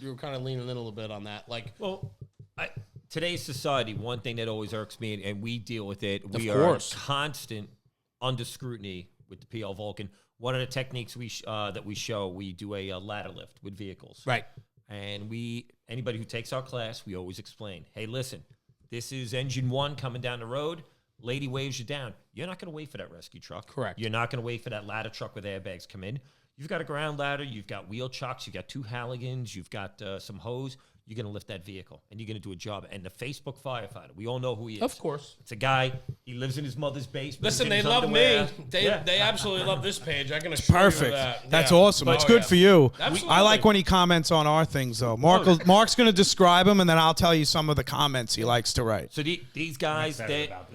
were kind of leaning in a little bit on that. Like, well, today's society, one thing that always irks me, and we deal with it, we are constant under scrutiny with the PL Vulcan. One of the techniques that we show, we do a ladder lift with vehicles. Right. And anybody who takes our class, we always explain, hey, listen, this is engine 1 coming down the road. Lady waves you down. You're not going to wait for that rescue truck. Correct. You're not going to wait for that ladder truck with airbags come in. You've got a ground ladder. You've got wheel chocks. You've got 2 Halligans. You've got some hose. You're going to lift that vehicle, and you're going to do a job. And the Facebook firefighter, we all know who he is. Of course. It's a guy. He lives in his mother's basement. Listen, they love me. They absolutely love this page. I can assure perfect. you that. That's awesome. It's good for you. Absolutely. I like when he comments on our things, though. Mark's going to describe them, and then I'll tell you some of the comments he likes to write. So these guys, they're down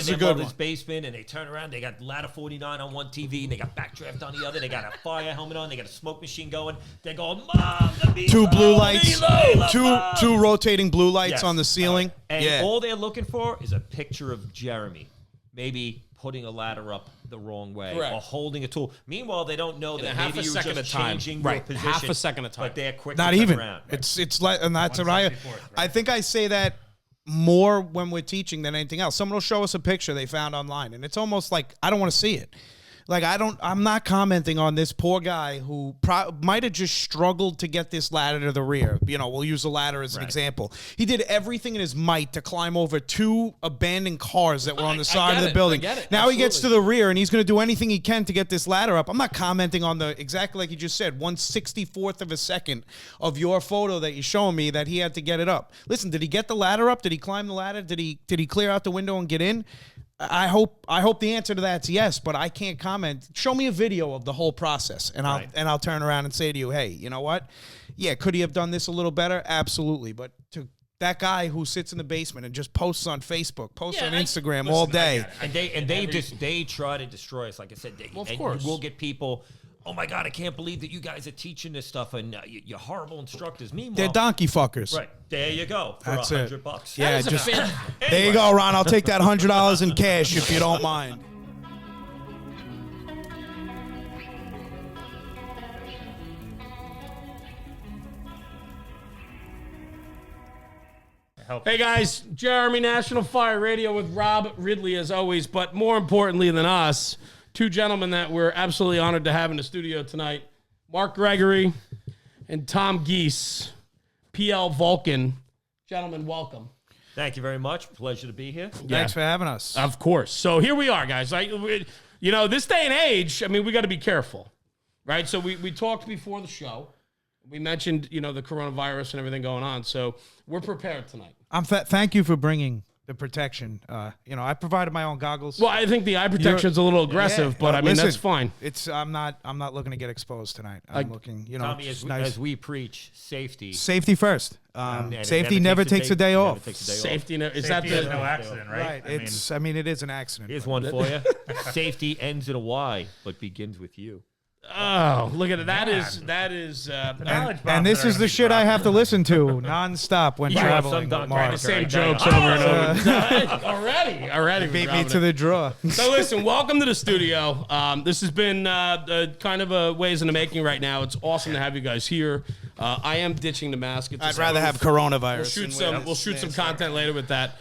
in their mother's basement, and they turn around. They got Ladder 49 on one TV, and they got Backdraft on the other. They got a fire helmet on. They got a smoke machine going. They're going, Mom, the 2 blue lights. Two rotating blue lights on the ceiling. And all they're looking for is a picture of Jeremy, maybe putting a ladder up the wrong way or holding a tool. Meanwhile, they don't know that maybe you're just changing your position. Half a second of time. But they're quick Not to even. turn around. It's like, and that's what I think I say that more when we're teaching than anything else. Someone will show us a picture they found online, and it's almost like I don't want to see it. Like, I'm not commenting on this poor guy who might have just struggled to get this ladder to the rear. You know, we'll use a ladder as an example. He did everything in his might to climb over 2 abandoned cars that were on the side of the building. Now he gets to the rear, and he's going to do anything he can to get this ladder up. I'm not commenting on exactly like you just said, 1/64th of a second of your photo that you're showing me that he had to get it up. Listen, did he get the ladder up? Did he climb the ladder? Did he clear out the window and get in? I hope the answer to that's yes, but I can't comment. Show me a video of the whole process, and I'll turn around and say to you, hey, you know what? Yeah, could he have done this a little better? Absolutely. But to that guy who sits in the basement and just posts on Facebook, posts on Instagram all day, they try to destroy us. Like I said, of course, we'll get people. Oh my God, I can't believe that you guys are teaching this stuff, and you're horrible instructors. Meanwhile, they're donkey fuckers. Right. There you go. For That's $100. Yeah, there you go, Ron. I'll take that $100 in cash if you don't mind. Hey guys, Jeremy, National Fire Radio with Rob Ridley as always, but more importantly than us, 2 gentlemen that we're absolutely honored to have in the studio tonight, Mark Gregory and Tom Gies, PL Vulcan. Gentlemen, welcome. Thank you very much. Pleasure to be here. Thanks for having us. Of course. So here we are, guys. This day and age, I mean, we got to be careful, right? So we talked before the show. We mentioned, the coronavirus and everything going on. So we're prepared tonight. Thank you for bringing the protection. I provided my own goggles. Well, I think the eye protection's a little aggressive, but listen, that's fine. I'm not looking to get exposed tonight. I'm looking, Tommy, as we preach, safety. Safety first. Safety never takes a day off. Safety is safety is no accident, right? Right. It is an accident. Here's one for you. Safety ends in a Y, but begins with you. Oh, look at it. That is and this is the shit I have to listen to nonstop when traveling. The same jokes over and over. Already. Beat me to the draw. So listen, welcome to the studio. This has been kind of a ways in the making right now. It's awesome to have you guys here. I am ditching the mask. I'd rather have coronavirus. We'll shoot some content later with that.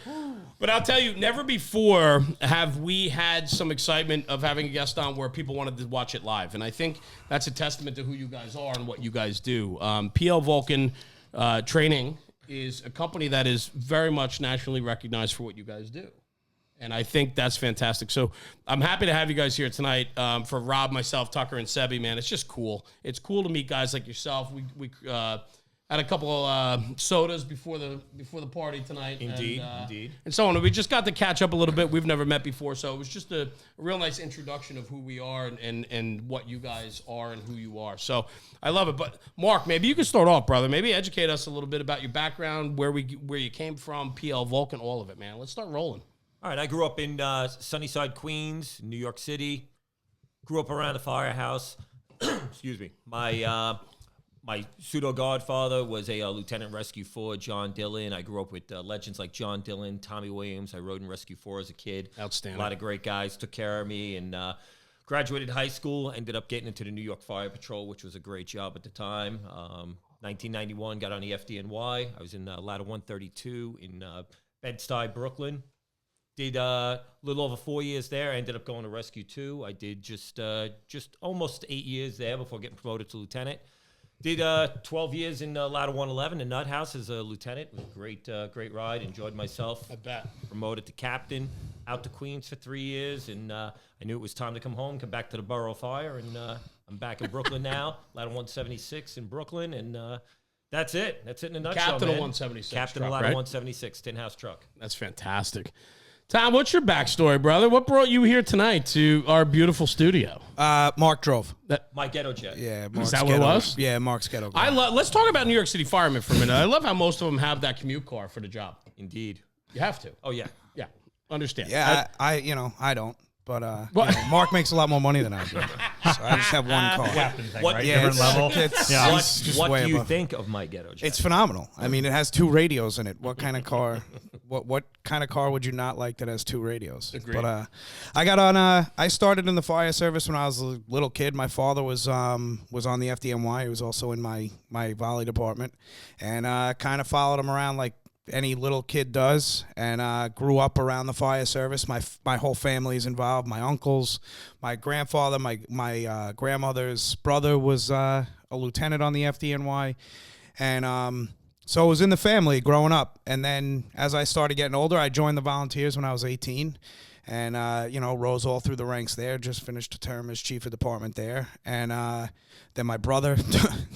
But I'll tell you, never before have we had some excitement of having a guest on where people wanted to watch it live. And I think that's a testament to who you guys are and what you guys do. PL Vulcan Training is a company that is very much nationally recognized for what you guys do. And I think that's fantastic. So I'm happy to have you guys here tonight. For Rob, myself, Tucker, and Sebi, man, it's just cool. It's cool to meet guys like yourself. We had a couple of sodas before the party tonight. Indeed. And so on. We just got to catch up a little bit. We've never met before, so it was just a real nice introduction of who we are and what you guys are and who you are. So I love it. But Mark, maybe you could start off, brother. Maybe educate us a little bit about your background, where you came from, PL Vulcan, all of it, man. Let's start rolling. All right. I grew up in Sunnyside, Queens, New York City. Grew up around the firehouse. Excuse me. My pseudo-godfather was a Lieutenant Rescue 4, John Dillon. I grew up with legends like John Dillon, Tommy Williams. I rode in Rescue 4 as a kid. Outstanding. A lot of great guys took care of me, and graduated high school, ended up getting into the New York Fire Patrol, which was a great job at the time. 1991, got on the FDNY. I was in ladder 132 in Bed-Stuy, Brooklyn. Did a little over 4 years there. I ended up going to Rescue 2. I did just almost 8 years there before getting promoted to lieutenant. Did 12 years in ladder 111 in Nut House as a lieutenant. It was a great ride. Enjoyed myself. I bet. Promoted to captain. Out to Queens for 3 years, and I knew it was time to come home, come back to the Borough of Fire, and I'm back in Brooklyn now, ladder 176 in Brooklyn, and that's it. That's it in a nutshell, Captain of man. 176 Captain truck, of ladder right? 176, tin house truck. That's fantastic. Tom, what's your backstory, brother? What brought you here tonight to our beautiful studio? Mark drove. My ghetto jet. Yeah, Mark's Is that what it ghetto. was? Yeah, Mark's ghetto. guy. Let's talk about New York City firemen for a minute. I love how most of them have that commute car for the job. Indeed. You have to. Oh, yeah. Yeah. Understand. Yeah, I don't. But Mark makes a lot more money than I do. So I just have one car. Captain thing, What- right? Yeah, Different level. It's, Yeah. it's just What way do you above. think of my ghetto jet? It's phenomenal. I mean, it has 2 radios in it. What kind of car? What kind of car would you not like that has 2 radios? Agreed. But I got on. I started in the fire service when I was a little kid. My father was on the FDNY. He was also in my volley department, and kind of followed him around like any little kid does, and grew up around the fire service. My whole family is involved. My uncles, my grandfather, my grandmother's brother was a lieutenant on the FDNY, and so it was in the family growing up. And then as I started getting older, I joined the volunteers when I was 18, and rose all through the ranks there. Just finished a term as chief of department there, and then my brother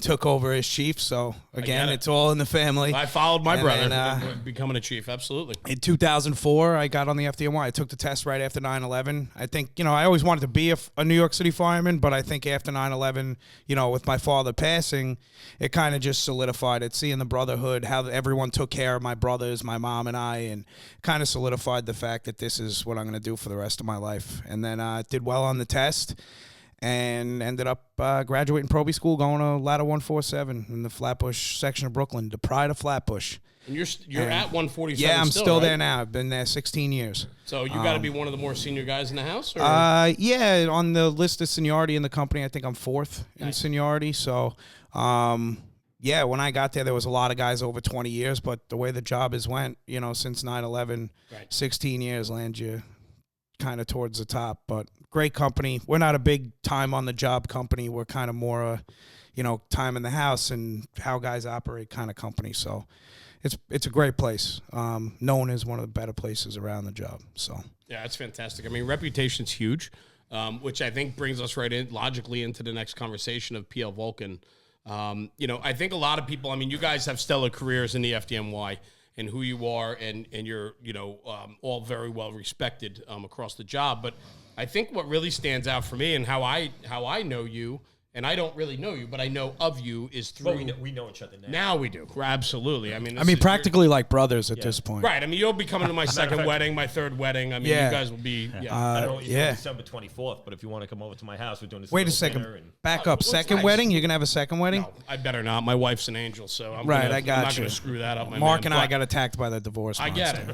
took over as chief. So again, it. it's all in the family. I followed my And brother then, becoming a chief. Absolutely. In 2004, I got on the FDNY. I took the test right after 9/11. I think, I always wanted to be a New York City fireman, but I think after 9/11, with my father passing, it kind of just solidified it. Seeing the brotherhood, how everyone took care of my brothers, my mom and I, and kind of solidified the fact that this is what I'm going to do for the rest of my life. And then I did well on the test and ended up graduating Proby school, going to ladder 147 in the Flatbush section of Brooklyn, the pride of Flatbush. And you're at 147. Yeah, I'm still right? there now. I've been there 16 years. So you got to be one of the more senior guys in the house? Or? Yeah, on the list of seniority in the company, I think I'm 4th in seniority. So, yeah, when I got there was a lot of guys over 20 years, but the way the job has went, since 9/11, 16 years lands you kind of towards the top. But great company. We're not a big time on the job company. We're kind of more, time in the house and how guys operate kind of company. So it's a great place. Known as one of the better places around the job. So Yeah, that's fantastic. I mean, reputation's huge, which I think brings us right in logically into the next conversation of PL Vulcan. I think a lot of people, you guys have stellar careers in the FDNY and who you are, and you're, all very well respected across the job. But I think what really stands out for me and how I know you, and I don't really know you, but I know of you, is through. Well, we know each other now. Now we do. Absolutely. practically like brothers at this point. Right. You'll be coming to my second wedding, my third wedding. You guys will be. Yeah. I don't know what you're yeah. doing December 24th, but if you want to come over to my house, we're doing this. Wait a little second. dinner and- Back up. What's Second nice? wedding? You're going to have a second wedding? No, I better not. My wife's an angel, so I'm Right, gonna, I got I'm not you. going to screw that up. Mark and I But got attacked by the divorce. I get it.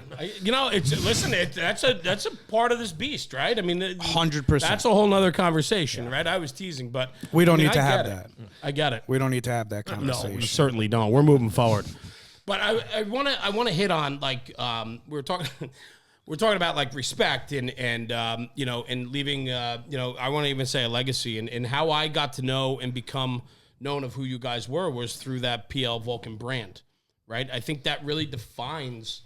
That's a part of this beast, right? 100%. That's a whole nother conversation, right? I was teasing, but We don't need I to have get it. that. I get it. We don't need to have that No, conversation. we certainly don't. We're moving forward. But I want to hit on we're talking about like respect and leaving I want to even say a legacy and how I got to know and become known of who you guys were was through that PL Vulcan brand, right? I think that really defines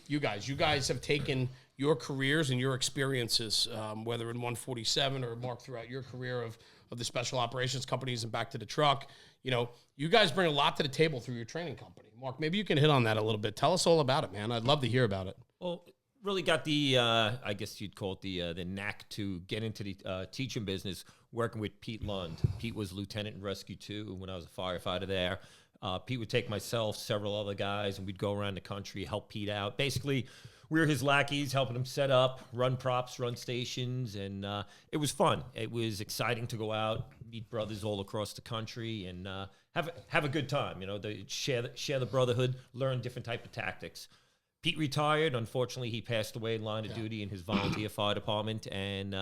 you guys. You guys have taken your careers and your experiences, whether in 147 or Mark throughout your career of the special operations companies and back to the truck. You guys bring a lot to the table through your training company. Mark, maybe you can hit on that a little bit. Tell us all about it, man. I'd love to hear about it. Well, really got the, I guess you'd call it the knack to get into the teaching business, working with Pete Lund. Pete was lieutenant in Rescue 2 when I was a firefighter there. Pete would take myself, several other guys, and we'd go around the country, help Pete out. Basically, we were his lackeys, helping him set up, run props, run stations, and it was fun. It was exciting to go out, meet brothers all across the country, and have a good time. Share the brotherhood, learn different type of tactics. Pete retired. Unfortunately, he passed away in line of duty in his volunteer fire department, and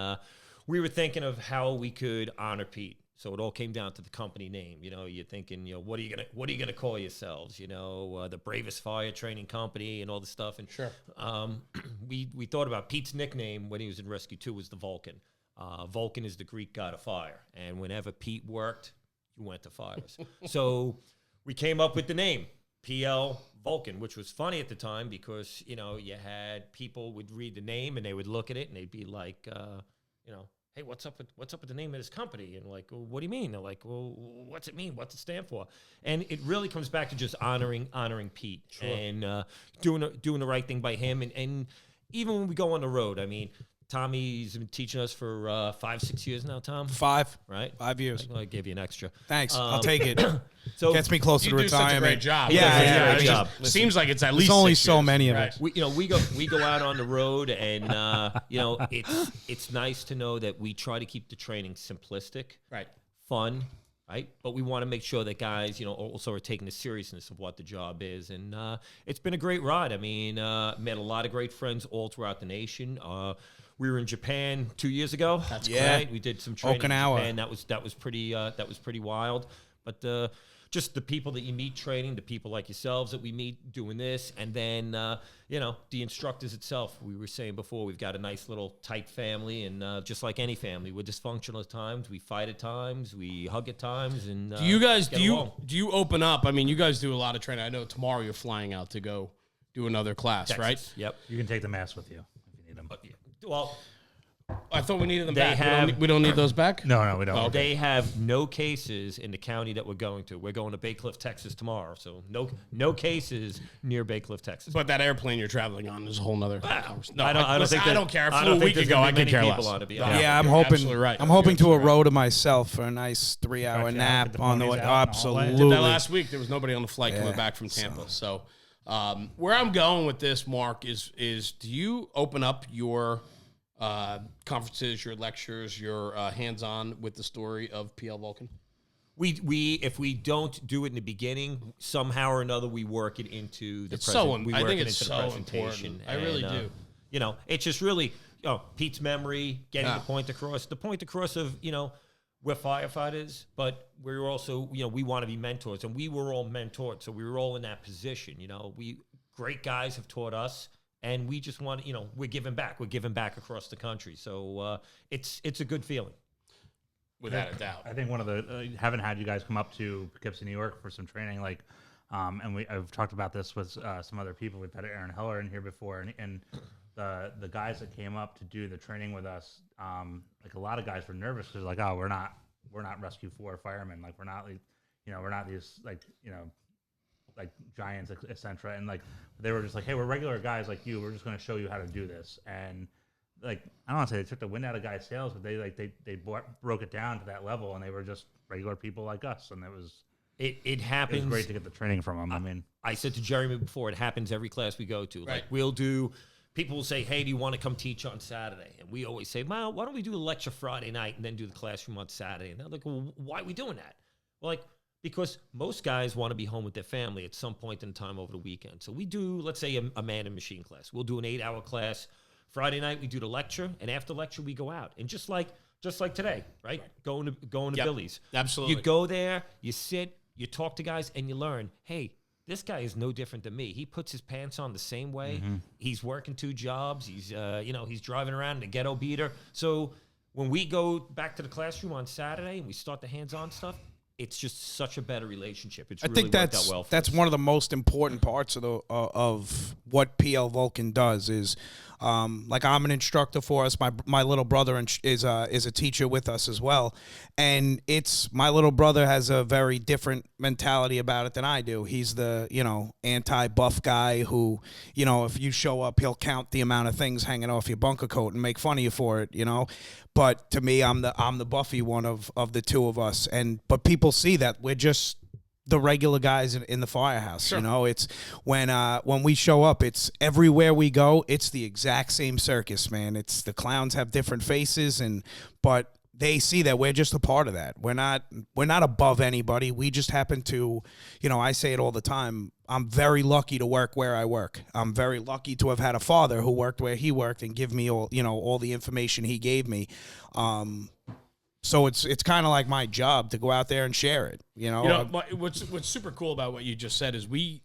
we were thinking of how we could honor Pete. So it all came down to the company name. You know, you're thinking, you know, what are you gonna call yourselves? You know, the bravest fire training company and all this stuff. And Sure. We thought about Pete's nickname when he was in Rescue 2 was the Vulcan. Vulcan is the Greek god of fire, and whenever Pete worked, you went to fires. So we came up with the name PL Vulcan, which was funny at the time because, you know, you had people would read the name and they would look at it and they'd be like, you know, hey, what's up with the name of this company? And like, well, what do you mean? They're like, well, what's it mean? What's it stand for? And it really comes back to just honoring Pete and doing the right thing by him. And even when we go on the road, I mean, Tommy's been teaching us for 5-6 years now, Tom. 5, right? 5 years. I gave you an extra. Thanks. I'll take it. So Gets me closer to You do such a retirement. great job. Yeah, great job. Seems like it's at least There's only 6 so years. many of Right. us. we go out on the road, and you know, it's nice to know that we try to keep the training simplistic, Right. fun, right? But we want to make sure that guys, you know, also are taking the seriousness of what the job is, and it's been a great ride. I mean, met a lot of great friends all throughout the nation. We were in Japan 2 years ago. That's great. We did some training Okinawa. in Japan. That was pretty wild. But just the people that you meet training, the people like yourselves that we meet doing this, and then you know, the instructors itself. We were saying before, we've got a nice little tight family, and just like any family, we're dysfunctional at times, we fight at times, we hug at times, and Do you guys get do you along. do you open up? I mean, you guys do a lot of training. I know tomorrow you're flying out to go do another class, Texas. right? Yep. You can take the mask with you if you need them. Well, I thought we needed them They back. have- We don't need those back. No, we don't. they have no cases in the county that we're going to. We're going to Bay Cliff, Texas tomorrow, so no cases near Bay Cliff, Texas. But that airplane you're traveling on is a whole nother conversation. No, I don't care. If I it don't flew a think week there's ago, gonna I be could many care people less. on it, to be No, honest. Yeah, I'm you're hoping. absolutely right. I'm hoping to You're a absolutely row to myself for a nice 3-hour Stretch out, nap get the on the way. ponies out and all that. Absolutely. Did that last week. There was nobody on the flight coming Yeah, back from Tampa. So, where I'm going with this, Mark, is do you open up your conferences, your lectures, your hands-on with the story of PL Vulcan? We if we don't do it in the beginning, somehow or another we work it into the It's so we I work think it it's into so the presentation. important. I really do. You know, it's just really Pete's memory, getting Yeah. the point across of, you know, we're firefighters, but we're also, you know, we want to be mentors, and we were all mentored, so we were all in that position. You know, great guys have taught us, and we just want, you know, we're giving back across the country. So it's a good feeling. Without a doubt. I think one of the haven't had you guys come up to Poughkeepsie, New York for some training, like, and I've talked about this with some other people. We've had Aaron Heller in here before, and the guys that came up to do the training with us, like a lot of guys were nervous because like, oh, we're not Rescue 4 firemen, like we're not like, you know, we're not these like, you know, like giants, etc. And like they were just like, hey, we're regular guys like you. We're just going to show you how to do this. And like, I don't want to say they took the wind out of guys' sails, but they broke it down to that level, and they were just regular people like us. And It happens. it was great to get the training from them. I mean, I said to Jeremy before, it happens every class we go to. Like Right. we'll do, people will say, hey, do you want to come teach on Saturday? And we always say, well, why don't we do a lecture Friday night and then do the classroom on Saturday? And they're like, well, why are we doing that? Well, like, because most guys want to be home with their family at some point in time over the weekend. So we do, let's say, a man and machine class. We'll do an 8-hour class. Friday night we do the lecture, and after lecture we go out. And just like today, right? Going to Yep. Billy's. Absolutely. You go there, you sit, you talk to guys, and you learn, hey, this guy is no different than me. He puts his pants on the same way. Mm-hmm. He's working 2 jobs. He's he's driving around in a ghetto beater. So when we go back to the classroom on Saturday and we start the hands-on stuff, it's just such a better relationship. It's I really think worked out well for that's us. one of the most important parts of what PL Vulcan does is, like I'm an instructor for us. My little brother is a teacher with us as well, and my little brother has a very different mentality about it than I do. He's the anti-buff guy who, if you show up, he'll count the amount of things hanging off your bunker coat and make fun of you for it. But to me, I'm the buffy one of the two of us, but people see that we're just the regular guys in the firehouse. Sure. It's when we show up, it's everywhere we go, it's the exact same circus, man. It's the clowns have different faces, but they see that we're just a part of that. We're not above anybody. We just happen to, I say it all the time, I'm very lucky to work where I work. I'm very lucky to have had a father who worked where he worked and give me all the information he gave me. So it's kind of like my job to go out there and share it. What's super cool about what you just said is we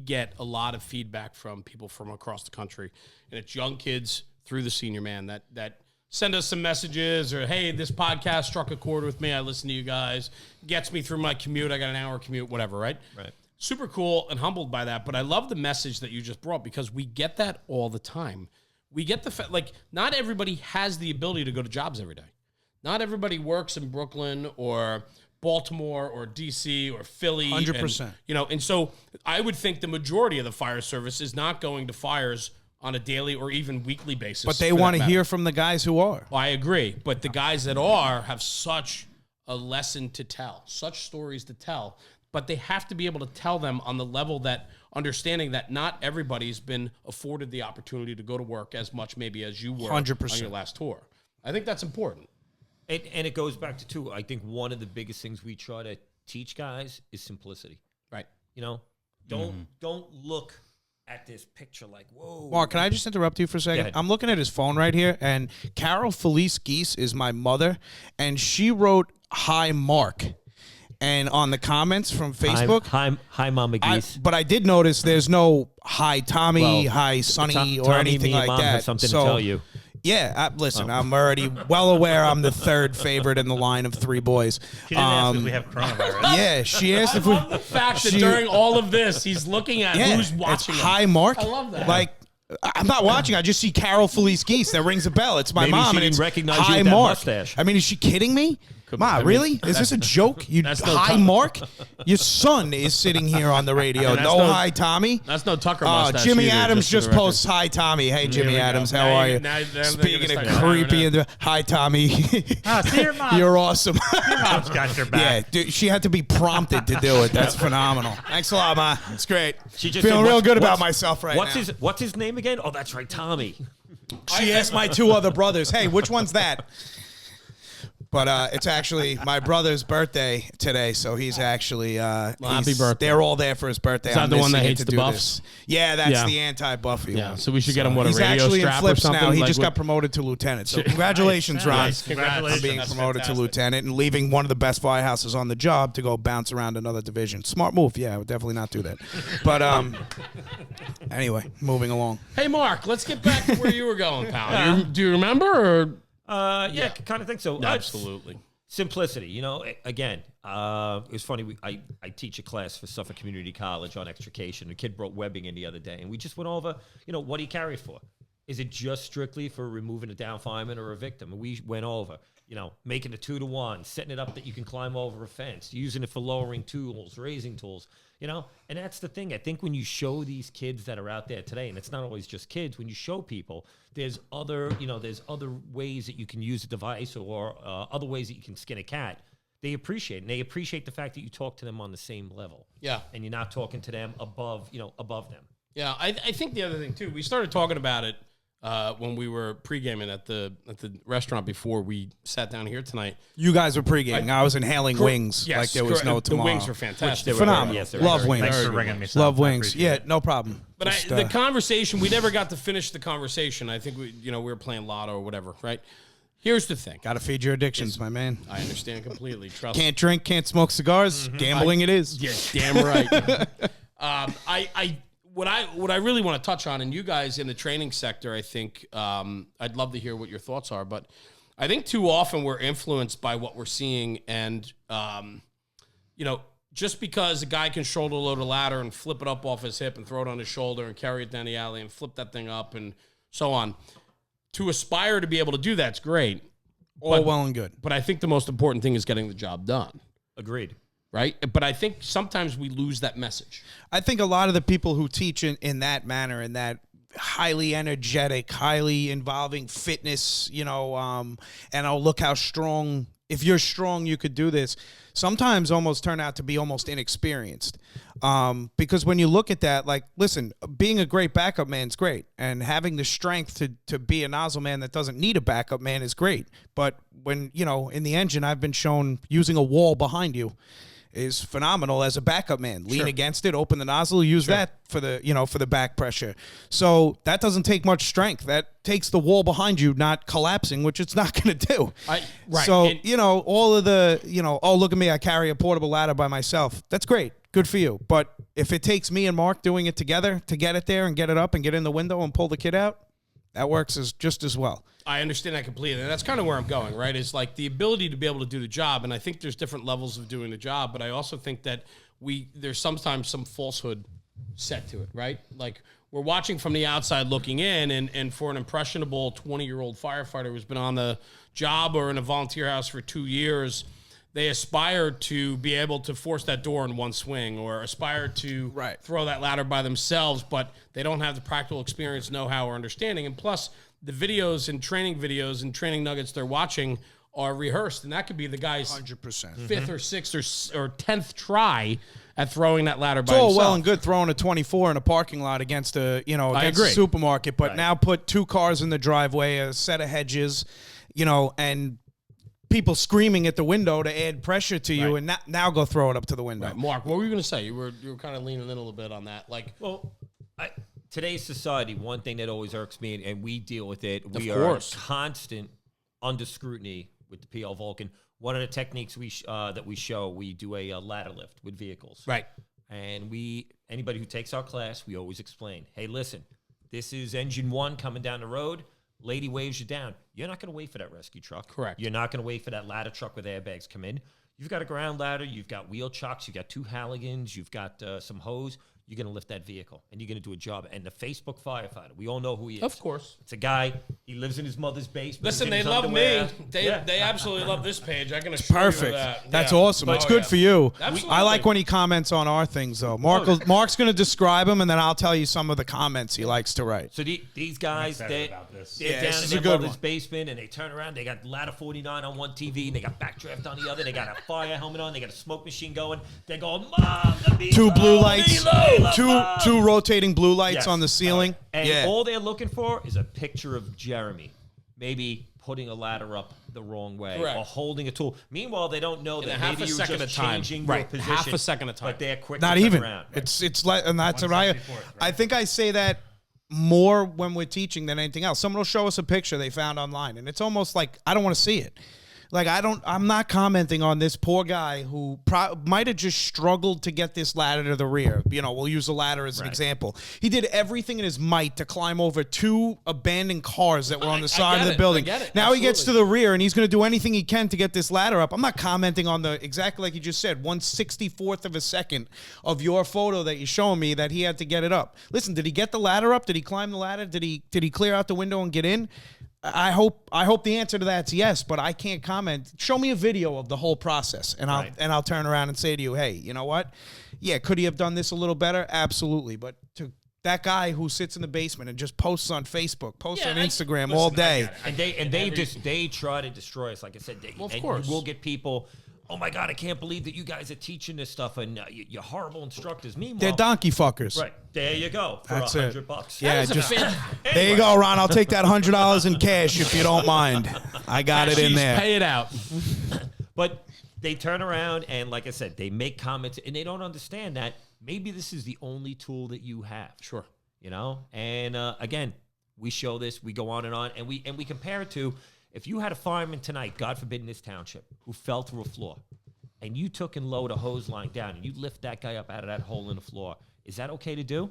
get a lot of feedback from people from across the country, and it's young kids through the Senior Man that send us some messages or, hey, this podcast struck a chord with me. I listen to you guys. Gets me through my commute. I got an hour commute, whatever, right? Right. Super cool and humbled by that. But I love the message that you just brought because we get that all the time. We get not everybody has the ability to go to jobs every day. Not everybody works in Brooklyn or Baltimore or DC or Philly. 100%. And so I would think the majority of the fire service is not going to fires on a daily or even weekly basis. But they want to hear from the guys who are. Well, I agree. But the guys that are have such a lesson to tell, such stories to tell. But they have to be able to tell them on the level that understanding that not everybody's been afforded the opportunity to go to work as much maybe as you were 100%. on your last tour. I think that's important. And it goes back to, too, I think one of the biggest things we try to teach guys is simplicity. Right. Don't look at this picture like, whoa. Mark, can I just interrupt you for a second? I'm looking at his phone right here, and Carol Felice Gies is my mother, and she wrote, "Hi, Mark." And on the comments from Facebook, hi, Mama Gies. But I did notice there's no "Hi, Tommy," "Hi, Sonny," or Tommy, anything me and like Mom that. have something to tell you. Yeah, listen, I'm already well aware I'm the third favorite in the line of three boys. She didn't ask if we have coronavirus. Yeah, she asked if we. The fact that during all of this, he's looking at who's watching. It's Hi, Mark. I love that. Like, I'm not watching. I just see Carol Felice Gies. That rings a bell. It's my Maybe mom. she and didn't it's recognize you Hi, with that Mark. mustache. I mean, is she kidding me? Ma, I mean, really? Is this a joke? You that's no Hi, Tom- Mark? Your son is sitting here on the radio. That's No, no- hi, Tommy. That's no Tucker mustache. Jimmy either, Adams for just the record. posts, "Hi, Tommy." Hey, Jimmy we go. Adams, how Now are you- you? now they're Speaking gonna of start creepy, firing hi, Tommy. See your mom. You're awesome. Your mom's got your Yeah, back. dude, she had to be prompted to do it. That's phenomenal. Thanks a lot, Ma. It's great. She just Feeling said, real "What's- good about what's- myself right now. What's his name again? Oh, that's right, Tommy. She asked my two other brothers, "Hey, which one's that?" But it's actually my brother's birthday today, so he's actually happy birthday. They're all there for his birthday. Is that I'm the one that missing it hates to the do Buffs? this. Yeah, that's Yeah. the anti-Buffy Yeah, one. so we should get him a He's radio actually in strap or flips something. now. He like just what- got promoted to lieutenant. So congratulations, Ron. Nice. Congratulations. On being That's promoted to fantastic. lieutenant and leaving one of the best firehouses on the job to go bounce around another division. Smart move. Yeah, I would definitely not do that. But anyway, moving along. Hey, Mark, let's get back to where you were going, pal. Do you remember? Or? Yeah, kind of think so. Absolutely. Simplicity, again, it was funny. I teach a class for Suffolk Community College on extrication. A kid brought webbing in the other day, and we just went over, what do you carry it for? Is it just strictly for removing a down fireman or a victim? And we went over, making a 2-to-1, setting it up that you can climb over a fence, using it for lowering tools, raising tools, and that's the thing. I think when you show these kids that are out there today, and it's not always just kids, when you show people, there's other ways that you can use a device or other ways that you can skin a cat. They appreciate it. And they appreciate the fact that you talk to them on the same level. Yeah. And you're not talking to them above them. Yeah, I think the other thing, too, we started talking about it when we were pre-gaming at the restaurant before we sat down here tonight. You guys were pregame. I was inhaling wings Yes, like there was no correct. tomorrow. The wings were fantastic. They were Phenomenal. Yes, they were Love very- wings. Thanks for bringing me some. Love I wings. appreciate Yeah, it. no problem. But Just, the conversation, we never got to finish the conversation. I think we were playing lotto or whatever, right? Here's the thing. Gotta feed your addictions, my man. I understand completely. Trust me. Can't drink, can't smoke cigars. Gambling it is. Yeah, damn right. What I really want to touch on, and you guys in the training sector, I think I'd love to hear what your thoughts are. But I think too often we're influenced by what we're seeing, and just because a guy can shoulder load a ladder and flip it up off his hip and throw it on his shoulder and carry it down the alley and flip that thing up and so on, to aspire to be able to do that's great. All well and good. But I think the most important thing is getting the job done. Agreed. Right? But I think sometimes we lose that message. I think a lot of the people who teach in that manner, in that highly energetic, highly involving fitness, and look how strong. If you're strong, you could do this. Sometimes almost turn out to be almost inexperienced. Because when you look at that, like, listen, being a great backup man is great. And having the strength to be a nozzle man that doesn't need a backup man is great. But when, in the engine, I've been shown using a wall behind you is phenomenal as a backup man. Lean against it, open the nozzle, use that for the back pressure. So that doesn't take much strength. That takes the wall behind you not collapsing, which it's not going to do. Right. So, And all of the, oh, look at me, I carry a portable ladder by myself. That's great. Good for you. But if it takes me and Mark doing it together to get it there and get it up and get in the window and pull the kid out, that works just as well. I understand that completely. And that's kind of where I'm going, right? Is like the ability to be able to do the job. And I think there's different levels of doing the job, but I also think that there's sometimes some falsehood set to it, right? Like we're watching from the outside looking in, and for an impressionable 20-year-old firefighter who's been on the job or in a volunteer house for 2 years, they aspire to be able to force that door in one swing or aspire to throw that ladder by themselves, but they don't have the practical experience, know-how, or understanding. And plus, the videos and training nuggets they're watching are rehearsed, and that could be the guy's 100%. fifth or sixth or 10th try at throwing that ladder by It's all himself. well and good throwing a 24 in a parking lot against a supermarket, but now put 2 cars in the driveway, a set of hedges, and people screaming at the window to add pressure to you, and now go throw it up to the window. Right. Mark, what were you going to say? You were kind of leaning in a little bit on that. Today's society, one thing that always irks me, and we deal with it, we course. are constant under scrutiny with the PL Vulcan. One of the techniques that we show, we do a ladder lift with vehicles. Right. And anybody who takes our class, we always explain, hey, listen, this is engine 1 coming down the road. Lady waves you down. You're not going to wait for that rescue truck. Correct. You're not going to wait for that ladder truck with airbags come in. You've got a ground ladder. You've got wheel chocks. You've got 2 Halligans. You've got some hose. You're going to lift that vehicle, and you're going to do a job. And the Facebook firefighter, we all know who he is. Of course. It's a guy. He lives in his mother's basement. Listen, in they his love underwear. me. They absolutely love this page. I can assure you Perfect. that. That's Yeah. awesome. It's good for you. Absolutely. I like when he comments on our things, though. Mark's going to describe them, and then I'll tell you some of the comments he likes to write. So these guys, they're down this is in a their good mother's one. basement, and they turn around. They got ladder 49 on one TV, and they got backdraft on the other. They got a fire helmet on. They got a smoke machine going. They're going, Mom, the 2 blue lights, Milo, two rotating blue lights Yes. on the ceiling. And all they're looking for is a picture of Jeremy, maybe putting a ladder up the wrong way Correct. or holding a tool. Meanwhile, they don't know In that a half maybe a you're second just of time. changing Right. your position. Half a second of time. But they're quick Not to turn even. around. It's like, and that's what I 1/64th, right? I think I say that more when we're teaching than anything else. Someone will show us a picture they found online, and it's almost like I don't want to see it. Like I'm not commenting on this poor guy who might have just struggled to get this ladder to the rear. We'll use a ladder as an example. He did everything in his might to climb over 2 abandoned cars that were on the side of the building. I get it. Now he gets to the rear, and he's going to do anything he can to get this ladder up. I'm not commenting on exactly like you just said, 1/64th of a second of your photo that you're showing me that he had to get it up. Listen, did he get the ladder up? Did he climb the ladder? Did he clear out the window and get in? I hope the answer to that's yes, but I can't comment. Show me a video of the whole process, and I'll turn around and say to you, hey, you know what? Yeah, could he have done this a little better? Absolutely. But to that guy who sits in the basement and just posts on Facebook, posts on Instagram all day. And they try to destroy us. Like I said, of and course. we'll get people, oh my God, I can't believe that you guys are teaching this stuff, and you're horrible instructors. Meanwhile, They're donkey fuckers. right there you go for That's it. $100. Yeah, That is just a fan- there you go, Ron. I'll take that $100 in cash if you don't mind. I got it in Jeez, there. Pay it out. But they turn around and, like I said, they make comments, and they don't understand that maybe this is the only tool that you have. Sure. And again, we show this, we go on, and we compare it to if you had a fireman tonight, God forbid, in this township, who fell through a floor, and you took and lowered a hose line down, and you lift that guy up out of that hole in the floor. Is that okay to do?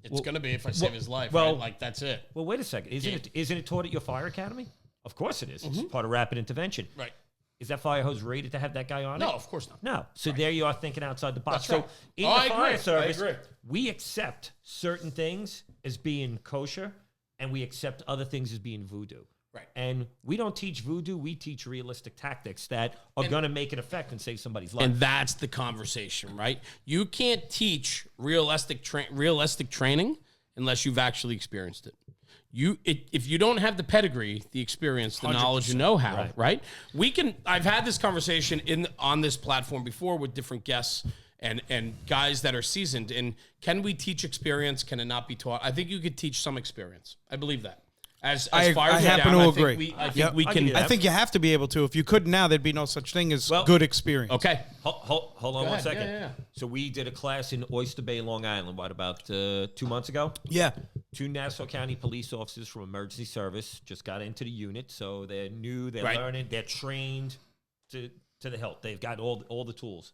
It's going to be if I save his life. well- right? Like, that's it. Well, wait a second. Isn't it taught at your fire academy? Of course it is. It's part of rapid intervention. Right. Is that fire hose rated to have that guy on it? No, of course not. No. So there you are thinking outside the box. That's right. So in Oh, the I fire agree. service, I agree. we accept certain things as being kosher, and we accept other things as being voodoo. Right. And we don't teach voodoo. We teach realistic tactics that are going to make an effect and save somebody's life. And that's the conversation, right? You can't teach realistic training unless you've actually experienced it. If you don't have the pedigree, the experience, the knowledge, and know-how, right? I've had this conversation on this platform before with different guests and guys that are seasoned. And can we teach experience? Can it not be taught? I think you could teach some experience. I believe that. As I far as happen to agree. I think we can. I think you have to be able to. If you couldn't now, there'd be no such thing as good experience. Okay. Hold on one second. Yeah. So we did a class in Oyster Bay, Long Island, about 2 months ago? Yeah. 2 Nassau County police officers from emergency service just got into the unit, so they're new, they're learning, they're trained to the hilt. They've got all the tools.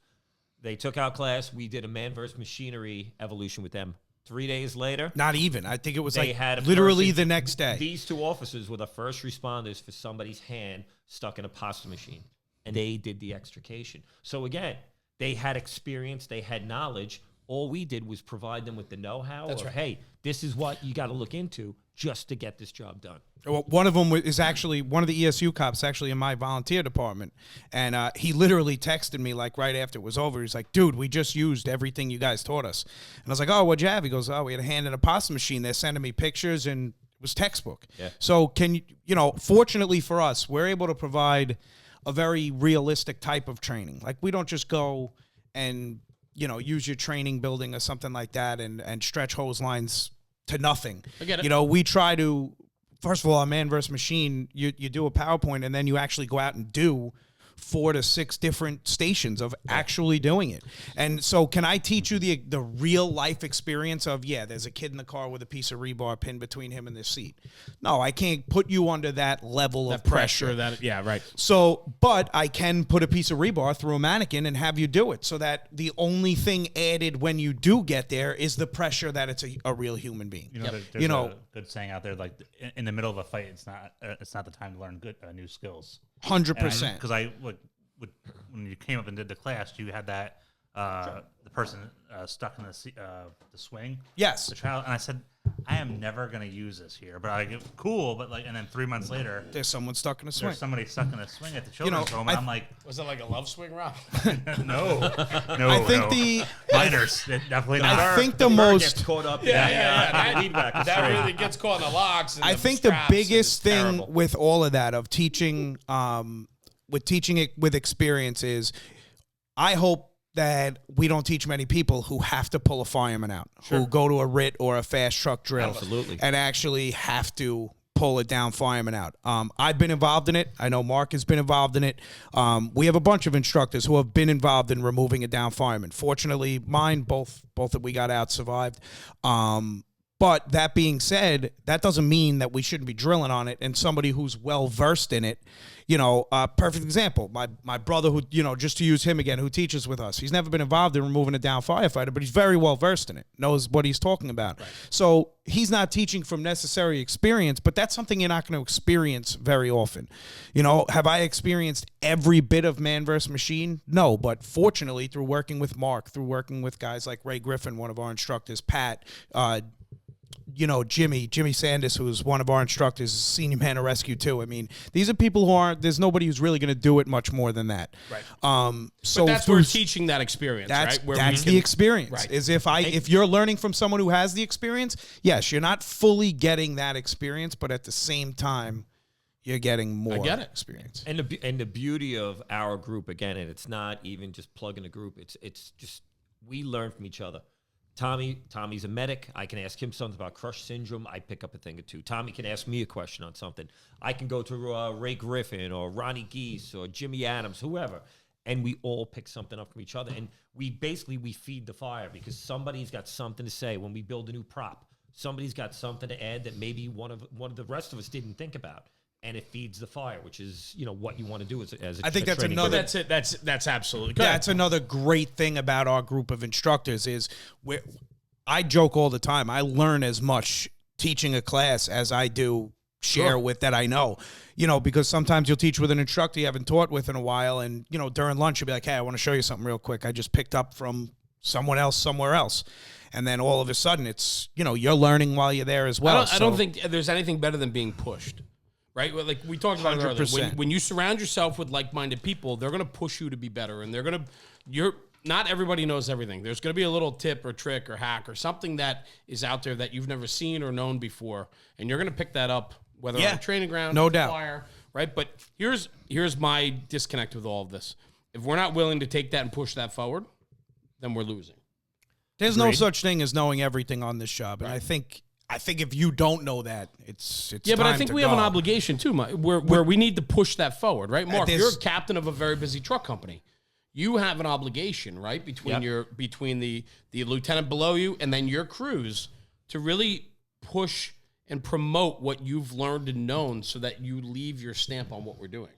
They took our class. We did a man versus machinery evolution with them. 3 days later, Not even. I think it was they like had literally the next day. These 2 officers were the first responders for somebody's hand stuck in a pasta machine, and they did the extrication. So again, they had experience, they had knowledge. All we did was provide them with the know-how of, hey, this is what you got to look into just to get this job done. Well, one of them is actually one of the ESU cops, actually in my volunteer department, and he literally texted me like right after it was over. He's like, "Dude, we just used everything you guys taught us," and I was like, "Oh, what'd you have?" He goes, "Oh, we had a hand in a pasta machine. They're sending me pictures, and it was textbook." Yeah. So fortunately for us, we're able to provide a very realistic type of training. Like we don't just go and use your training building or something like that and stretch hose lines to nothing. I get it. We try to, first of all, on man versus machine, you do a PowerPoint and then you actually go out and do 4 to 6 different stations of actually doing it. And so can I teach you the real life experience of, there's a kid in the car with a piece of rebar pinned between him and the seat? No, I can't put you under that level of pressure. Right. So, but I can put a piece of rebar through a mannequin and have you do it so that the only thing added when you do get there is the pressure that it's a real human being. There's a good saying out there, like in the middle of a fight, it's not the time to learn new skills. 100%. Because when you came up and did the class, you had that the person stuck in the swing. Yes. The child, and I said, I am never going to use this here, but I get cool. But and then 3 months later, there's someone stuck in a swing. There's somebody stuck in a swing at the children's home, and I'm like, was it like a love swing, Rob? no. I think minors, definitely not. I think the Bird most gets caught up. That really gets caught in the locks. And I think the biggest thing terrible. with all of that of teaching, with teaching it with experience is, I hope that we don't teach many people who have to pull a fireman out, who go to a RIT or a fast truck drill, and actually have to pull a down fireman out. I've been involved in it. I know Mark has been involved in it. We have a bunch of instructors who have been involved in removing a down fireman. Fortunately, mine, both that we got out, survived. But that being said, that doesn't mean that we shouldn't be drilling on it. And somebody who's well versed in it, perfect example. My brother, who just to use him again, who teaches with us, he's never been involved in removing a down firefighter, but he's very well versed in it, knows what he's talking about. Right. So he's not teaching from necessary experience, but that's something you're not going to experience very often. Have I experienced every bit of man versus machine? No, but fortunately, through working with Mark, through working with guys like Ray Griffin, one of our instructors, Pat, Jimmy Sanders, who's one of our instructors, senior man of rescue too. I mean, these are people there's nobody who's really going to do it much more than that. Right. So but that's where we're teaching that experience, right? That's the experience. Right. Is if you're learning from someone who has the experience, yes, you're not fully getting that experience, but at the same time, you're getting more experience. And the beauty of our group, again, and it's not even just plugging a group. It's just we learn from each other. Tommy's a medic. I can ask him something about crush syndrome. I pick up a thing or two. Tommy can ask me a question on something. I can go to Ray Griffin or Ronnie Gies or Jimmy Adams, whoever, and we all pick something up from each other. And we feed the fire because somebody's got something to say when we build a new prop. Somebody's got something to add that maybe one of the rest of us didn't think about. And it feeds the fire, which is what you want to do as a I think that's another. That's it. That's absolutely good. That's another great thing about our group of instructors is I joke all the time. I learn as much teaching a class as I do share with that I know. Because sometimes you'll teach with an instructor you haven't taught with in a while, and during lunch you'll be like, "Hey, I want to show you something real quick. I just picked up from someone else somewhere else." And then all of a sudden it's you're learning while you're there as well. I don't think there's anything better than being pushed. Right? Like we talked about it earlier. When you surround yourself with like-minded people, they're going to push you to be better. And not everybody knows everything. There's going to be a little tip or trick or hack or something that is out there that you've never seen or known before. And you're going to pick that up, whether on a training ground, no doubt. Flyer, right? But here's my disconnect with all of this. If we're not willing to take that and push that forward, then we're losing. There's no such thing as knowing everything on this job. And I think I think if you don't know that, it's Yeah, but I time think to we have an go. obligation too, where we need to push that forward, right? Mark, there's- you're captain of a very busy truck company. You have an obligation, right, between Yep. between the lieutenant below you and then your crews to really push and promote what you've learned and known, so that you leave your stamp on what we're doing.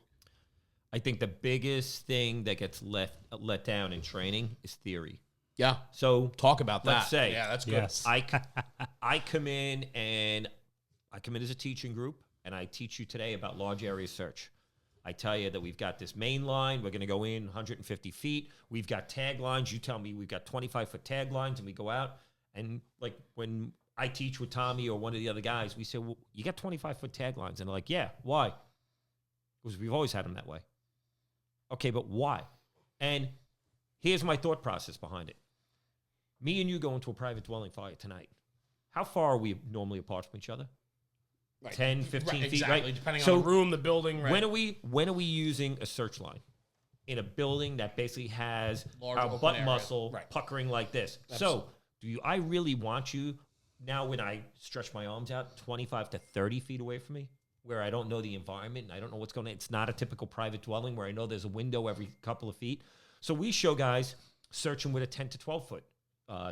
I think the biggest thing that gets let down in training is theory. Yeah. So Talk about that. let's say, yeah, that's good. Yes. I come in as a teaching group, and I teach you today about large area search. I tell you that we've got this main line. We're going to go in 150 feet. We've got tag lines. You tell me we've got 25-foot tag lines, and we go out. And like when I teach with Tommy or one of the other guys, we say, well, you got 25-foot tag lines. And they're like, yeah, why? Because we've always had them that way. Okay, but why? And here's my thought process behind it. Me and you go into a private dwelling fire tonight. How far are we normally apart from each other? Right. 10, 15 feet, exactly, right? depending So on the room, the building, right? when are we using a search line? In a building that basically has Large our open butt area. muscle Right. puckering like this. Absolutely. So I really want you, now when I stretch my arms out, 25 to 30 feet away from me, where I don't know the environment and I don't know what's going on. It's not a typical private dwelling where I know there's a window every couple of feet. So we show guys searching with a 10 to 12-foot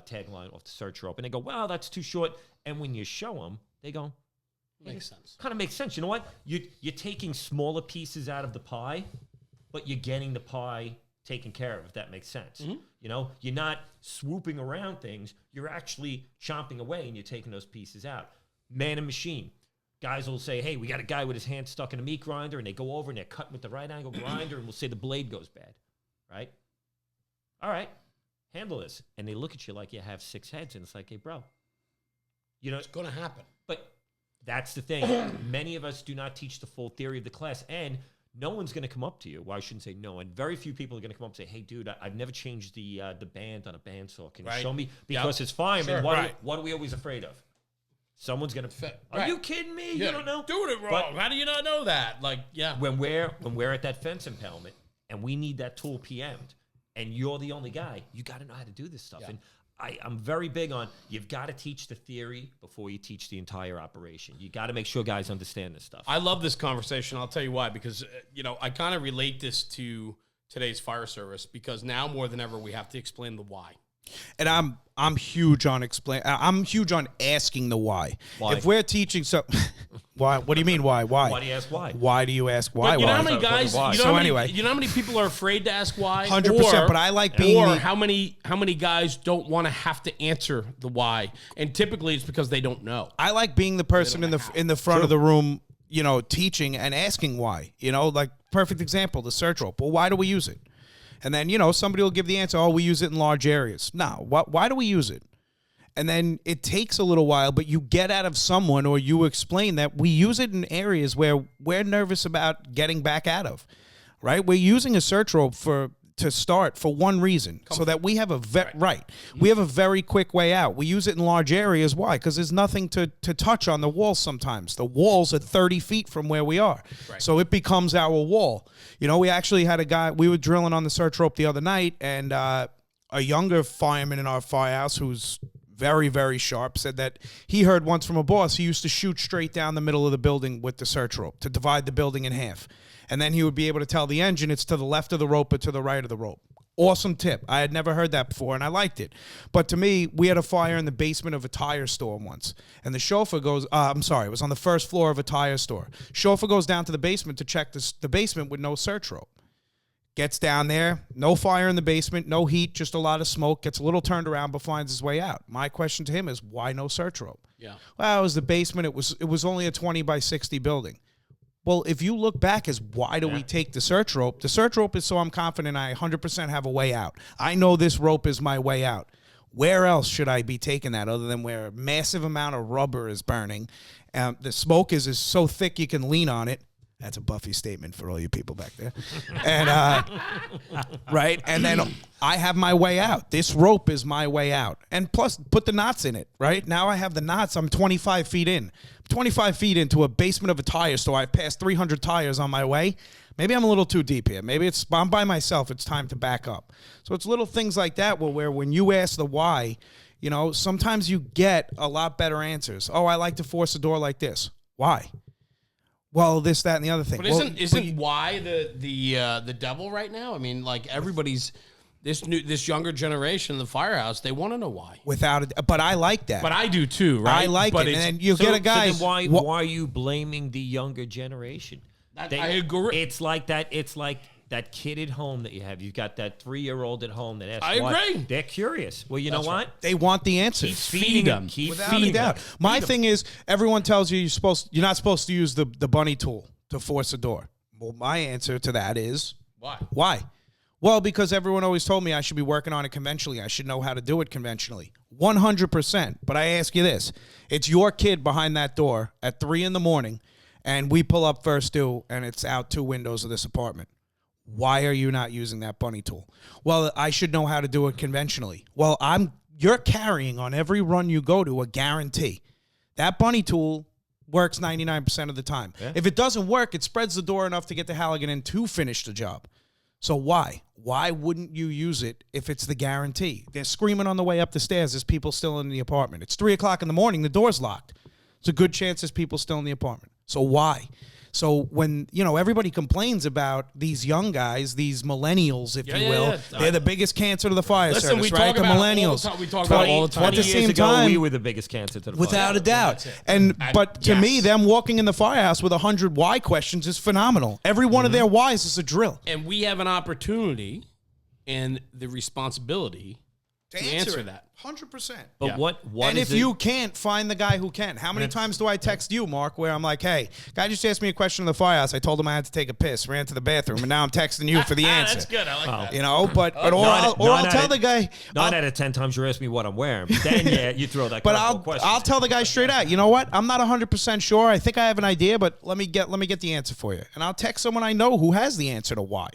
tag line off the search rope. And they go, wow, that's too short. And when you show them, they go, Makes sense. kind of makes sense. You know what? You're taking smaller pieces out of the pie, but you're getting the pie taken care of, if that makes sense. Mm-hmm. You know, you're not swooping around things. You're actually chomping away and you're taking those pieces out. Man and machine. Guys will say, hey, we got a guy with his hand stuck in a meat grinder, and they go over and they're cutting with the right angle grinder, and we'll say the blade goes bad, right? All right, handle this. And they look at you like you have 6 heads, and it's like, hey, bro, you know, It's going to happen. but that's the thing. Many of us do not teach the full theory of the class, and no one's going to come up to you. Well, I shouldn't say no, and very few people are going to come up and say, hey, dude, I've never changed the band on a bandsaw. Can you Right. show me? Yep. Because it's fine. Sure. And Right. what are we always afraid of? Someone's going to, are Right. you kidding me? Yeah, You don't know? doing it wrong. But- How do you not know that? Like, yeah. When we're at that fence impoundment and we need that tool PM'd, and you're the only guy, you got to know how to do this stuff. Yeah. And I'm very big on, you've got to teach the theory before you teach the entire operation. You got to make sure guys understand this stuff. I love this conversation. I'll tell you why. Because, I kind of relate this to today's fire service, because now more than ever we have to explain the why. And I'm huge on I'm huge on asking the why. Why? If we're teaching why? What do you mean why? Why? Why do you ask why? Why do you ask why? But you know why? how many guys? Why? You know So how many, anyway. you know how many people are afraid to ask why? 100%, but I like being Or the- how many guys don't want to have to answer the why, and typically it's because they don't know. I like being the person in the front of the room, teaching and asking why. Like perfect example, the search rope. Well, why do we use it? And then, somebody will give the answer, oh, we use it in large areas. No, why do we use it? And then it takes a little while, but you get out of someone or you explain that we use it in areas where we're nervous about getting back out of, right? We're using a search rope to start for one reason, so that we have we have a very quick way out. We use it in large areas. Why? Because there's nothing to touch on the walls sometimes. The walls are 30 feet from where we are. Right. So it becomes our wall. We actually had a guy, we were drilling on the search rope the other night, and a younger fireman in our firehouse who's very, very sharp said that he heard once from a boss he used to shoot straight down the middle of the building with the search rope to divide the building in half. And then he would be able to tell the engine it's to the left of the rope or to the right of the rope. Awesome tip. I had never heard that before, and I liked it. But to me, we had a fire in the basement of a tire store once. And the chauffeur goes, it was on the first floor of a tire store. Chauffeur goes down to the basement to check the basement with no search rope. Gets down there, no fire in the basement, no heat, just a lot of smoke, gets a little turned around, but finds his way out. My question to him is, why no search rope? Yeah. Well, it was the basement. It was only a 20 by 60 building. Well, if you look back as why do we take the search rope? The search rope is so I'm confident I 100% have a way out. I know this rope is my way out. Where else should I be taking that other than where a massive amount of rubber is burning? The smoke is so thick you can lean on it. That's a Buffy statement for all you people back there. And right? And then I have my way out. This rope is my way out. And plus, put the knots in it, right? Now I have the knots. I'm 25 feet in. 25 feet into a basement of a tire store. I've passed 300 tires on my way. Maybe I'm a little too deep here. Maybe I'm by myself. It's time to back up. So it's little things like that where when you ask the why, You know, sometimes you get a lot better answers. Oh, I like to force a door like this. Why? Well, this, that, and the other thing. But isn't why the devil right now? I mean, like everybody's this younger generation, the Firehouse, they want to know why. Without it, but I like that. But I do too, right? I like but it. And then you get a guy. So then why are you blaming the younger generation? I agree. It's like that. It's like that kid at home that you have. You've got that 3-year-old at home that asks. I agree. They're curious. Well, you know what? right. They want the answers. Keep feeding them. Keep Without feeding a doubt. them. My thing is, everyone tells you you're not supposed to use the bunny tool to force a door. Well, my answer to that is Why? Why? Well, because everyone always told me I should be working on it conventionally. I should know how to do it conventionally. 100%. But I ask you this. It's your kid behind that door at 3 a.m, and we pull up first due, and it's out 2 windows of this apartment. Why are you not using that bunny tool? Well, I should know how to do it conventionally. Well, you're carrying on every run you go to a guarantee. That bunny tool works 99% of the time. Yeah. If it doesn't work, it spreads the door enough to get the Halligan in to finish the job. So why? Why wouldn't you use it if it's the guarantee? They're screaming on the way up the stairs. There's people still in the apartment. It's 3 o'clock in the morning. The door's locked. It's a good chance there's people still in the apartment. So why? So when, everybody complains about these young guys, these millennials, if you will, they're the biggest cancer to the fire service, right? The millennials. We talk about it all the time. At the same time, we were the biggest cancer to the without fire. a doubt. But to me, them walking in the firehouse with 100 why questions is phenomenal. Every one of their whys is a drill. And we have an opportunity and the responsibility to answer that. 100%. But what and is if you can't, find the guy who can. How many times do I text you, Mark, where I'm like, hey, guy just asked me a question in the firehouse. I told him I had to take a piss, ran to the bathroom, and now I'm texting you for the answer. That's good. I like that. But I'll tell the guy. 9 out of 10 times you ask me what I'm wearing. But then, you throw that But question. I'll tell the guy straight out, you know what? I'm not 100% sure. I think I have an idea, but let me get the answer for you. And I'll text someone I know who has the answer to why.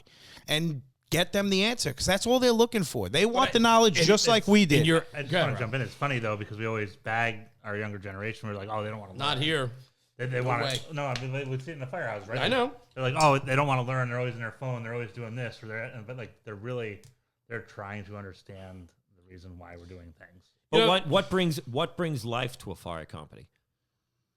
And get them the answer, because that's all they're looking for. They want the knowledge just like we did. I just want to jump in. It's funny, though, because we always bag our younger generation. We're like, oh, they don't want to learn. Not here. They want to. No, I mean, we see it in the firehouse, right? I know. They're like, oh, they don't want to learn. They're always in their phone. They're always doing this. But like, they're trying to understand the reason why we're doing things. But what brings life to a fire company?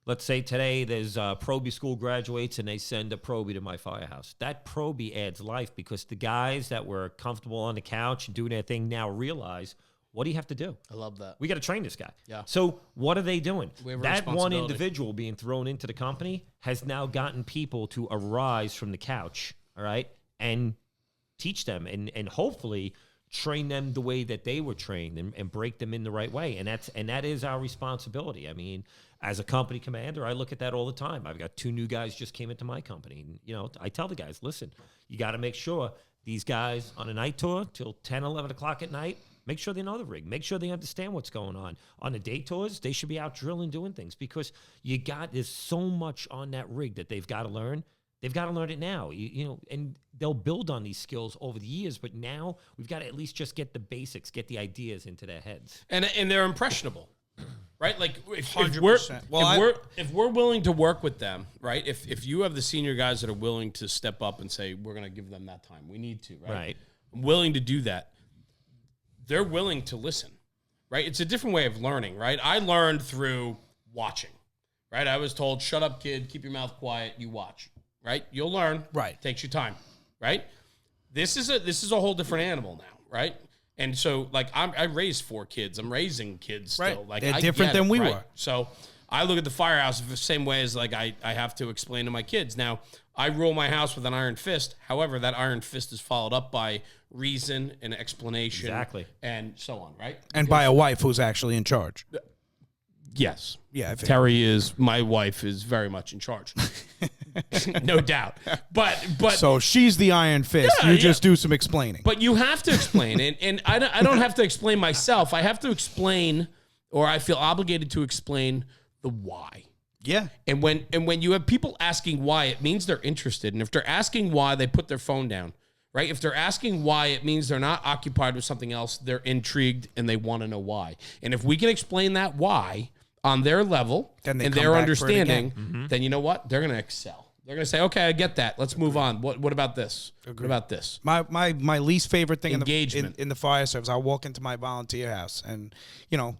Let's say today there's probie school graduates and they send a probie to my firehouse. That probie adds life because the guys that were comfortable on the couch and doing their thing now realize, what do you have to do? I love that. We got to train this guy. Yeah. So what are they doing? That one responsibility. individual being thrown into the company has now gotten people to arise from the couch, all right, and teach them and hopefully train them the way that they were trained and break them in the right way. And that is our responsibility. I mean, as a company commander, I look at that all the time. I've got 2 new guys just came into my company. And, I tell the guys, listen, you got to make sure these guys on a night tour till 10, 11 o'clock at night, make sure they know the rig. Make sure they understand what's going on. On the day tours, they should be out drilling, doing things because there's so much on that rig that they've got to learn. They've got to learn it now, and they'll build on these skills over the years. But now we've got to at least just get the basics, get the ideas into their heads. And they're impressionable, right? Like if 100%. if we're willing to work with them, right? If you have the senior guys that are willing to step up and say we're going to give them that time, we need to, right? I'm willing to do that. They're willing to listen, right? It's a different way of learning, right? I learned through watching, right? I was told, "Shut up, kid. Keep your mouth quiet. You watch." Right? You'll learn. Right. Takes you time. Right? This is a whole different animal now, right? And so like I raised 4 kids. I'm raising kids still. Right. Like They're different than we were. So I look at the firehouse the same way as like I have to explain to my kids. Now, I rule my house with an iron fist. However, that iron fist is followed up by reason and explanation. Exactly. And so on, right? And by a wife who's actually in charge. Yes. Yeah. My wife is very much in charge. No doubt. But so she's the iron fist. Yeah, you just do some explaining. But you have to explain, and I don't have to explain myself. I have to explain, or I feel obligated to explain the why. Yeah. And when you have people asking why, it means they're interested. And if they're asking why, they put their phone down. Right? If they're asking why, it means they're not occupied with something else. They're intrigued and they want to know why. And if we can explain that why on their level and their understanding, then you know what? They're going to excel. They're going to say, okay, I get that. Let's move on. What about this? What about this? My least favorite thing Engagement. in the fire service, I'll walk into my volunteer house and,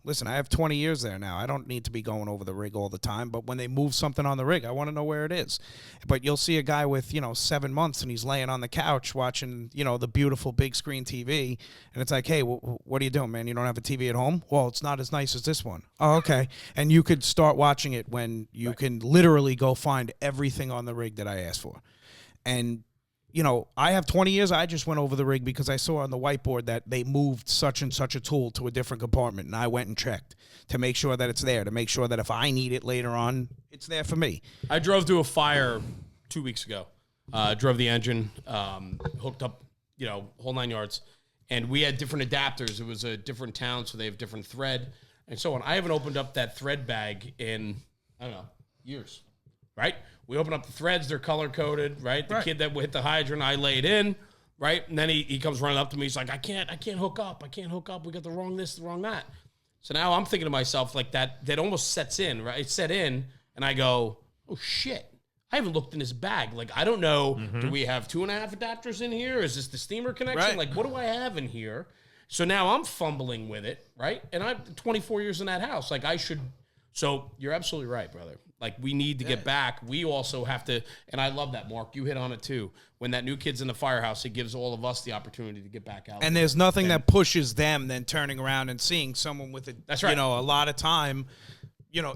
listen, I have 20 years there now. I don't need to be going over the rig all the time, but when they move something on the rig, I want to know where it is. But you'll see a guy with, 7 months and he's laying on the couch watching, the beautiful big screen TV. And it's like, hey, what are you doing, man? You don't have a TV at home? Well, it's not as nice as this one. Oh, okay. And you could start watching it when you can literally go find everything on the rig that I asked for. And I have 20 years. I just went over the rig because I saw on the whiteboard that they moved such and such a tool to a different compartment, and I went and checked to make sure that it's there, to make sure that if I need it later on, it's there for me. I drove to a fire 2 weeks ago. Drove the engine, hooked up, whole 9 yards, and we had different adapters. It was a different town, so they have different thread and so on. I haven't opened up that thread bag in, I don't know, years, right? We open up the threads, they're color-coded, right? The kid that hit the hydrant, I laid in, right? And then he comes running up to me. He's like, I can't hook up. We got the wrong this, the wrong that. So now I'm thinking to myself, like that almost sets in, right? It set in, and I go, oh, shit. I haven't looked in his bag. Like, I don't know, do we have 2.5 adapters in here? Is this the steamer connection? Right. Like, what do I have in here? So now I'm fumbling with it, right? And I'm 24 years in that house. Like, I should... So you're absolutely right, brother. Like, we need to get back. We also have to, and I love that, Mark. You hit on it too. When that new kid's in the firehouse, it gives all of us the opportunity to get back out. And there's nothing that pushes them than turning around and seeing someone with a lot of time.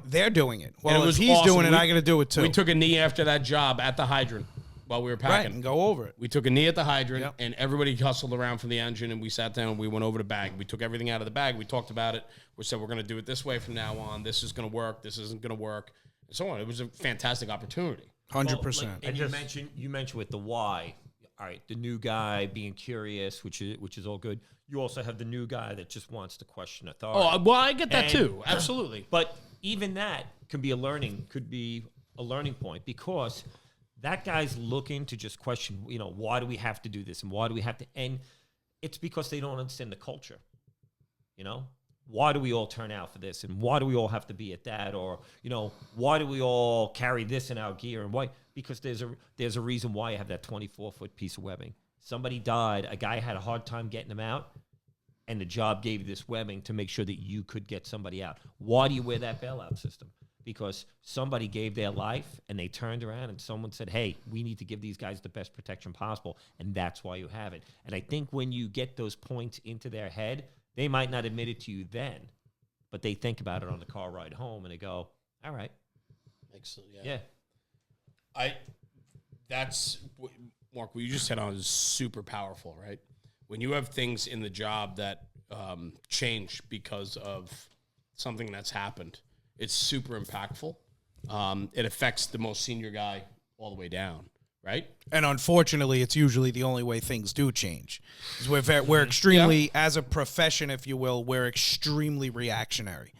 They're doing it. Well, if he's doing it, I got to do it too. We took a knee after that job at the hydrant while we were packing. Right, and go over it. We took a knee at the hydrant, and everybody hustled around from the engine, and we sat down and we went over the bag. We took everything out of the bag. We talked about it. We said, we're going to do it this way from now on. This is going to work. This isn't going to work. And so on. It was a fantastic opportunity. 100%. And you mentioned with the why. All right, the new guy being curious, which is all good. You also have the new guy that just wants to question authority. Oh, well, I get that too. Absolutely. But even that could be a learning point, because that guy's looking to just question, why do we have to do this, and why do we have to, and it's because they don't understand the culture. Why do we all turn out for this, and why do we all have to be at that, or why do we all carry this in our gear, and why? Because there's a reason why you have that 24-foot piece of webbing. Somebody died, a guy had a hard time getting them out, and the job gave you this webbing to make sure that you could get somebody out. Why do you wear that bailout system? Because somebody gave their life, and they turned around and someone said, hey, we need to give these guys the best protection possible, and that's why you have it. And I think when you get those points into their head, they might not admit it to you then, but they think about it on the car ride home, and they go, all right. Excellent. Yeah. Mark, what you just said on is super powerful, right? When you have things in the job that change because of something that's happened, it's super impactful. It affects the most senior guy all the way down, right? And unfortunately, it's usually the only way things do change. We're extremely, as a profession, if you will, we're extremely reactionary,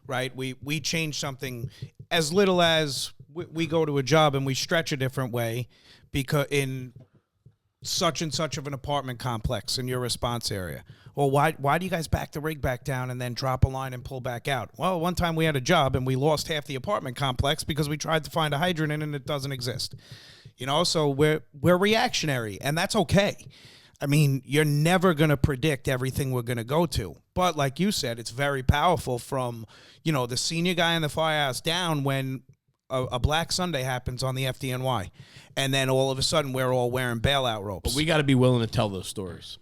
right? We change something as little as we go to a job and we stretch a different way because in such and such of an apartment complex in your response area. Well, why do you guys back the rig back down and then drop a line and pull back out? Well, one time we had a job and we lost half the apartment complex because we tried to find a hydrant in and it doesn't exist. So we're reactionary, and that's okay. I mean, you're never going to predict everything we're going to go to. But like you said, it's very powerful from, the senior guy in the firehouse down when a Black Sunday happens on the FDNY. And then all of a sudden we're all wearing bailout ropes. But we got to be willing to tell those stories.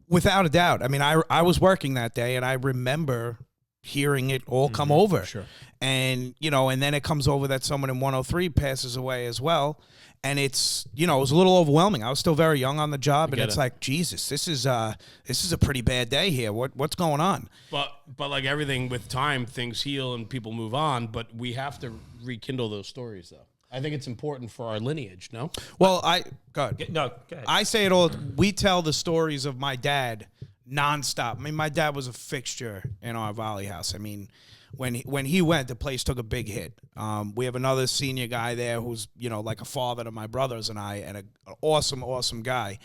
Without a doubt. I mean, I was working that day, and I remember hearing it all come over. Sure. And, and then it comes over that someone in 103 passes away as well. And it's, it was a little overwhelming. I was still very young on the job, and it's like, Jesus, this is a pretty bad day here. What's going on? But like everything with time, things heal and people move on. But we have to rekindle those stories, though. I think it's important for our lineage. No. Well, go ahead. Go ahead. I say it all. We tell the stories of my dad nonstop. I mean, my dad was a fixture in our volley house. I mean, when he went, the place took a big hit. We have another senior guy there who's, like a father to my brothers and I, and an awesome, awesome guy.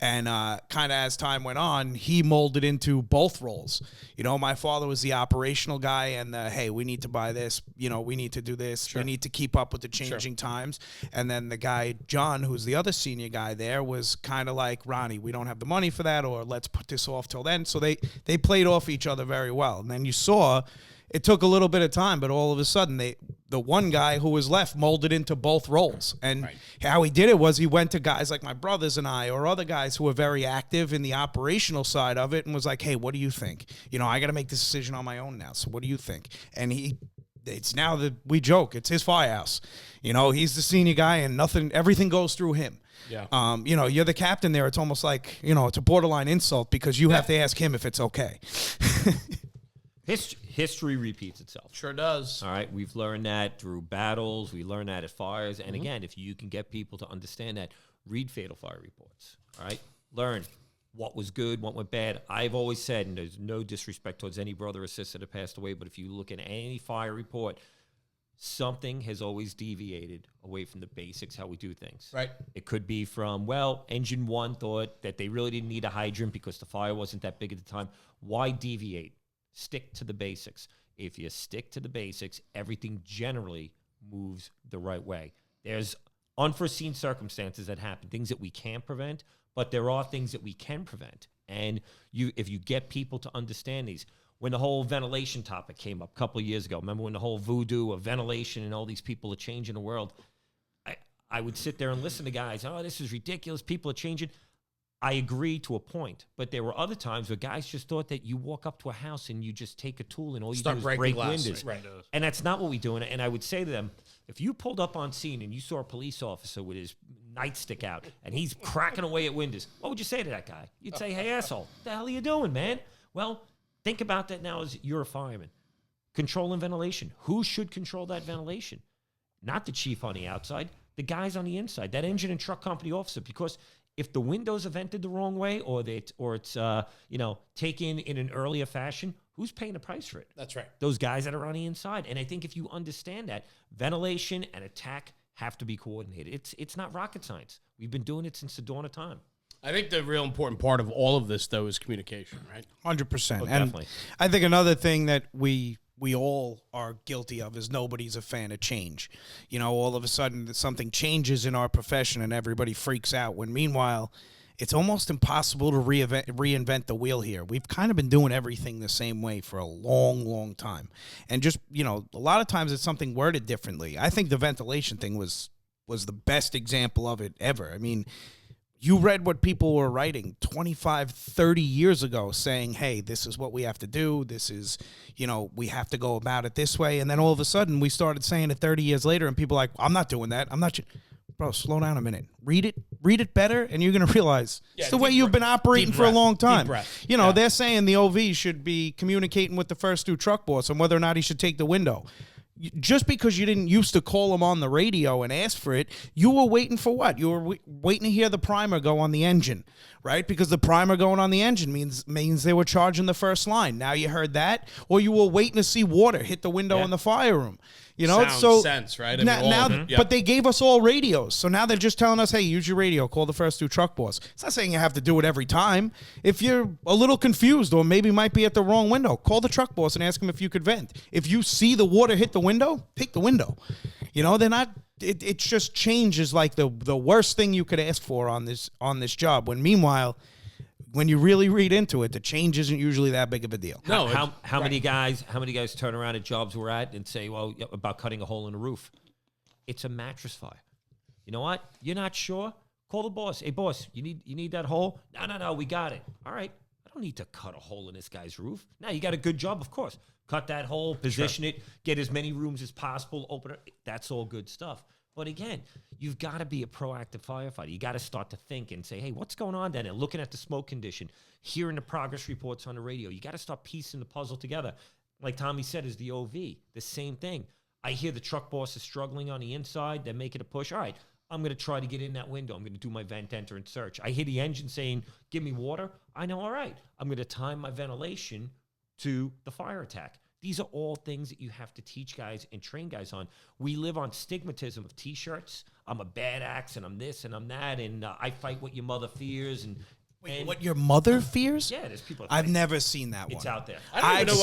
And kind of as time went on, he molded into both roles. You know, my father was the operational guy and the, hey, we need to buy this. You know, we need to do this. We need to keep up with the changing times. And then the guy, John, who's the other senior guy there, was kind of like, Ronnie, we don't have the money for that, or let's put this off till then. So they played off each other very well. And then you saw it took a little bit of time, but all of a sudden the one guy who was left molded into both roles. And how he did it was he went to guys like my brothers and I, or other guys who were very active in the operational side of it, and was like, hey, what do you think? You know, I got to make this decision on my own now. So what do you think? And it's now that we joke, it's his firehouse. You know, he's the senior guy and everything goes through him. Yeah. You know, you're the captain there. It's almost like, you know, it's a borderline insult because you have to ask him if it's okay. History repeats itself. Sure does. All right. We've learned that through battles. We learned that at fires. And again, if you can get people to understand that, read fatal fire reports. All right. Learn what was good, what went bad. I've always said, and there's no disrespect towards any brother or sister that passed away, but if you look at any fire report, something has always deviated away from the basics, how we do things. Right. It could be from, well, engine one thought that they really didn't need a hydrant because the fire wasn't that big at the time. Why deviate? Stick to the basics. If you stick to the basics, everything generally moves the right way. There's unforeseen circumstances that happen, things that we can't prevent, but there are things that we can prevent. And if you get people to understand these, when the whole ventilation topic came up a couple of years ago, remember when the whole voodoo of ventilation and all these people are changing the world, I would sit there and listen to guys, oh, this is ridiculous, people are changing. I agree to a point, but there were other times where guys just thought that you walk up to a house and you just take a tool and all you do is break windows. Right. And that's not what we do. And I would say to them, if you pulled up on scene and you saw a police officer with his nightstick out and he's cracking away at windows, what would you say to that guy? You'd say, hey, asshole, what the hell are you doing, man? Well, think about that now as you're a fireman. Controlling ventilation. Who should control that ventilation? Not the chief on the outside, the guys on the inside, that engine and truck company officer, because if the windows are vented the wrong way or it's taken in an earlier fashion, who's paying the price for it? That's right. Those guys that are on the inside. And I think if you understand that, ventilation and attack have to be coordinated. It's not rocket science. We've been doing it since the dawn of time. I think the real important part of all of this, though, is communication, right? 100%. Oh, and definitely. I think another thing that we all are guilty of is nobody's a fan of change. You know, all of a sudden something changes in our profession and everybody freaks out, when meanwhile it's almost impossible to reinvent the wheel here. We've kind of been doing everything the same way for a long, long time. And just, you know, a lot of times it's something worded differently. I think the ventilation thing was the best example of it ever. I mean, you read what people were writing 25, 30 years ago saying, hey, this is what we have to do. This is, you know, we have to go about it this way. And then all of a sudden we started saying it 30 years later and people are like, I'm not doing that. I'm not. Bro, slow down a minute. Read it better, and you're going to realize it's the way you've been operating for a long time. You know, they're saying the OV should be communicating with the first two truck boss on whether or not he should take the window. Just because you didn't used to call him on the radio and ask for it, you were waiting for what? You were waiting to hear the primer go on the engine, right? Because the primer going on the engine means they were charging the first line. Now you heard that, or you were waiting to see water hit the window in the fire room. You know, Sound sense, right? I mean, but they gave us all radios, so now they're just telling us, "Hey, use your radio. Call the first two truck boss." It's not saying you have to do it every time. If you're a little confused or maybe might be at the wrong window, call the truck boss and ask him if you could vent. If you see the water hit the window, take the window. You know, they're not. It just changes like the worst thing you could ask for on this job. When meanwhile, when you really read into it, the change isn't usually that big of a deal. No, how many guys turn around at jobs we're at and say, well, about cutting a hole in the roof? It's a mattress fire. You know what? You're not sure? Call the boss. Hey, boss, you need that hole? No, we got it. All right. I don't need to cut a hole in this guy's roof. Now, you got a good job, of course. Cut that hole, position it, get as many rooms as possible, open it. That's all good stuff. But again, you've got to be a proactive firefighter. You got to start to think and say, hey, what's going on down there? Looking at the smoke condition, hearing the progress reports on the radio. You got to start piecing the puzzle together. Like Tommy said, is the OV. The same thing. I hear the truck boss is struggling on the inside. They're making a push. All right, I'm going to try to get in that window. I'm going to do my vent, enter, and search. I hear the engine saying, give me water. I know, all right, I'm going to time my ventilation to the fire attack. These are all things that you have to teach guys and train guys on. We live on stigmatism of T-shirts. I'm a bad axe, and I'm this, and I'm that, and I fight what your mother fears. And what your mother fears? Yeah, there's people. I've never seen that one. It's out there. I don't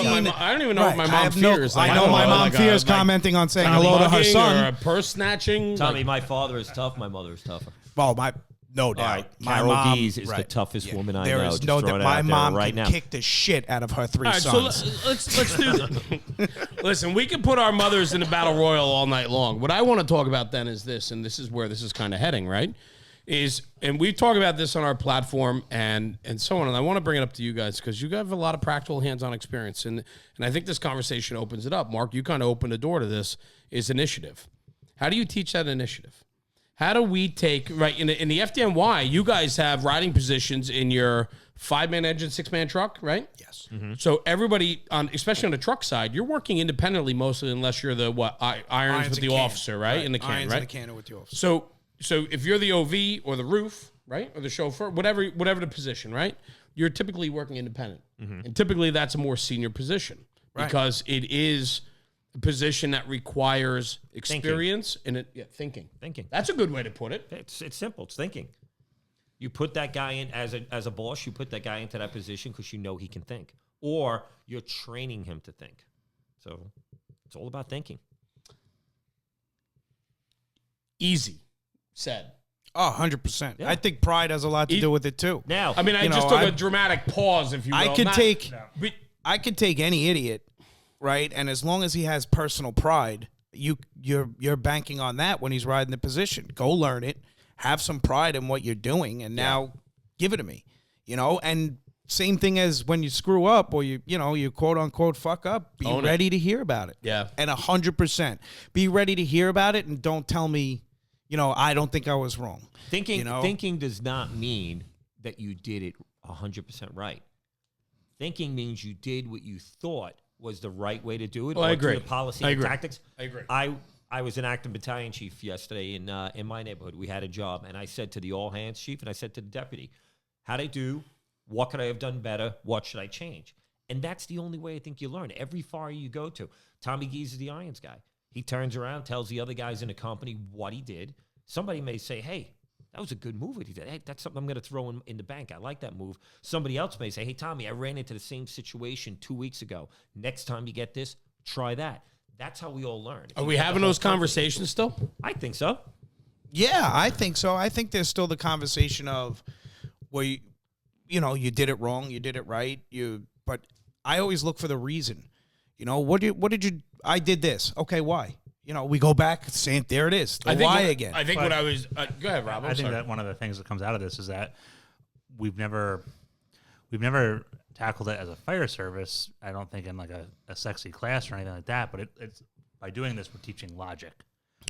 even know what my mom fears. I know my mom fears commenting on saying hello to her son. Or a purse snatching. Tommy, my father is tough. My mother is tougher. Well, no doubt. All right, My Carol mom Gies is the toughest woman I There know. is no doubt. My mom right can now. kick the shit out of her 3 All right, so sons. let's do this. Listen, we can put our mothers in a battle royal all night long. What I want to talk about then is this, and this is where this is kind of heading, right? And we talk about this on our platform and so on, and I want to bring it up to you guys because you have a lot of practical hands-on experience, and I think this conversation opens it up. Mark, you kind of opened the door to this, is initiative. How do you teach that initiative? How do we take, right, in the FDNY, you guys have riding positions in your 5-man engine, 6-man truck, right? Yes. Mm-hmm. So everybody, especially on the truck side, you're working independently mostly unless you're the, irons with the officer, right? In the can, irons right? in the cannon with the officer. So if you're the OV or the roof, right, or the chauffeur, whatever the position, right, you're typically working independent. And typically that's a more senior position because it is a position that requires experience and thinking. Thinking. That's a good way to put it. It's simple. It's thinking. You put that guy in as a boss. You put that guy into that position because you know he can think, or you're training him to think. So it's all about thinking. Easy said. Oh, 100%. Yeah. I think pride has a lot to do with it too. Now, I mean, I just took a dramatic pause, if you will. I could take any idiot, right? And as long as he has personal pride, you're banking on that when he's riding the position. Go learn it, have some pride in what you're doing, and now give it to me. And same thing as when you screw up or you quote unquote fuck up, be ready to hear about it. Yeah. And 100%. Be ready to hear about it and don't tell me, I don't think I was wrong. Thinking does not mean that you did it 100% right. Thinking means you did what you thought was the right way to do it. Well, I agree. The policy I and agree. tactics. I agree. I was an acting battalion chief yesterday in my neighborhood. We had a job, and I said to the all hands chief, and I said to the deputy, how'd I do? What could I have done better? What should I change? And that's the only way I think you learn. Every fire you go to, Tommy Gies is the irons guy. He turns around, tells the other guys in the company what he did. Somebody may say, hey, that was a good move what he did. Hey, that's something I'm going to throw in the bank. I like that move. Somebody else may say, hey, Tommy, I ran into the same situation 2 weeks ago. Next time you get this, try that. That's how we all learn. Are we having those conversations still? I think so. Yeah, I think so. I think there's still the conversation of where you did it wrong, you did it right. But I always look for the reason. What did you? I did this. Okay, why? We go back, saying there it is. Why again? I think what I was. Go ahead, Rob. I think that one of the things that comes out of this is that we've never tackled it as a fire service. I don't think in like a sexy class or anything like that. But it's by doing this, we're teaching logic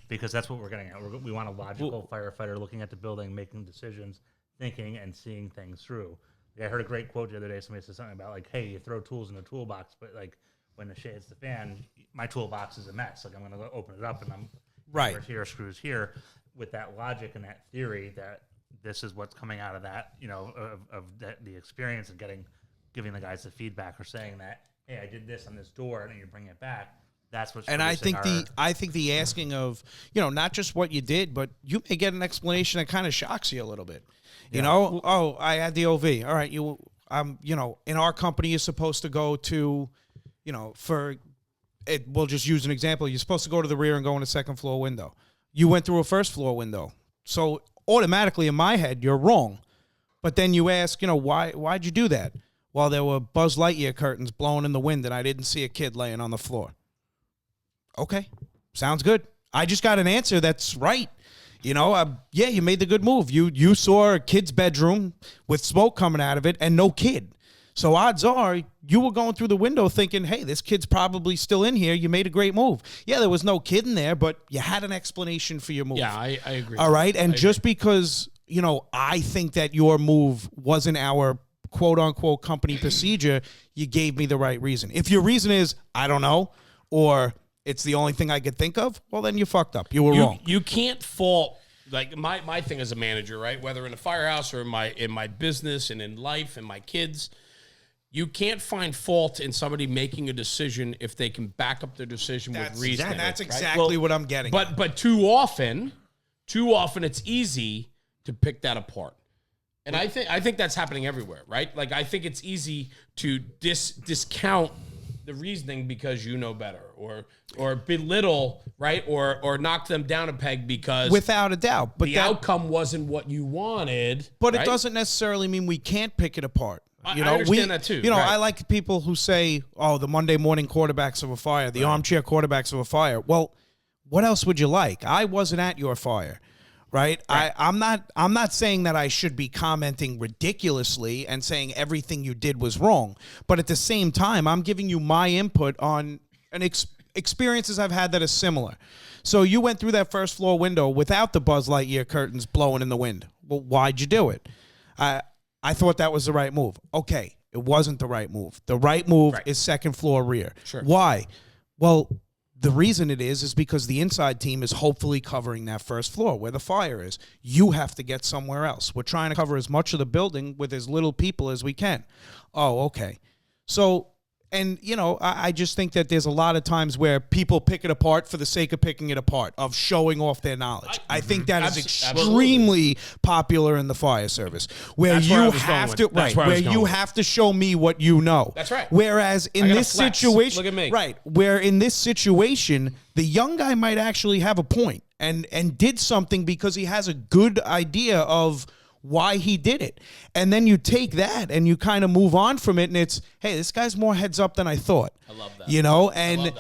because that's what we're getting at. We want a logical firefighter looking at the building, making decisions, thinking, and seeing things through. I heard a great quote the other day. Somebody said something about like, "Hey, you throw tools in the toolbox, but like when the shit hits the fan, my toolbox is a mess. Like I'm going to open it up and I'm here, screws here." With that logic and that theory, that this is what's coming out of that, of the experience and giving the guys the feedback or saying that, hey, I did this on this door, and you bring it back. That's what's. And I think the asking of not just what you did, but you may get an explanation that kind of shocks you a little bit. Oh, I had the OV. All right, in our company, you're supposed to go to, we'll just use an example. You're supposed to go to the rear and go in a second floor window. You went through a first floor window. So automatically in my head, you're wrong. But then you ask, why'd you do that? Well, there were Buzz Lightyear curtains blowing in the wind and I didn't see a kid laying on the floor. Okay, sounds good. I just got an answer that's right. You made the good move. You saw a kid's bedroom with smoke coming out of it and no kid. So odds are you were going through the window thinking, hey, this kid's probably still in here. You made a great move. Yeah, there was no kid in there, but you had an explanation for your move. Yeah, I agree. All right, and just because, I think that your move wasn't our quote-unquote company procedure, you gave me the right reason. If your reason is, I don't know, or it's the only thing I could think of, well, then you fucked up. You were wrong. You can't fault, like my thing as a manager, right? Whether in a firehouse or in my business and in life and my kids, You can't find fault in somebody making a decision if they can back up their decision with reasoning. That's exactly what I'm getting. But too often it's easy to pick that apart. And I think that's happening everywhere, right? Like, I think it's easy to discount the reasoning because you know better, or belittle, right? Or knock them down a peg because without a doubt, but the outcome wasn't what you wanted. But right? it doesn't necessarily mean we can't pick it apart. I understand that too. You know, right. I like people who say, "Oh, the Monday morning quarterbacks of a fire, the armchair quarterbacks of a fire." Well, what else would you like? I wasn't at your fire. Right? I'm not saying that I should be commenting ridiculously and saying everything you did was wrong. But at the same time, I'm giving you my input on experiences I've had that are similar. So you went through that first floor window without the Buzz Lightyear curtains blowing in the wind. Well, why'd you do it? I thought that was the right move. Okay, it wasn't the right move. The right move is second floor rear. Sure. Why? Well, the reason it is because the inside team is hopefully covering that first floor where the fire is. You have to get somewhere else. We're trying to cover as much of the building with as little people as we can. Oh, okay. So, and, you know, I just think that there's a lot of times where people pick it apart for the sake of picking it apart, of showing off their knowledge. I think that is extremely popular in the fire service, where you have to, where you have to show me what you know. That's right. Whereas in this situation, look at me. Right, where in this situation, the young guy might actually have a point and did something because he has a good idea of why he did it. And then you take that and you kind of move on from it, and it's, hey, this guy's more heads up than I thought. I love that. You know, and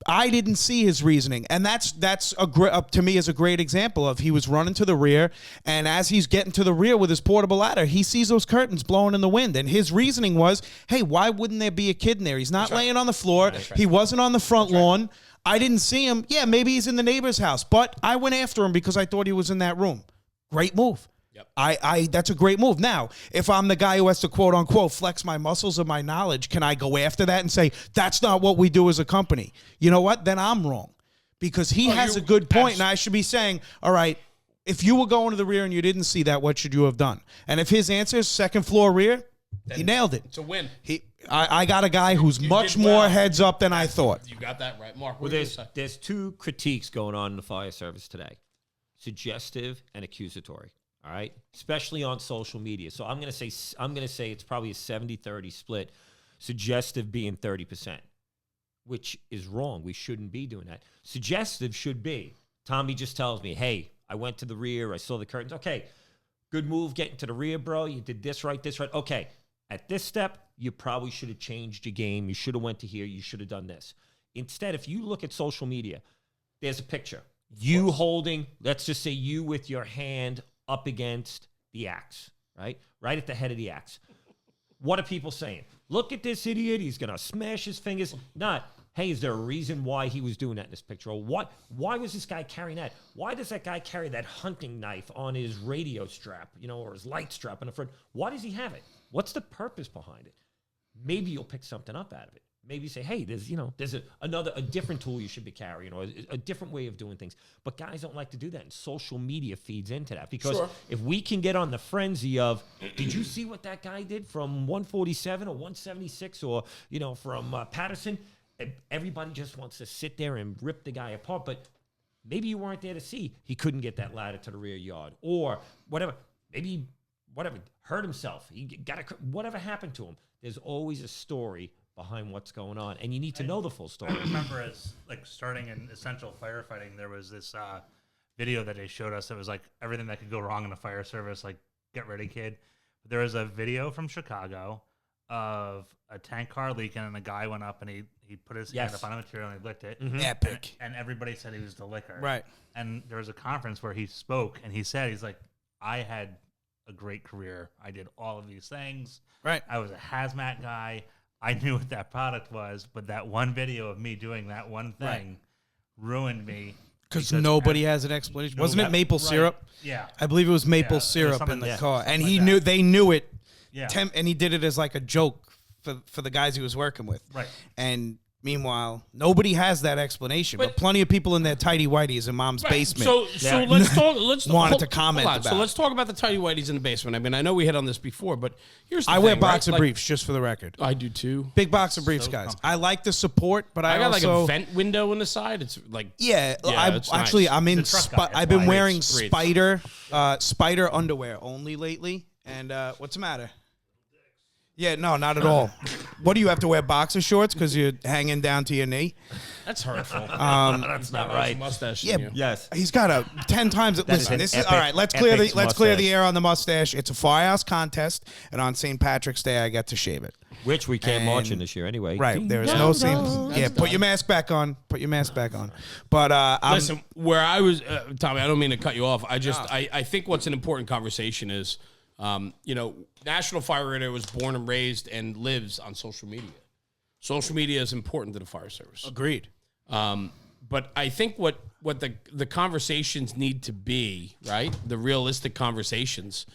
I didn't see his reasoning. And that's to me is a great example of he was running to the rear, and as he's getting to the rear with his portable ladder, he sees those curtains blowing in the wind. And his reasoning was, hey, why wouldn't there be a kid in there? He's not laying on the floor. He wasn't on the front lawn. I didn't see him. Yeah, maybe he's in the neighbor's house, but I went after him because I thought he was in that room. Great move. Yep. That's a great move. Now, if I'm the guy who has to quote unquote flex my muscles of my knowledge, can I go after that and say, that's not what we do as a company? You know what? Then I'm wrong, because he has a good point, and I should be saying, all right, if you were going to the rear and you didn't see that, what should you have done? And if his answer is second floor rear, then he nailed it. It's a win. I got a guy who's much more heads up than I thought. You got that right, Mark. Well, there's two critiques going on in the fire service today: suggestive and accusatory. All right, especially on social media. So I'm gonna say it's probably a 70-30 split, suggestive being 30%, which is wrong. We shouldn't be doing that. Suggestive should be, Tommy just tells me, hey, I went to the rear, I saw the curtains. Okay, good move getting to the rear, bro. You did this right. Okay, at this step, you probably should have changed your game. You should have went to here. You should have done this. Instead, if you look at social media, there's a picture. You holding, let's just say you with your hand up against the axe, right? Right at the head of the axe. What are people saying? Look at this idiot. He's going to smash his fingers. Not, hey, is there a reason why he was doing that in this picture? Or why was this guy carrying that? Why does that guy carry that hunting knife on his radio strap, or his light strap in the front? Why does he have it? What's the purpose behind it? Maybe you'll pick something up out of it. Maybe you say, hey, there's a different tool you should be carrying, or a different way of doing things. But guys don't like to do that, and social media feeds into that. Because if we can get on the frenzy of, did you see what that guy did from 147 or 176 or, from Patterson? Everybody just wants to sit there and rip the guy apart. But maybe you weren't there to see he couldn't get that ladder to the rear yard, or whatever. Maybe hurt himself. Whatever happened to him. There's always a story behind what's going on, and you need to know the full story. I remember as starting in essential firefighting, there was this video that they showed us that was like everything that could go wrong in the fire service, like get ready kid. But there was a video from Chicago of a tank car leaking, and a guy went up and he put his hand up on a material and he licked it. Mm-hmm. Epic. And everybody said he was the licker. Right. And there was a conference where he spoke, and he said, he's like, I had a great career. I did all of these things. Right. I was a hazmat guy. I knew what that product was, but that one video of me doing that one thing ruined me. Because nobody has an explanation. Wasn't it maple syrup? Yeah. I believe it was maple syrup in the car. And they knew it. Yeah. And he did it as like a joke for the guys he was working with. Right. And Meanwhile, nobody has that explanation, but plenty of people in their tighty whities in mom's basement. So let's talk. Wanted to comment about So it. let's talk about the tighty whities in the basement. I mean, I know we hit on this before, but here's the I thing, wear right? boxer Like, briefs, just for the record. I do too. Big boxer briefs, guys. I like the support, but I got also like a vent window on the side. It's like it's actually nice. I'm in. truck guy, I've been that's why. wearing Great. spider underwear only lately. And what's the matter? Yeah, no, not at all. What do you have to wear boxer shorts because you're hanging down to your knee? That's hurtful. That's not right. Mustache. Yeah, Yes. He's got a 10 times. is Listen, an this is epic- all right. Let's clear epic the air on the mustache. It's a firehouse contest, and on St. Patrick's Day, I get to shave it. Which we can't march in And- this year anyway. Right, there is no same. Yeah, put your mask back on. Put your mask back on. But Listen, where I was, Tommy, I don't mean to cut you off. I think what's an important conversation is, National Fire Radio was born and raised and lives on social media. Social media is important to the fire service. agreed. But I think what the conversations need to be, right? The realistic conversations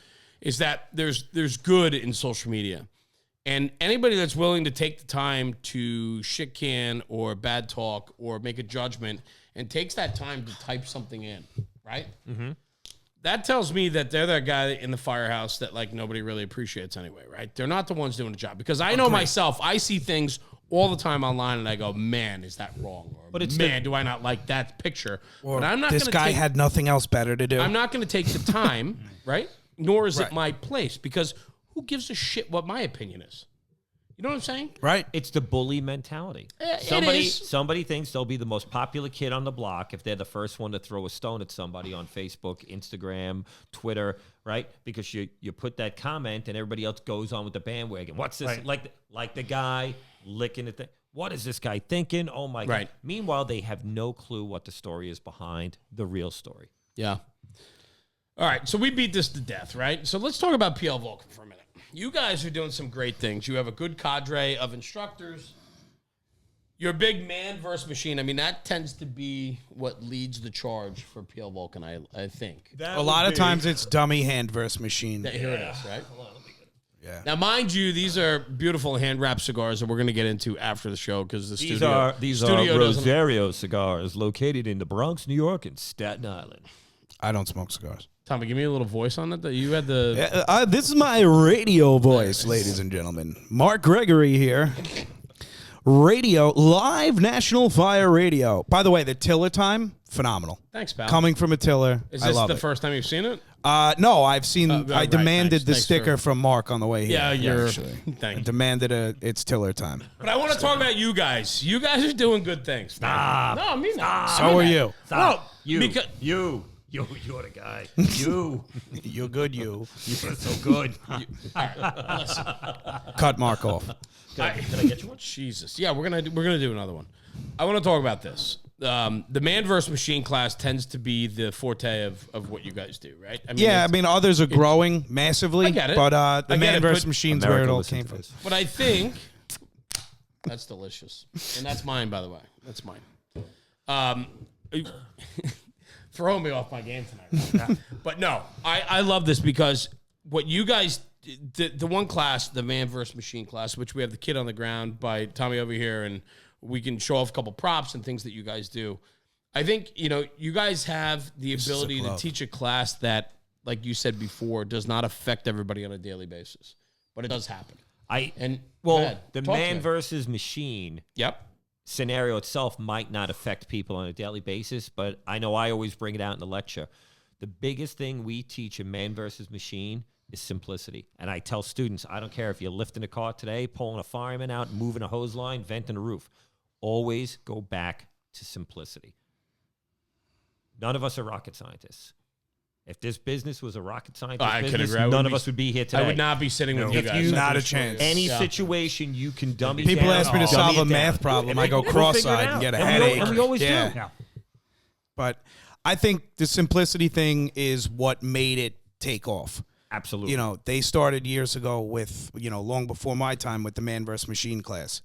is that there's good in social media. And anybody that's willing to take the time to shit can or bad talk or make a judgment and takes that time to type something in, right? Mm-hmm. That tells me that they're that guy in the firehouse that like nobody really appreciates anyway, right? They're not the ones doing the job. Because I know myself, I see things all the time online and I go, man, is that wrong? Or But it's man, do I not like that picture? Or but I'm not this gonna guy take, had nothing else better to do. I'm not going to take the time, right? Nor is Right. it my place because who gives a shit what my opinion is? You know what I'm saying? right. It's the bully mentality. It Somebody is. somebody thinks they'll be the most popular kid on the block if they're the first one to throw a stone at somebody on Facebook, Instagram, Twitter, right? Because you put that comment and everybody else goes on with the bandwagon. What's this? Right. Like the guy licking it. What is this guy thinking? Oh my Right. God. Meanwhile, they have no clue what the story is behind the real story. Yeah. All right, so we beat this to death, right? So let's talk about PL Vulcan for a minute. You guys are doing some great things. You have a good cadre of instructors. You're a big man versus machine. I mean, that tends to be what leads the charge for PL Vulcan, I think. A lot of times it's dummy hand versus machine. Here it is, right? Yeah. Now, mind you, these are beautiful hand-wrapped cigars that we're going to get into after the show because the studio are doesn't- Rosario cigars located in the Bronx, New York, and Staten Island. I don't smoke cigars. Tommy, give me a little voice on it. That you had the This is my radio voice, ladies and gentlemen. Mark Gregory here. Radio, live National Fire Radio. By the way, the tiller time, phenomenal. Thanks, pal. Coming from a tiller, Is I this love the it. first time you've seen it? No, I've seen. right, I demanded thanks. the Thanks sticker for- from Mark on the way here. Yeah, you're. actually. Thank I you. demanded it's tiller time. But I want to talk about you guys. You guys are doing good things. Stop. No, I mean that. So are you. Stop. No, because You're the guy. You. You're good. You're so good. Cut Mark off. Can I get you one? Jesus. Yeah, we're gonna do another one. I want to talk about this. The man versus machine class tends to be the forte of what you guys do, right? I mean, Yeah, I it's- mean others are growing massively. I get it. But I the get man it, versus but- machines America, where it all listen came to from. this. But I think that's delicious, and that's mine, by the way. That's mine. Throwing me off my game tonight. But no, I love this because what you guys, the one class, the man versus machine class, which we have the kid on the ground by Tommy over here, and we can show off a couple props and things that you guys do. I think, you guys have the ability to teach a class that, like you said before, does not affect everybody on a daily basis, but it does happen. Go Well, ahead. the Talk to man me. versus machine Yep. scenario itself might not affect people on a daily basis, but I know I always bring it out in the lecture. The biggest thing we teach in man versus machine is simplicity. And I tell students, I don't care if you're lifting a car today, pulling a fireman out, moving a hose line, venting a roof. Always go back to simplicity. None of us are rocket scientists. If this business was a rocket scientist I could business, agree. I would none of be- us would be here today. I would not be sitting with you If guys. you- Not a That's for sure. chance. Any Yeah. situation you can dummy People down. ask me to dummy solve it a math down. problem. I go We'll figure it cross-eyed out. and get a And headache. we always Yeah. do. Yeah. But I think the simplicity thing is what made it take off. Absolutely. They started years ago with, long before my time with the man versus machine class.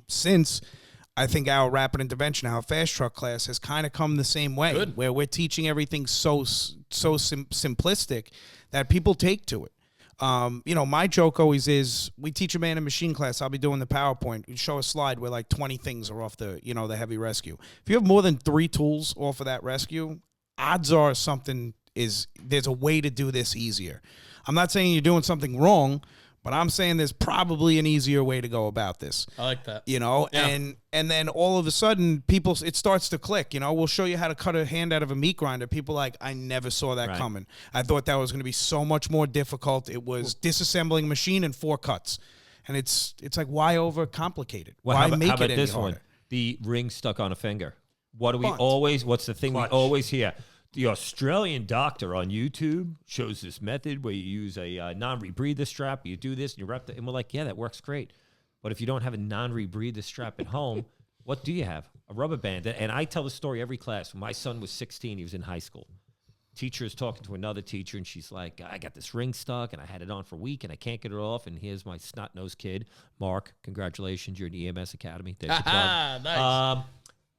Since I think our rapid intervention, our fast truck class has kind of come the same way, Good. where we're teaching everything so simplistic that people take to it. My joke always is we teach a man in machine class. I'll be doing the PowerPoint. You show a slide where like 20 things are off the heavy rescue. If you have more than 3 tools off of that rescue, odds are there's a way to do this easier. I'm not saying you're doing something wrong, but I'm saying there's probably an easier way to go about this. I like that. Yeah. And then all of a sudden, it starts to click. We'll show you how to cut a hand out of a meat grinder. People are like, I never saw that coming. I thought that was going to be so much more difficult. It was disassembling a machine in 4 cuts. And it's like, why overcomplicate it? Why make it any harder? The ring stuck on a finger. What's the thing Clutch. we always hear? The Australian doctor on YouTube shows this method where you use a non-rebreather strap. You do this and you wrap it. And we're like, yeah, that works great. But if you don't have a non-rebreather strap at home, what do you have? A rubber band. And I tell the story every class. When my son was 16, he was in high school. Teacher is talking to another teacher, and she's like, I got this ring stuck, and I had it on for a week, and I can't get it off. And here's my snot-nosed kid, Mark. Congratulations, you're in the EMS Academy. There's your plug. Nice.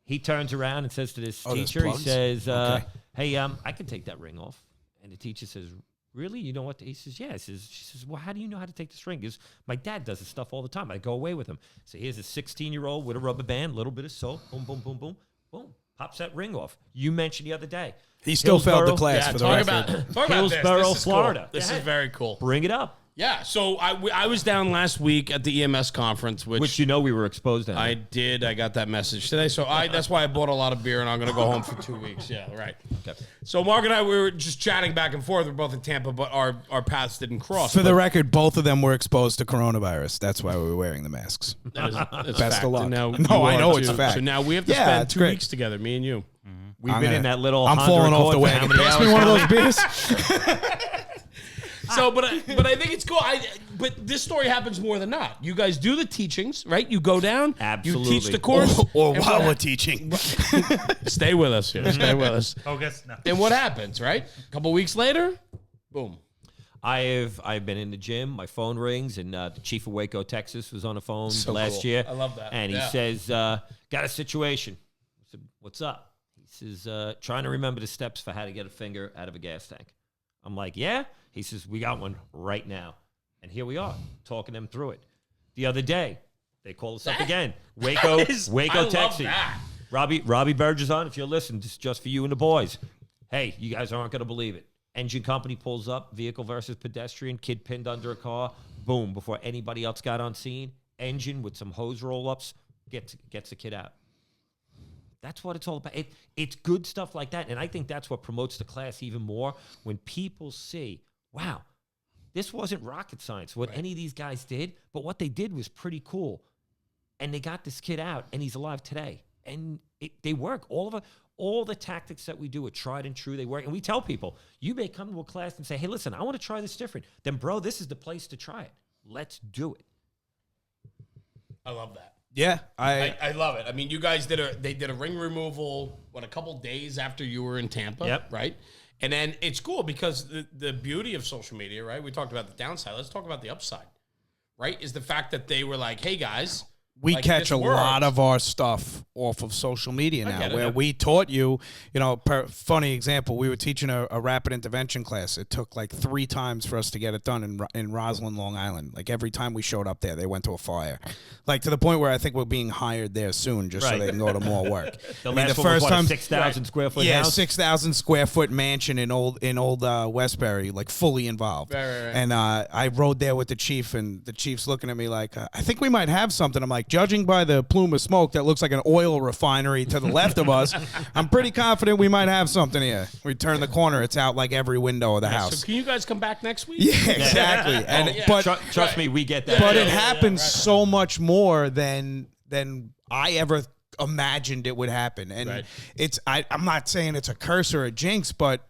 He turns around and says to this teacher, he says, Okay. hey, I can take that ring off. And the teacher says, really? You know what? He says, yeah. She says, well, how do you know how to take this ring? Because my dad does this stuff all the time. I go away with him. So here's a 16-year-old with a rubber band, a little bit of soap, boom, boom, boom, boom, boom, pops that ring off. You mentioned the other day. He still failed the Hillsborough- class Yeah, for the talk record. about Hillsborough, this. This is Florida. Cool. This Go is ahead. very cool. Bring it up. Yeah, so I was down last week at the EMS conference, which we were exposed at. I did. I got that message today, so that's why I bought a lot of beer, and I'm going to go home for 2 weeks. Yeah, right. Okay. So Mark and I, we were just chatting back and forth. We're both in Tampa, but our paths didn't cross. For the record, both of them were exposed to coronavirus. That's why we were wearing the masks. that's Best fact. of luck. And now No, you I are know too. it's fact. So now we have to Yeah, spend it's 2 great. weeks together, me and you. We've been in that little I'm Honda falling off Accord the for how wagon. many Pass me hours? one of those beers. So, but I think it's cool. But this story happens more than not. You guys do the teachings, right? You go down, Absolutely. you teach the course, or and while what- we're teaching. Stay with us here. Stay with us. Focus. No. And what happens, right? A couple weeks later, boom. I've been in the gym. My phone rings, and the chief of Waco, Texas, was on the phone So last cool. year. I love that. And he Yeah. says, "Got a situation." I said, "What's up?" He says, "Trying to remember the steps for how to get a finger out of a gas tank." I'm like, "Yeah." He says, "We got one right now," and here we are talking them through it. The other day, they called us up again. Waco, I love Texas. that. Robbie Burgess on. If you're listening, this is just for you and the boys. Hey, you guys aren't going to believe it. Engine company pulls up, vehicle versus pedestrian, kid pinned under a car. Boom, before anybody else got on scene, engine with some hose roll-ups gets the kid out. That's what it's all about. It's good stuff like that, and I think that's what promotes the class even more when people see, wow, this wasn't rocket science, what any of these guys did, but what they did was pretty cool. And they got this kid out, and he's alive today. And they work. All the tactics that we do are tried and true. They work. And we tell people, you may come to a class and say, hey, listen, I want to try this different. Then, bro, this is the place to try it. Let's do it. I love that. Yeah, I love it. I mean, you guys did a ring removal, a couple days after you were in Tampa, Yep. right? And then it's cool because the beauty of social media, right? We talked about the downside. Let's talk about the upside, right? Is the fact that they were like, hey, guys. we like, catch this a works. lot of our stuff off of social media I now, get it, where yeah. we taught you, funny example, we were teaching a rapid intervention class. It took like 3 times for us to get it done in Roslyn, Long Island. Like every time we showed up there, they went to a fire. Like to the point where I think we're being hired there soon just so Right. they can go to more work. The last one was, what, a 6,000 square foot Yeah, house? 6,000 square foot mansion in old Westbury, like fully involved. Right. And I rode there with the chief, and the chief's looking at me like, I think we might have something. I'm like, judging by the plume of smoke that looks like an oil refinery to the left of us, I'm pretty confident we might have something here. We turn the corner, it's out like every window of the house. So can you guys come back next week? Yeah, exactly. And yeah. but Trust me, we get that. but it yeah, happens right. so much more than I ever imagined it would happen. And Right. I'm not saying it's a curse or a jinx, but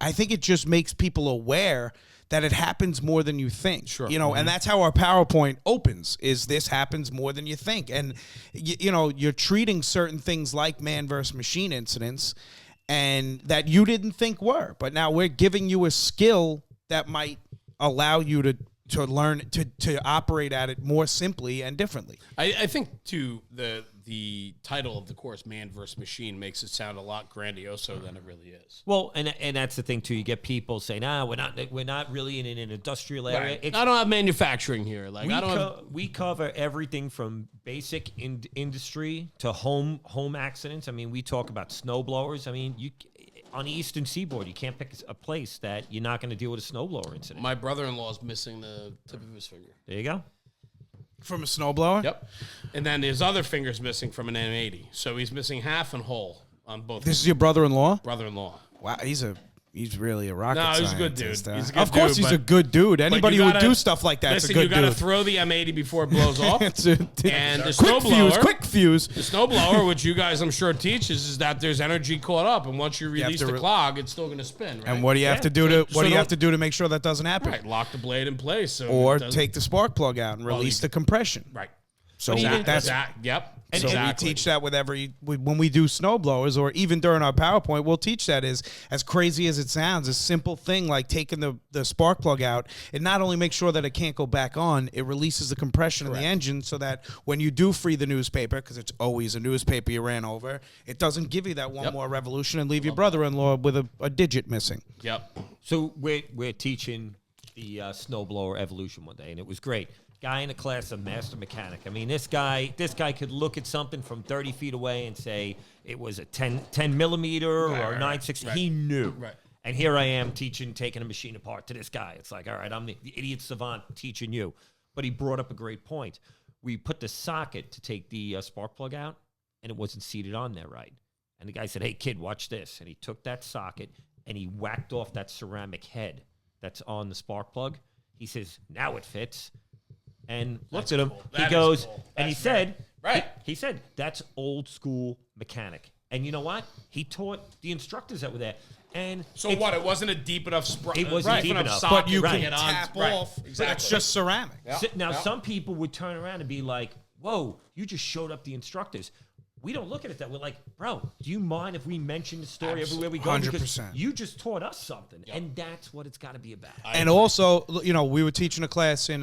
I think it just makes people aware that it happens more than you think. Sure. And that's how our PowerPoint opens, is this happens more than you think. And you're treating certain things like man versus machine incidents and that you didn't think were, but now we're giving you a skill that might allow you to learn to operate at it more simply and differently. I think too the title of the course, Man versus Machine, makes it sound a lot grandioso than it really is. Well, and that's the thing too. You get people saying, we're not really in an industrial area. Right. It's, I don't have manufacturing here. Like I don't have. we cover everything from basic industry to home accidents. I mean, we talk about snowblowers. I mean, on the Eastern Seaboard, you can't pick a place that you're not going to deal with a snowblower incident. My brother-in-law is missing the tip of his finger. There you go. From a snowblower? Yep. And then his other finger's missing from an M80. So he's missing half and whole on both. This is your brother-in-law? Brother-in-law. Wow, he's really a rocket No, scientist. he's a good dude. He's a good of course, dude, he's a good dude. Anybody you who would gotta- do stuff like that's Listen, a good you got to dude. throw the M80 before it blows off. And the quick fuse. The snowblower, which you guys I'm sure teaches, is that there's energy caught up, and once you release to the clog, it's still going to spin. Right? And what do you have to do So you have don't- to do to make sure that doesn't happen? Right, lock the blade in place, so Or it doesn't- take the spark plug out and release the compression. right. So That's that's yep. So exactly. we teach that with when we do snow blowers, or even during our PowerPoint, we'll teach that is as crazy as it sounds, a simple thing like taking the spark plug out. It not only makes sure that it can't go back on, it releases the compression in the engine so that when you do free the newspaper, because it's always a newspaper you ran over, it doesn't give you that one more revolution and leave your brother-in-law with a digit missing. Yep. So we're teaching the snowblower evolution one day, and it was great. Guy in a class of master mechanic. I mean, this guy could look at something from 30 feet away and say it was a 10 millimeter or 9/16. He knew. Right. And here I am taking a machine apart to this guy. It's like, all right, I'm the idiot savant teaching you. But he brought up a great point. We put the socket to take the spark plug out, and it wasn't seated on there right. And the guy said, hey, kid, watch this. And he took that socket, and he whacked off that ceramic head that's on the spark plug. He says, now it fits. And looked at him. Cool. He That goes, is cool. and he That's said, right. He said, that's old school mechanic. And you know what? He taught the instructors that were there. And So what? It wasn't a deep enough It wasn't deep enough. socket But you to can get on. tap Right. off. Exactly. It's just ceramic. Now, some people would turn around and be like, whoa, you just showed up the instructors. We don't look at it that way. We're like, bro, do you mind if we mention the story everywhere we go? 100%. Because you just taught us something. And that's what it's got to be about. And also, we were teaching a class in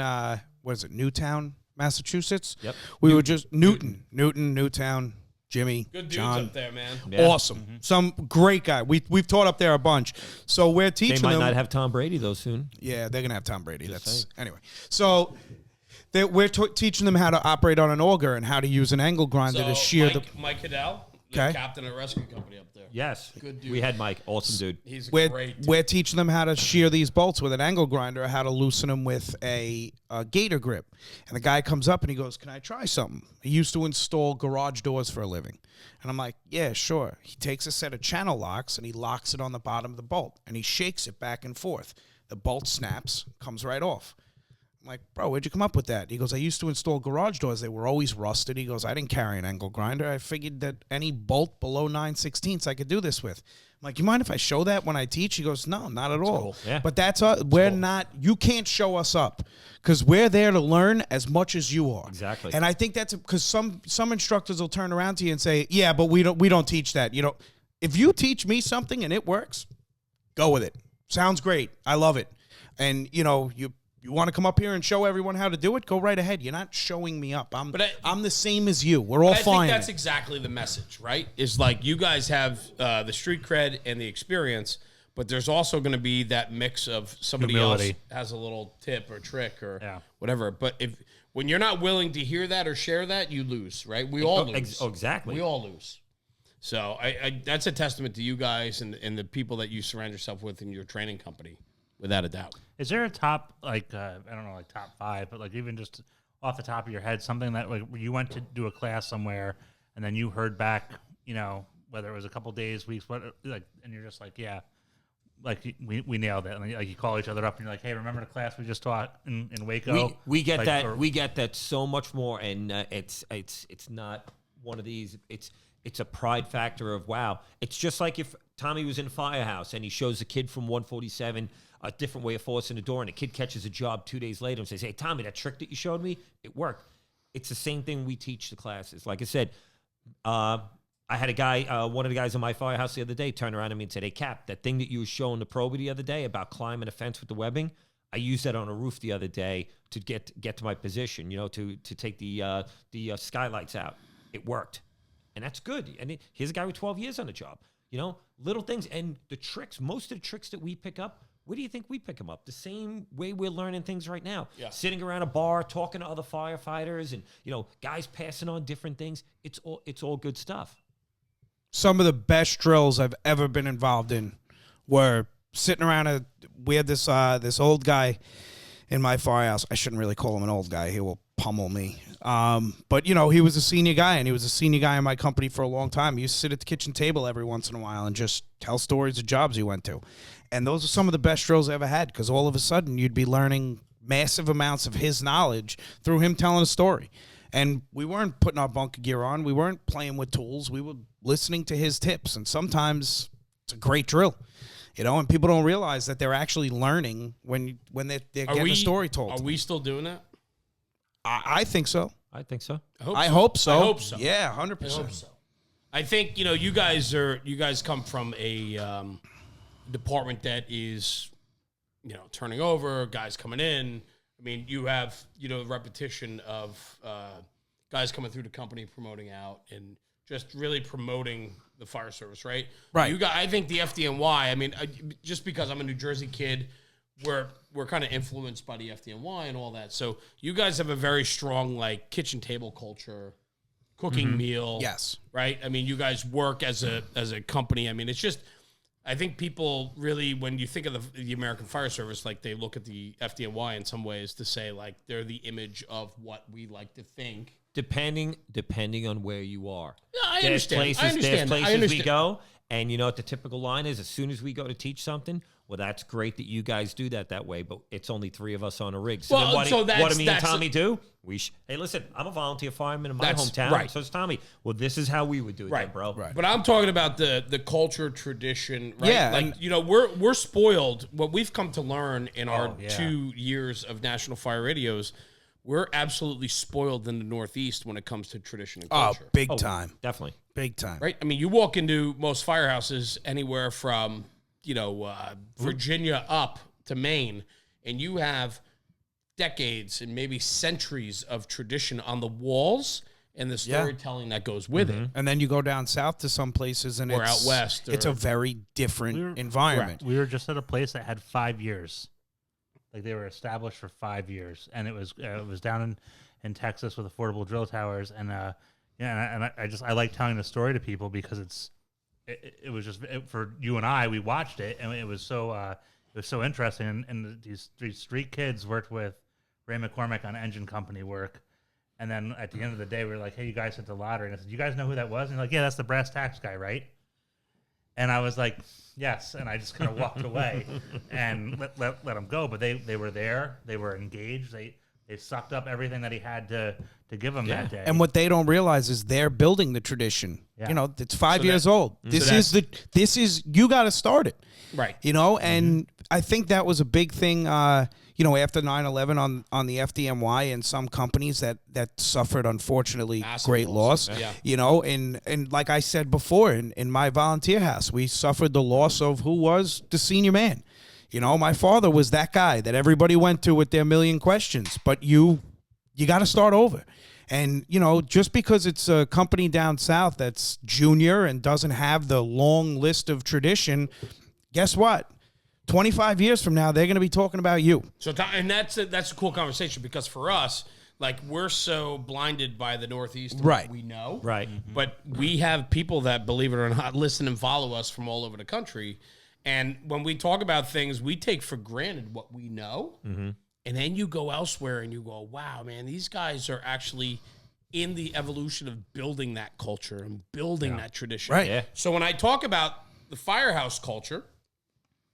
Newtown, Massachusetts. Yep. We were just Newtown, Jimmy, Good dudes John. up there, man. Yeah. Awesome. Some great guy. We've taught up there a bunch. So we're They teaching might them. not have Tom Brady, though, soon. Yeah, they're gonna have Tom Brady. That's saying. anyway. So we're teaching them how to operate on an auger and how to use an angle grinder to shear Mike Cadell, Okay. the captain of a rescue company up there. Yes. Good dude. We had Mike. Awesome dude. He's a We're, great dude. we're teaching them how to shear these bolts with an angle grinder, how to loosen them with a gator grip. And the guy comes up and he goes, can I try something? He used to install garage doors for a living. And I'm like, yeah, sure. He takes a set of channel locks and he locks it on the bottom of the bolt. And he shakes it back and forth. The bolt snaps, comes right off. I'm like, bro, where'd you come up with that? He goes, I used to install garage doors. They were always rusted. He goes, I didn't carry an angle grinder. I figured that any bolt below 9/16 I could do this with. I'm like, you mind if I show that when I teach? He goes, no, not at all. cool. Yeah. But we're not, you can't show us up because we're there to learn as much as you are. Exactly. And I think that's because some instructors will turn around to you and say, yeah, but we don't teach that. If you teach me something and it works, go with it. Sounds great. I love it. And you want to come up here and show everyone how to do it? Go right ahead. You're not showing me up. I'm the same as you. We're all I fine. think that's exactly the message, right? Is like you guys have the street cred and the experience, but there's also going to be that mix of somebody Humility. else has a little tip or trick or Yeah. whatever. But when you're not willing to hear that or share that, you lose, right? We all lose. Exactly. We all lose. So I that's a testament to you guys and the people that you surround yourself with in your training company, without a doubt. Is there a top, I don't know, like top 5, but like even just off the top of your head, something that like you went to do a class somewhere and then you heard back, whether it was a couple days, weeks, and you're just like, yeah, like we nailed it. And like you call each other up and you're like, hey, remember the class we just taught in Waco? We get Like, that. or- We get that so much more, and it's not one of these. It's a pride factor of wow. It's just like if Tommy was in Firehouse and he shows a kid from 147 a different way of forcing the door, and the kid catches a job 2 days later and says, "Hey, Tommy, that trick that you showed me, it worked." It's the same thing we teach the classes. Like I said, I had a guy, one of the guys in my Firehouse the other day, turn around to me and said, "Hey, Cap, that thing that you were showing the probie the other day about climbing a fence with the webbing, I used that on a roof the other day to get to my position, to take the skylights out." it worked. And that's good. And here's a guy with 12 years on the job. You know, little things. And the tricks, most of the tricks that we pick up, where do you think we pick them up? The same way we're learning things right now. Yeah. Sitting around a bar, talking to other firefighters and, you know, guys passing on different things. It's all good stuff. Some of the best drills I've ever been involved in were sitting around we had this old guy in my firehouse. I shouldn't really call him an old guy. He will pummel me. But, you know, he was a senior guy, and he was a senior guy in my company for a long time. He used to sit at the kitchen table every once in a while and just tell stories of jobs he went to. And those are some of the best drills I ever had, because all of a sudden you'd be learning massive amounts of his knowledge through him telling a story. And we weren't putting our bunker gear on. We weren't playing with tools. We were listening to his tips. And sometimes it's a great drill, you know, and people don't realize that they're actually learning when they're getting a story told. Are we still doing that? I think so. I think so. I hope so. I hope so. Yeah, 100%. I hope so. I think, you know, you guys come from a department that is, you know, turning over, guys coming in. I mean, you have, you know, the repetition of guys coming through the company, promoting out, and just really promoting the fire service, right? Right. I think the FDNY, I mean, just because I'm a New Jersey kid, we're kind of influenced by the FDNY and all that. So you guys have a very strong, like, kitchen table culture, cooking meal. Yes. Right? I mean, you guys work as a company. I mean, it's just, I think people really, when you think of the American Fire Service, like, they look at the FDNY in some ways to say, like, they're the image of what we like to think. Depending on where you are. Yeah, I understand. There's places we go, and you know what the typical line is? As soon as we go to teach something, well, that's great that you guys do that way, but it's only 3 of us on a rig. So, well, what do me and Tommy do? Hey, listen, I'm a volunteer fireman in my hometown. Right. So it's Tommy. Well, this is how we would do it, then, bro. Right. But I'm talking about the culture, tradition, right? Yeah, like, you know, we're spoiled. What we've come to learn in our 2 years of National Fire Radios, we're absolutely spoiled in the Northeast when it comes to tradition and culture. Big time. Definitely. Big time. Right? I mean, you walk into most firehouses anywhere from, you know, Virginia up to Maine, and you have decades and maybe centuries of tradition on the walls and the storytelling that goes with it. And then you go down south to some places, and Or it's out west, it's or- a very different environment. We were just at a place that had 5 years. Like, they were established for 5 years, and it was down in Texas with affordable drill towers, and I like telling the story to people because it was just for you and I. We watched it, and it was so interesting. And these 3 street kids worked with Ray McCormick on engine company work, and then at the end of the day, we were like, "Hey, you guys hit the lottery," and I said, "You guys know who that was?" And they're like, "Yeah, that's the brass tacks guy, right?" And I was like, yes, and I just kind of walked away and let them go. But they were there, they were engaged, they sucked up everything that he had to give them that day. And what they don't realize is they're building the tradition. Yeah. You know, it's 5 years old. This is you got to start it. Right. You know, and I think that was a big thing. You know, after 9/11 on the FDNY and some companies that suffered, unfortunately, Massive great loss. Yeah. You know, and like I said before, in my volunteer house, we suffered the loss of who was the senior man. You know, my father was that guy that everybody went to with their million questions. But you got to start over. And, you know, just because it's a company down south that's junior and doesn't have the long list of tradition, guess what? 25 years from now, they're going to be talking about you. So, and that's a cool conversation, because for us, like, we're so blinded by the Northeast, of Right. what we know, Right. But we have people that, believe it or not, listen and follow us from all over the country. And when we talk about things, we take for granted what we know, and then you go elsewhere and you go, "Wow, man, these guys are actually in the evolution of building that culture and building that tradition." Right. Yeah. So when I talk about the firehouse culture,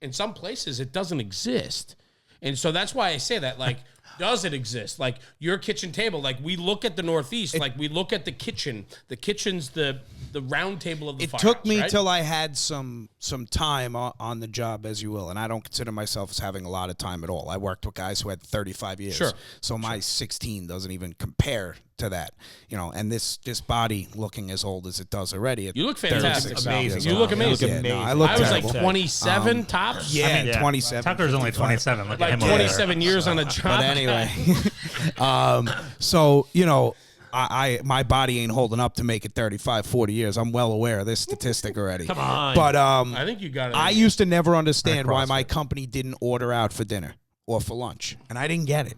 in some places it doesn't exist. And so that's why I say that, like, does it exist? Like, your kitchen table, like, we look at the Northeast, like, we look at the kitchen. The kitchen's the round table of the firehouse. It took me right? till I had some time on the job, as you will, and I don't consider myself as having a lot of time at all. I worked with guys who had 35 years. Sure. So my 16 doesn't even compare to that. You know, and this body looking as old as it does already. At You look fantastic. 36 Amazing. years You old. look amazing. Yeah, no, I I look was terrible. like 27 tops. Yeah, I mean, 27. Tucker's only 27. Look at Like him over there. 27 years on a job. But anyway, so, you know, my body ain't holding up to make it 35, 40 years. I'm well aware of this statistic already. Come on. But I think you got it. I used to never understand why my company didn't order out for dinner or for lunch, and I didn't get it.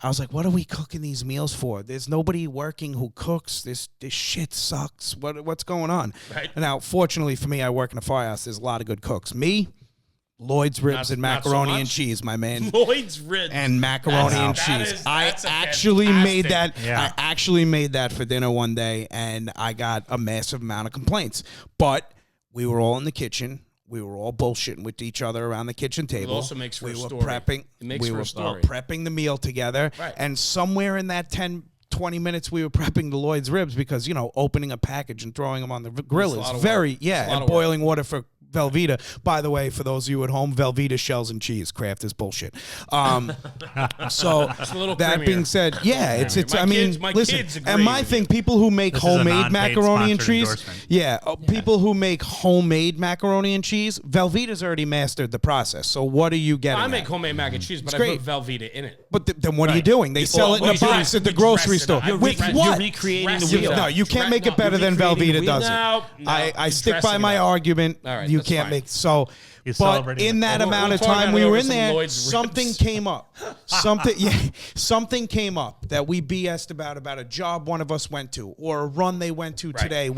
I was like, what are we cooking these meals for? There's nobody working who cooks. This shit sucks. What's going on? Right. Now, fortunately for me, I work in a firehouse. There's a lot of good cooks. Me, Lloyd's ribs and macaroni and cheese, my man. Lloyd's ribs and macaroni and cheese. I actually made that. I actually made that for dinner one day, and I got a massive amount of complaints. But we were all in the kitchen. We were all bullshitting with each other around the kitchen table. It also makes for a story. Prepping. It makes for a story. Prepping the meal together. Right. And somewhere in that 10, 20 minutes we were prepping the Lloyd's ribs because, opening a package and throwing them on the grill is very, and boiling water for Velveeta. By the way, for those of you at home, Velveeta shells and cheese. Kraft is bullshit. So that being said, it's. I mean, listen. And my thing, people who make homemade macaroni and cheese, people who make homemade macaroni and cheese, Velveeta's already mastered the process. So what are you getting? I make homemade mac and cheese, but I put Velveeta in it. But then what are you doing? They sell it in a box at the grocery store. With what? You're recreating the wheel. No, you can't make it better than Velveeta does it. No, I stick by my argument. You can't make so. But in that amount of time we were in there, something came up. Something came up that we BS'd about a job one of us went to, or a run they went to today,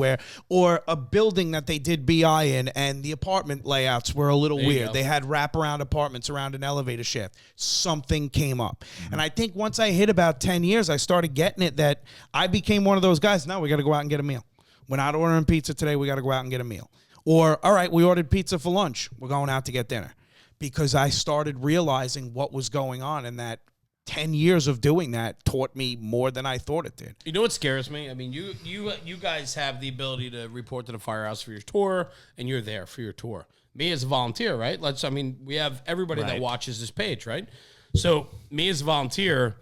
or a building that they did BI in, and the apartment layouts were a little weird. They had wraparound apartments around an elevator shaft. Something came up, and I think once I hit about 10 years, I started getting it that I became one of those guys. Now we got to go out and get a meal. We're not ordering pizza today. We got to go out and get a meal. Or, all right, we ordered pizza for lunch. We're going out to get dinner. Because I started realizing what was going on, and that 10 years of doing that taught me more than I thought it did. You know what scares me? I mean, you guys have the ability to report to the firehouse for your tour, and you're there for your tour. Me as a volunteer, right? We have everybody that watches this page, right? So me as a volunteer,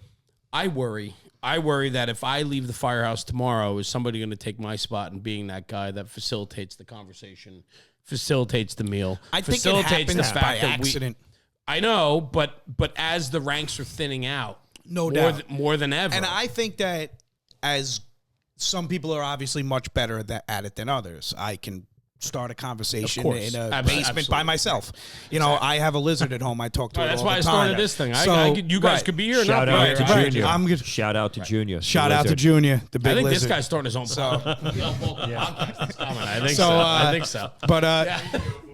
I worry that if I leave the firehouse tomorrow, is somebody going to take my spot and being that guy that facilitates the conversation, facilitates the meal, I think facilitates it happens the by fact accident. I know, but as the ranks are thinning out, no doubt, more than ever. And I think that as some people are obviously much better at it than others, I can start a conversation in a basement by myself. I have a lizard at home. I talk to it that's all why the I started time. this thing. So, you guys could be here. Shout out to Junior. I'm good. Shout out to Junior. Shout out to Junior, the big I think lizard. this guy's starting his own podcast. I think so. I think so. But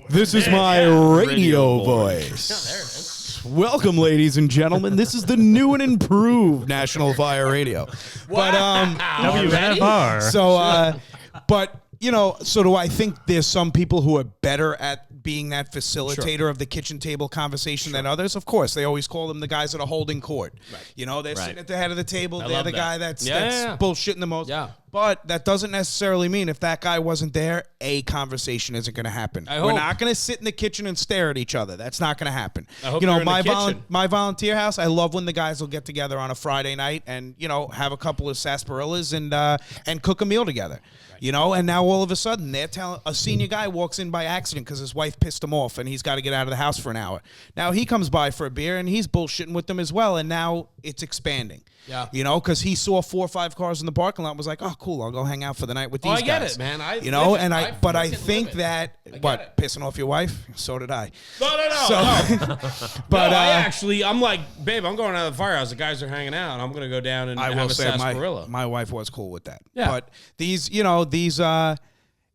this is my radio voice. There it is. Welcome, ladies and gentlemen. This is the new and improved National Fire Radio. But WFR. So do I think there's some people who are better at being that facilitator of the kitchen table conversation than others? Of course. They always call them the guys that are holding court. Right. They're sitting at the head of the table. They're the guy that's bullshitting the most. Yeah. But that doesn't necessarily mean if that guy wasn't there, a conversation isn't going to happen. We're not going to sit in the kitchen and stare at each other. That's not going to happen. I hope you're in the kitchen. My volunteer house, I love when the guys will get together on a Friday night and, have a couple of sarsaparillas and cook a meal together. And now all of a sudden they're telling a senior guy walks in by accident because his wife pissed him off and he's got to get out of the house for an hour. Now he comes by for a beer and he's bullshitting with them as well. And now it's expanding. Yeah. Because he saw 4 or 5 cars in the parking lot and was like, oh, cool, I'll go hang out for the night with these guys. I get it, man. I think that, pissing off your wife? So did I. No. But I'm like, babe, I'm going out of the firehouse. The guys are hanging out. I'm going to go down and have a sarsaparilla. My wife was cool with that. Yeah. But these,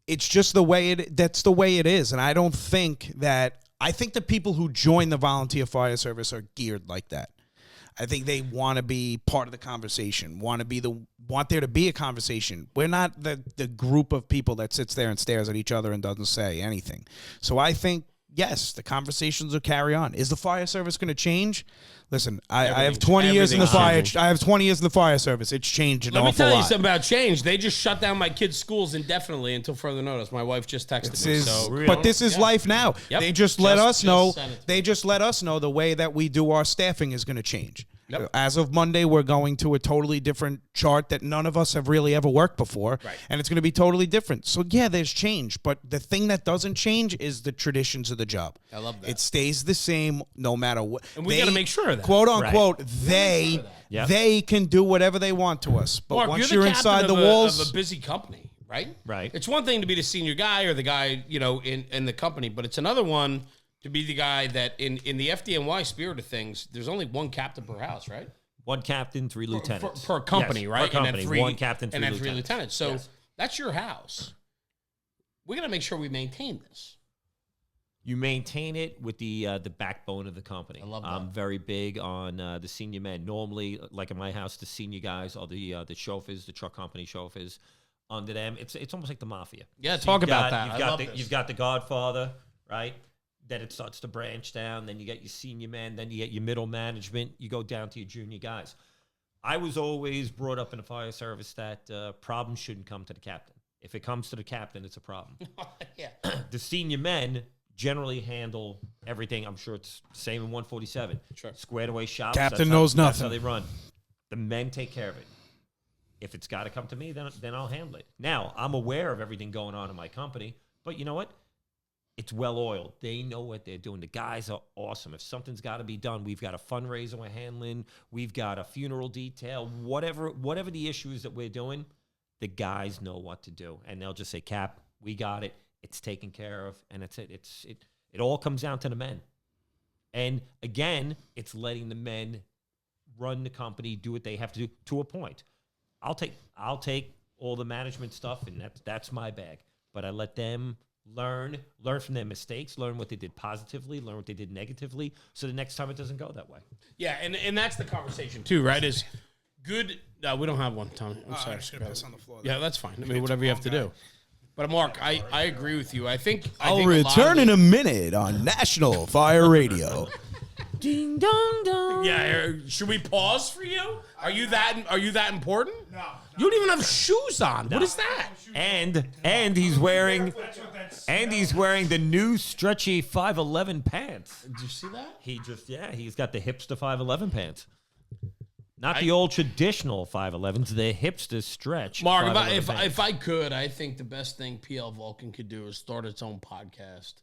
it's just that's the way it is. And I don't think that, I think the people who join the volunteer fire service are geared like that. I think they want to be part of the conversation, want there to be a conversation. We're not the group of people that sits there and stares at each other and doesn't say anything. So I think, yes, the conversations will carry on. Is the fire service going to change? Listen, I have 20 years in the fire. I have 20 years in the fire service. It's changed an awful lot. Let me tell you something about change. They just shut down my kids' schools indefinitely until further notice. My wife just texted me. But this is life now. Yep. They just let us know. They just let us know the way that we do our staffing is going to change. Yep. As of Monday, we're going to a totally different chart that none of us have really ever worked before. Right. And it's going to be totally different. So, yeah, there's change. But the thing that doesn't change is the traditions of the job. I love that. It stays the same no matter what. And we got to make sure of that. Quote, unquote, they can do whatever they want to us. But Mark, once you're you're the inside captain the of walls... of a busy company, right? Right. It's one thing to be the senior guy or the guy, in the company, but it's another one to be the guy that in the FDNY spirit of things, there's only one captain per house, right? One captain, 3 lieutenants. Per company, Yes, right? Per company, and then one captain, 3 and then lieutenants. 3 lieutenants. So Yes. that's your house. We got to make sure we maintain this. You maintain it with the backbone of the company. I love that. I'm very big on the senior men. Normally, like in my house, the senior guys are the chauffeurs, the truck company chauffeurs. Under them, it's almost like the mafia. Yeah, talk about that. You've got the Godfather, right? Then it starts to branch down. Then you get your senior men. Then you get your middle management. You go down to your junior guys. I was always brought up in the fire service that problems shouldn't come to the captain. If it comes to the captain, it's a problem. Yeah. The senior men generally handle everything. I'm sure it's the same in 147. Sure. Squared away shops. Captain knows That's how nothing. they run. The men take care of it. If it's got to come to me, then I'll handle it. Now, I'm aware of everything going on in my company, but you know what? It's well-oiled. They know what they're doing. The guys are awesome. If something's got to be done, we've got a fundraiser we're handling. We've got a funeral detail. Whatever the issue is that we're doing, the guys know what to do. And they'll just say, Cap, we got it. It's taken care of. And that's it. It all comes down to the men. And, again, it's letting the men run the company, do what they have to do to a point. I'll take all the management stuff, and that's my bag. But I let them learn from their mistakes, learn what they did positively, learn what they did negatively, so the next time it doesn't go that way. Yeah, and that's the conversation too, right? Is good. No, we don't have one, Tommy. I'm sorry. I should have pissed on the floor. Yeah, that's fine. I mean, whatever you have to do. But Mark, I agree with you. I think I'll a lot return of in a minute on National Fire Radio. Ding dong dong. Yeah, should we pause for you? Are you that important? No. You don't even have shoes on. What is that? And he's wearing the new stretchy 511 pants. Did you see that? He's got the hipster 511 pants. Not the old traditional 511s, the hipster stretch. Mark, 511 if pants. I could, I think the best thing PL Vulcan could do is start its own podcast.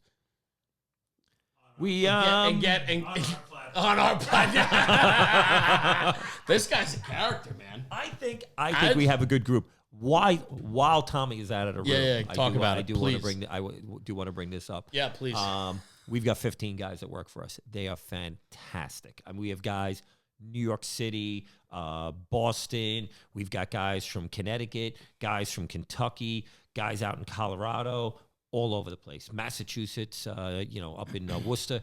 We On our platform. This guy's a character, man. I think we have a good group. While Tommy is out of the room, Yeah, talk about it, I do want to please. bring this up. Yeah, please. We've got 15 guys that work for us. They are fantastic. I mean, we have guys New York City, Boston. We've got guys from Connecticut, guys from Kentucky, guys out in Colorado, all over the place. Massachusetts, up in Worcester.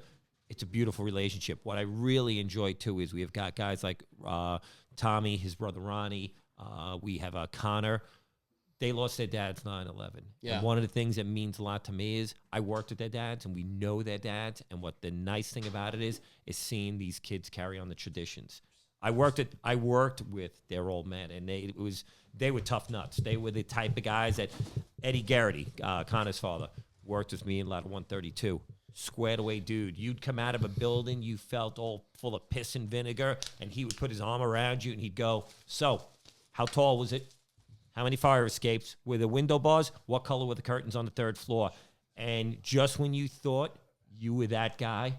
It's a beautiful relationship. What I really enjoy, too, is we have got guys like Tommy, his brother Ronnie. We have Connor. They lost their dads 9/11. Yeah. And one of the things that means a lot to me is I worked with their dads, and we know their dads. And what the nice thing about it is seeing these kids carry on the traditions. I worked with their old men, and they were tough nuts. They were the type of guys that Eddie Garrity, Connor's father, worked with me in Ladder 132. Squared away dude. You'd come out of a building, you felt all full of piss and vinegar, and he would put his arm around you, and he'd go, so, how tall was it? How many fire escapes? Were there window bars? What color were the curtains on the 3rd floor? And just when you thought you were that guy,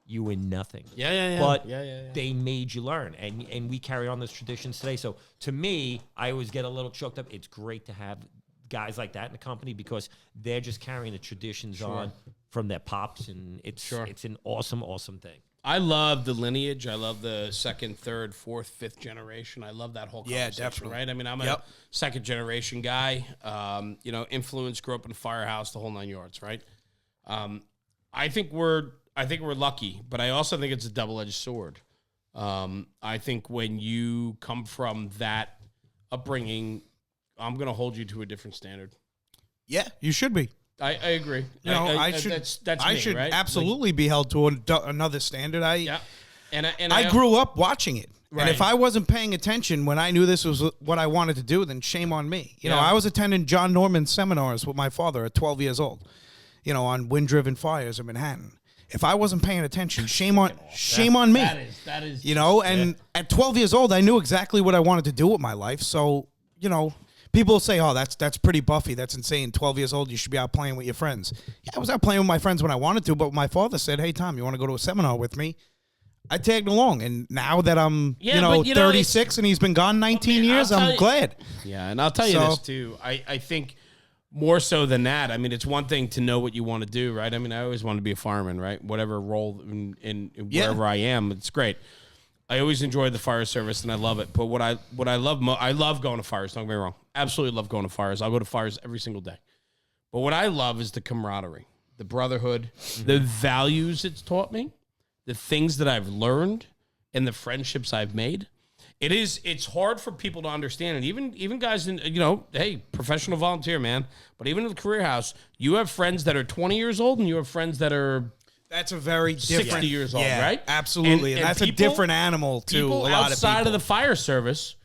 you were nothing. Yeah. But Yeah. they made you learn, and we carry on those traditions today. So to me, I always get a little choked up. It's great to have guys like that in the company because they're just carrying the traditions on from their pops, and it's an awesome thing. I love the lineage. I love the 2nd, 3rd, 4th, 5th generation. I love that whole conversation, definitely. right? I mean, I'm a 2nd generation guy. Influence, grew up in a firehouse, the whole 9 yards, right? I think we're lucky, but I also think it's a double-edged sword. I think when you come from that upbringing, I'm going to hold you to a different standard. Yeah, you should be. I agree. I should. That's I me, should right? absolutely be held to another standard. And I grew up watching it. Right. And if I wasn't paying attention when I knew this was what I wanted to do, then shame on me. You know, I was attending John Norman seminars with my father at 12 years old, on wind-driven fires in Manhattan. If I wasn't paying attention, shame on me. That is. You know, and at 12 years old, I knew exactly what I wanted to do with my life. So, you know, people say, "Oh, that's pretty Buffy. That's insane. 12 years old, you should be out playing with your friends." Yeah, I was out playing with my friends when I wanted to, but my father said, "Hey, Tom, you want to go to a seminar with me?" I tagged along, and now that I'm, 36, and he's been gone 19 years, I'm glad. Yeah, and I'll tell you this too. I think more so than that, I mean, it's one thing to know what you want to do, right? I mean, I always wanted to be a fireman, right? Whatever role in wherever I am, it's great. I always enjoyed the fire service, and I love it. But what I love I love going to fires. Don't get me wrong. Absolutely love going to fires. I'll go to fires every single day. But what I love is the camaraderie, the brotherhood, the values it's taught me, the things that I've learned, and the friendships I've made. It's hard for people to understand. And even guys in, hey, professional volunteer, man. But even in the career house, you have friends that are 20 years old and you have friends that are that's a very different 60 years old, right? Absolutely. And that's people, a different animal to a lot of people. Outside of the fire service,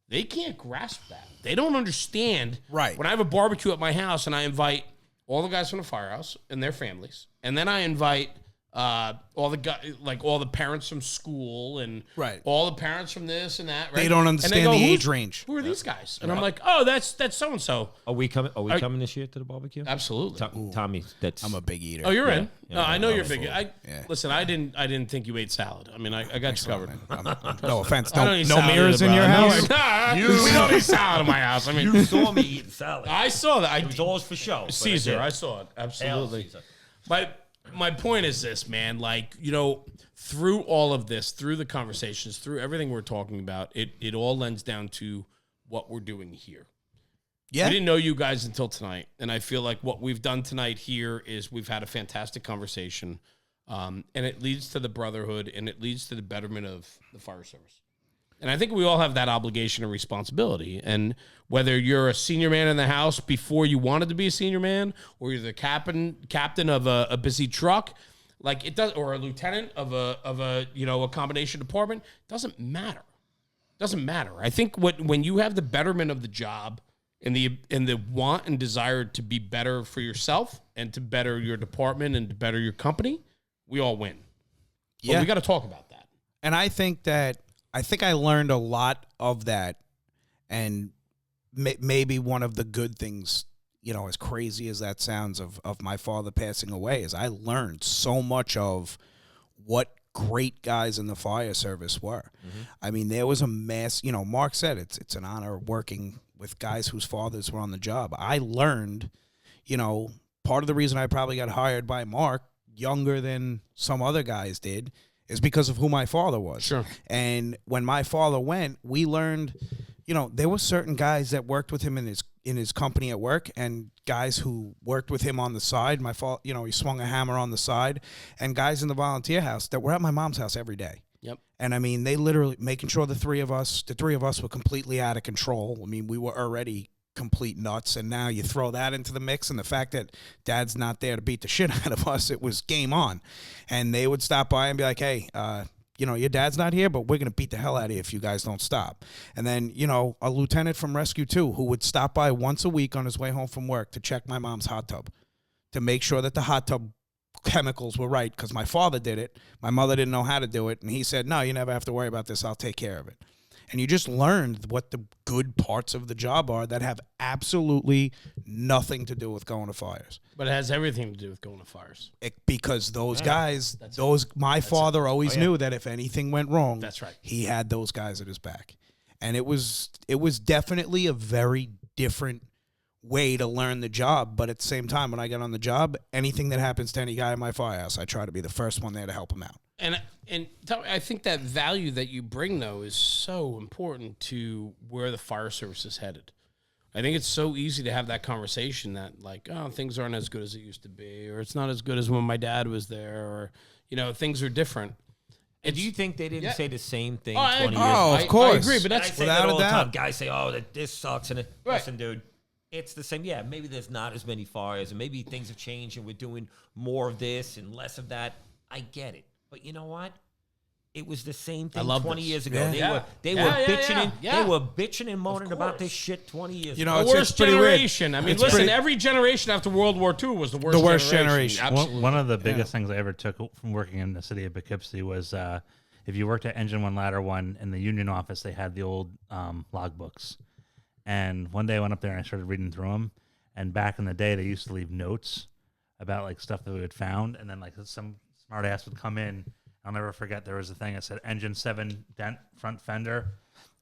they can't grasp that. They don't understand. Right. When I have a barbecue at my house and I invite all the guys from the firehouse and their families, and then I invite all the guys, like all the parents from school and all the parents from this and that. Right? They don't understand the age range. Who are these guys? And I'm like, oh, that's so and so. Are we coming this year to the barbecue? Absolutely, Tommy. I'm a big eater. Oh, you're in. Yeah, no, I know you're big. Listen, I didn't think you ate salad. I mean, I got you covered. No offense. No mirrors in your house. We don't eat salad in my house. I mean, you saw me eating salad. I saw that. It was always for show. Caesar, I saw it. Absolutely. My point is this, man. Like, through all of this, through the conversations, through everything we're talking about, it all lends down to what we're doing here. Yeah. We didn't know you guys until tonight, and I feel like what we've done tonight here is we've had a fantastic conversation, and it leads to the brotherhood, and it leads to the betterment of the fire service. And I think we all have that obligation and responsibility. And whether you're a senior man in the house before you wanted to be a senior man, or you're the captain of a busy truck, like it does, or a lieutenant of a combination department, doesn't matter. Doesn't matter. I think when you have the betterment of the job and the want and desire to be better for yourself and to better your department and to better your company, we all win. But we got to talk about that. And I think I learned a lot of that, and maybe one of the good things, as crazy as that sounds, of my father passing away, is I learned so much of what great guys in the fire service were. Mm-hmm. I mean, there was a mass, Mark said it's an honor working with guys whose fathers were on the job. I learned, part of the reason I probably got hired by Mark younger than some other guys did is because of who my father was. Sure. And when my father went, we learned, there were certain guys that worked with him in his company at work, and guys who worked with him on the side. My father, he swung a hammer on the side, and guys in the volunteer house that were at my mom's house every day. Yep. And I mean, they literally making sure the three of us were completely out of control. I mean, we were already complete nuts, and now you throw that into the mix, and the fact that Dad's not there to beat the shit out of us, it was game on. And they would stop by and be like, hey, your dad's not here, but we're going to beat the hell out of you if you guys don't stop. And then, a lieutenant from Rescue 2 who would stop by once a week on his way home from work to check my mom's hot tub, to make sure that the hot tub chemicals were right, because my father did it. My mother didn't know how to do it, and he said, no, you never have to worry about this. I'll take care of it. And you just learned what the good parts of the job are that have absolutely nothing to do with going to fires. But it has everything to do with going to fires. Because those guys, my father always knew that if anything went wrong, that's right, he had those guys at his back. And it was definitely a very different way to learn the job. But at the same time, when I got on the job, anything that happens to any guy in my firehouse, I try to be the first one there to help him out. And I think that value that you bring, though, is so important to where the fire service is headed. I think it's so easy to have that conversation that, like, oh, things aren't as good as it used to be, or it's not as good as when my dad was there, or, things are different. And do you think they didn't say the same thing 20 years ago? Oh, of course. I agree, but that's without a doubt. Guys say, oh, that this sucks. And listen, dude, it's the same. Yeah, maybe there's not as many fires, and maybe things have changed, and we're doing more of this and less of that. I get it. But you know what? It was the same thing love 20 this. years ago. Yeah. They were bitching yeah. They were bitching and moaning about course. this shit 20 years You ago. know, The it's worst pretty weird. generation. I mean, It's listen, pretty- every generation after World War II was the worst. The worst generation. Absolutely. One of the biggest things I ever took from working in the city of Poughkeepsie was if you worked at Engine 1, Ladder 1 in the union office, they had the old logbooks. And one day I went up there and I started reading through them. And back in the day, they used to leave notes about like stuff that we had found. And then like some smart ass would come in. I'll never forget, there was a thing that said engine 7 dent front fender,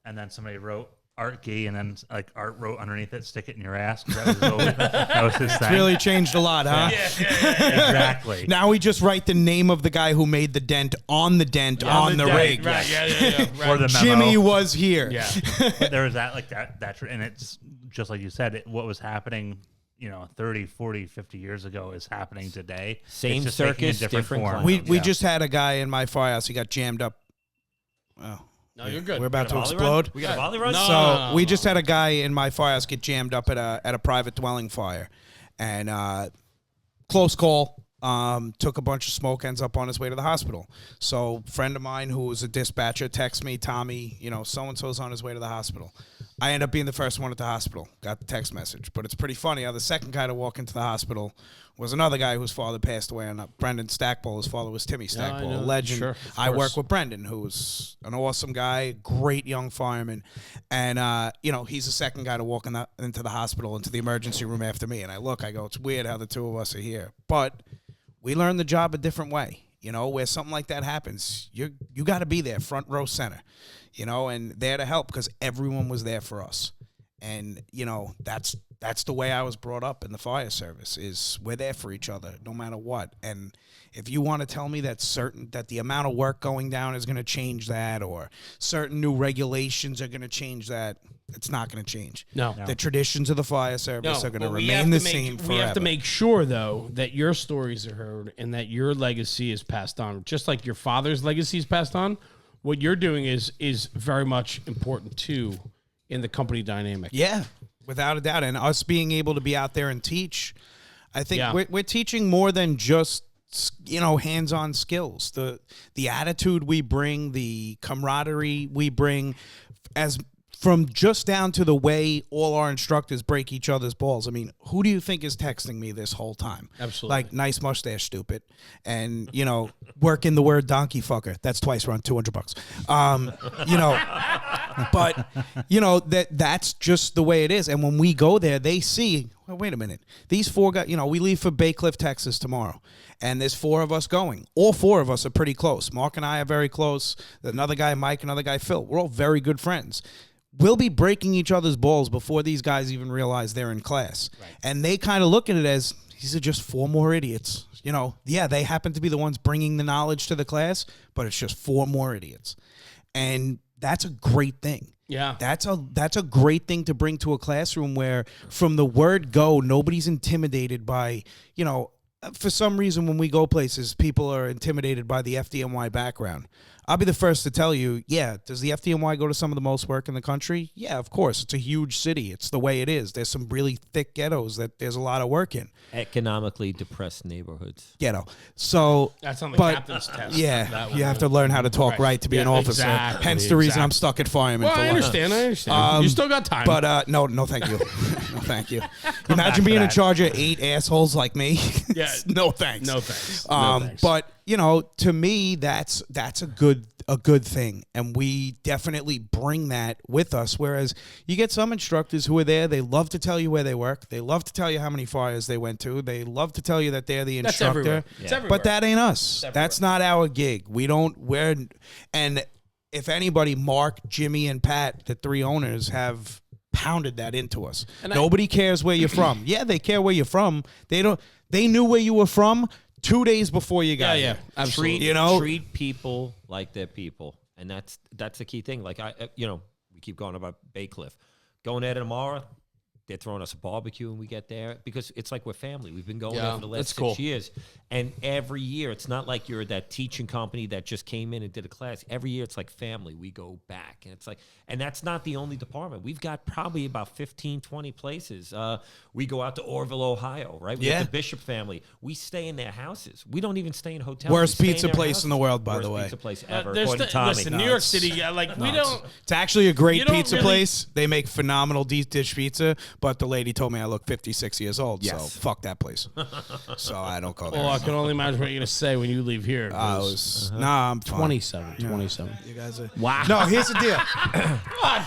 and then somebody wrote Art Gee, and then like Art wrote underneath it, stick it in your ass. That was his thing. Really changed a lot, huh? Exactly. Now we just write the name of the guy who made the dent on the dent on the rig. Right, yeah. Right. Or the memo. Jimmy was here. Yeah. But there was that, like that, and it's just like you said, what was happening, 30, 40, 50 years ago is happening today. Same It's just taking a circus, different form. clown. We just had a guy in my firehouse. He got jammed up. Oh, No, you're good. we're about to Volley run? explode. We got a volley run? No. So we just had a guy in my firehouse get jammed up at a private dwelling fire, and close call. Took a bunch of smoke, ends up on his way to the hospital. So friend of mine who was a dispatcher texts me, Tommy, so-and-so's on his way to the hospital. I end up being the first one at the hospital. Got the text message. But it's pretty funny how the second guy to walk into the hospital was another guy whose father passed away. And Brendan Stackpole, his father was Timmy Stackpole, a legend. Sure, of I work course. with Brendan, who's an awesome guy, great young fireman. And, he's the second guy to walk into the hospital, into the emergency room after me. And I go, it's weird how the two of us are here. But we learn the job a different way. Where something like that happens, you got to be there, front row center, and there to help because everyone was there for us. And, that's the way I was brought up in the fire service is we're there for each other no matter what. And if you want to tell me that the amount of work going down is going to change that or certain new regulations are going to change that, it's not going to change. No. The traditions of the fire service are going to but we remain have the to make- same forever. We have to make sure, though, that your stories are heard and that your legacy is passed on. Just like your father's legacy is passed on, what you're doing is very much important, too, in the company dynamic. Yeah, without a doubt. And us being able to be out there and teach, I think Yeah. we're teaching more than just, hands-on skills. The attitude we bring, the camaraderie we bring, as from just down to the way all our instructors break each other's balls. I mean, who do you think is texting me this whole time? Absolutely. Like, nice mustache, stupid. And, work in the word donkey fucker. That's twice around $200. But, that's just the way it is. And when we go there, they see, well, wait a minute. These four guys, we leave for Bay Cliff, Texas tomorrow. And there's four of us going. All four of us are pretty close. Mark and I are very close. Another guy, Mike, another guy, Phil. We're all very good friends. We'll be breaking each other's balls before these guys even realize they're in class. Right. And they kind of look at it as, these are just four more idiots. They happen to be the ones bringing the knowledge to the class, but it's just four more idiots. And that's a great thing. Yeah. That's a great thing to bring to a classroom where from the word go, nobody's intimidated by, for some reason when we go places, people are intimidated by the FDNY background. I'll be the first to tell you, yeah, does the FDNY go to some of the most work in the country? Yeah, of course. It's a huge city. It's the way it is. There's some really thick ghettos that there's a lot of work in. Economically depressed neighborhoods. Ghetto. So That's on the captain's test. yeah, That you one. have to learn how to talk right to be an Yeah, officer. exactly, Hence the reason I'm exactly. stuck at fireman. Well, for I life. understand. You still got time. But no, thank you. No, thank you. Imagine being in that. charge of 8 assholes like me. Yeah. No thanks. no thanks. No thanks. But to me, that's a good thing, and we definitely bring that with us. Whereas you get some instructors who are there, they love to tell you where they work, they love to tell you how many fires they went to, they love to tell you that they're the That's instructor. everywhere. It's everywhere. But that ain't us. That's not our gig. And if anybody, Mark, Jimmy, and Pat, the three owners, have pounded that into us. And Nobody cares where you're from. Yeah, they care where you're from. They knew where you were from 2 days before you got here. Absolutely. Treat people like they're people, and that's the key thing. Like we keep going about Bay Cliff. Going there tomorrow, They're throwing us a barbecue when we get there because it's like we're family. We've been going Yeah, there for the last that's 6 cool. years. And every year, it's not like you're that teaching company that just came in and did a class. Every year, it's like family. We go back. And it's like, and that's not the only department. We've got probably about 15, 20 places. We go out to Orville, Ohio, right? We Yeah. have the Bishop family. We stay in their houses. We don't even stay in hotels. Worst We stay in pizza their place houses. in the world, by the Worst way. pizza place ever, There's according to Tommy. listen, New York City, like we don't. It's actually a great You don't pizza really- place. They make phenomenal deep dish pizza, but the lady told me I look 56 years old, so Yes. fuck that place. So I don't go there. Oh, I can only imagine what you're gonna say when you leave here. I 'cause was, nah, I'm fine. 27. You guys are, Wow. no, here's the deal.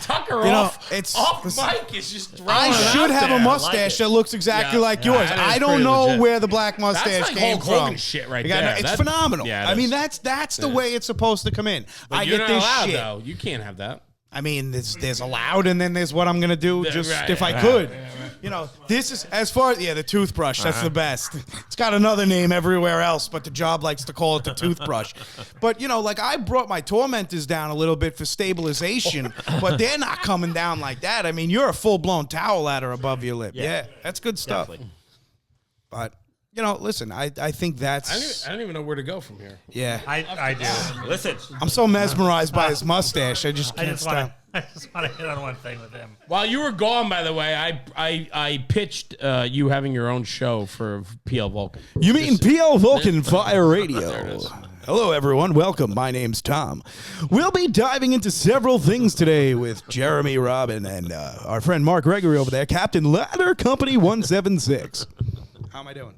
Tucker You know, off. it's- off listen, Mike is just throwing I it should out have there. a mustache it. that looks exactly Yeah. like Yeah, yours. that is I don't pretty know legit. where the black mustache like came Hulk Hogan from. shit right You got- there. It's That- phenomenal. Yeah, it I mean, is. that's the way it's supposed to come in. But I you're get not this allowed, shit. though. You can't have that. I mean, there's allowed, and then there's what I'm gonna do just Right, if I right, could. right. You know, this is as far as the toothbrush. That's the best. It's got another name everywhere else, but the job likes to call it the toothbrush. But like I brought my tormentors down a little bit for stabilization, but they're not coming down like that. I mean, you're a full blown towel ladder above your lip. Yeah, that's good stuff. Definitely. But listen, I think that's I don't even know where to go from here. yeah. I do. Listen, I'm so mesmerized by his mustache. I just I can't just want stop. to. I just want to hit on one thing with him. While you were gone, by the way, I pitched you having your own show for PL Vulcan. You mean PL Vulcan Fire Radio? There it is. Hello, everyone. Welcome. My name's Tom. We'll be diving into several things today with Jeremy Robin and our friend Mark Gregory over there, Captain Ladder Company 176. How am I doing?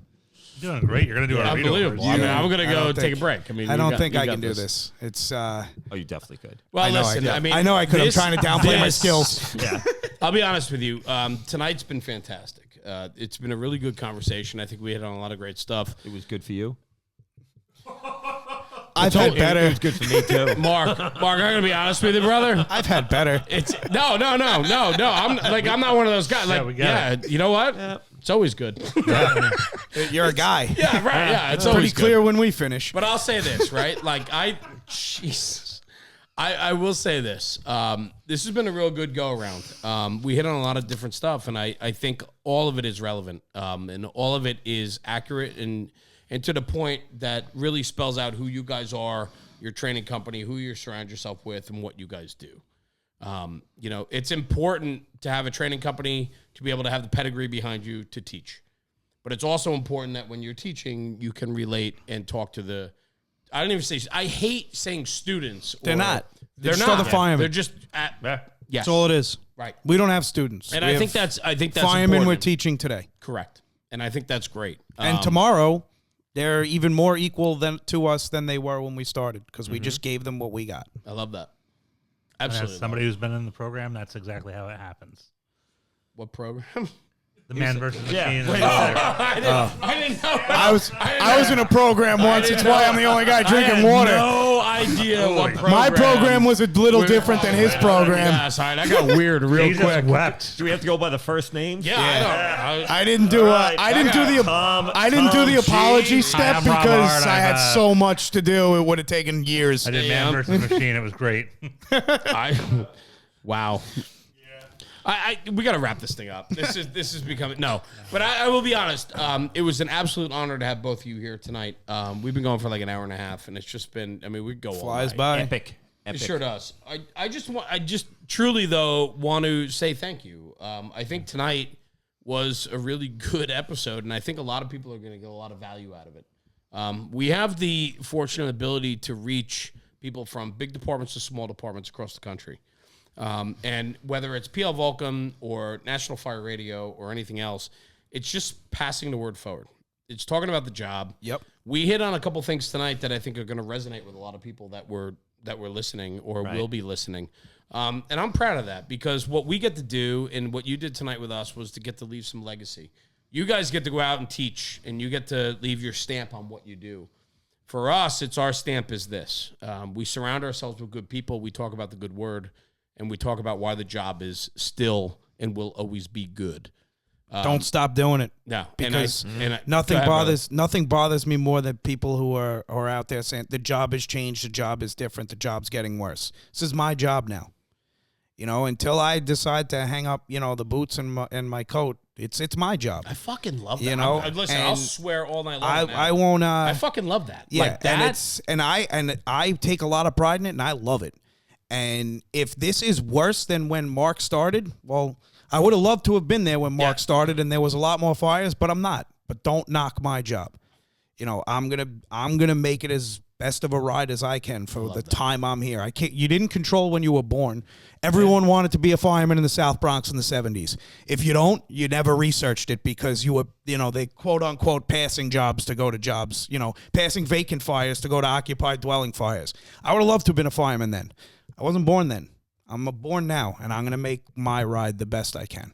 You're doing great. You're gonna do a read Unbelievable. I mean, I'm gonna I go don't take a think- break. I mean, I you don't got- think you I got can do this. It's. oh, you definitely could. Well, I know listen, I I could. mean, I know I could. this- I'm trying to downplay my this- skills. Yeah. I'll be honest with you. Tonight's been fantastic. It's been a really good conversation. I think we hit on a lot of great stuff. It was good for you. I've had better. It was good for me too. Mark, I'm gonna be honest with you, brother. I've had better. It's no. I'm not one of those guys. Like, we got you know what? It's always good. You're a guy. Yeah, right. Yeah, it's Pretty always clear good. when we finish. But I'll say this, right? Like, Jesus. I will say this. This has been a real good go around. We hit on a lot of different stuff, and I think all of it is relevant, and all of it is accurate and to the point that really spells out who you guys are, your training company, who you surround yourself with, and what you guys do. It's important to have a training company to be able to have the pedigree behind you to teach. But it's also important that when you're teaching, you can relate and talk to the. I don't even say. I hate saying students. They're not. They're just not. other firemen. They're just. Yes. That's all it is. Right. We don't have students. And We I have think that's firemen we're important. teaching today. Correct. And I think that's great. And tomorrow, they're even more equal to us than they were when we started because we just gave them what we got. I love that. As Absolutely. somebody who's been in the program, that's exactly how it happens. What program? The man versus machine. Yeah. and Wait, the- I didn't know. I was in a program once. It's why I'm the only guy drinking water. No idea what program. My program was a little different than his program. Yeah, sorry, that got weird real He just quick. wept. Do we have to go by the first names? Yeah, I know. I didn't do right, I didn't do the Tom- I didn't do the Tom apology Gies. step Hi, I'm Rob because Hart. I had I'm, so much to do. It would have taken years. I did Yeah. man versus machine. It was great. Wow. We got to wrap this thing up. This is becoming But I will be honest. It was an absolute honor to have both of you here tonight. We've been going for like an hour and a half, and it's just been. I mean, we go all Flies night. by. Epic. It sure does. I just truly though want to say thank you. I think tonight was a really good episode, and I think a lot of people are going to get a lot of value out of it. We have the fortunate ability to reach people from big departments to small departments across the country. And whether it's PL Vulcan or National Fire Radio or anything else, it's just passing the word forward. It's talking about the job. Yep. We hit on a couple things tonight that I think are going to resonate with a lot of people that were listening or will be listening. And I'm proud of that because what we get to do and what you did tonight with us was to get to leave some legacy. You guys get to go out and teach, and you get to leave your stamp on what you do. For us, it's our stamp is this. We surround ourselves with good people. We talk about the good word, and we talk about why the job is still and will always be good. Don't stop doing it. No, Because nothing nothing bothers me more than people who are out there saying the job has changed, the job is different, the job's getting worse. This is my job now. You know, until I decide to hang up, you know, the boots and my coat, it's my job. I fucking love that. You know, listen, I'll swear all night long. I won't. I fucking love that. Yeah, like that. and I take a lot of pride in it, and I love it. And if this is worse than when Mark started, well, I would have loved to have been there when Mark started, and there was a lot more fires, but I'm not. But don't knock my job. You know, I'm gonna make it as best of a ride as I can for the time I'm here. I can't. You didn't control when you were born. Everyone wanted to be a fireman in the South Bronx in the 70s. If you don't, you never researched it because you were, you know, they quote unquote passing jobs to go to jobs. You know, passing vacant fires to go to occupied dwelling fires. I would have loved to have been a fireman then. I wasn't born then. I'm born now, and I'm gonna make my ride the best I can.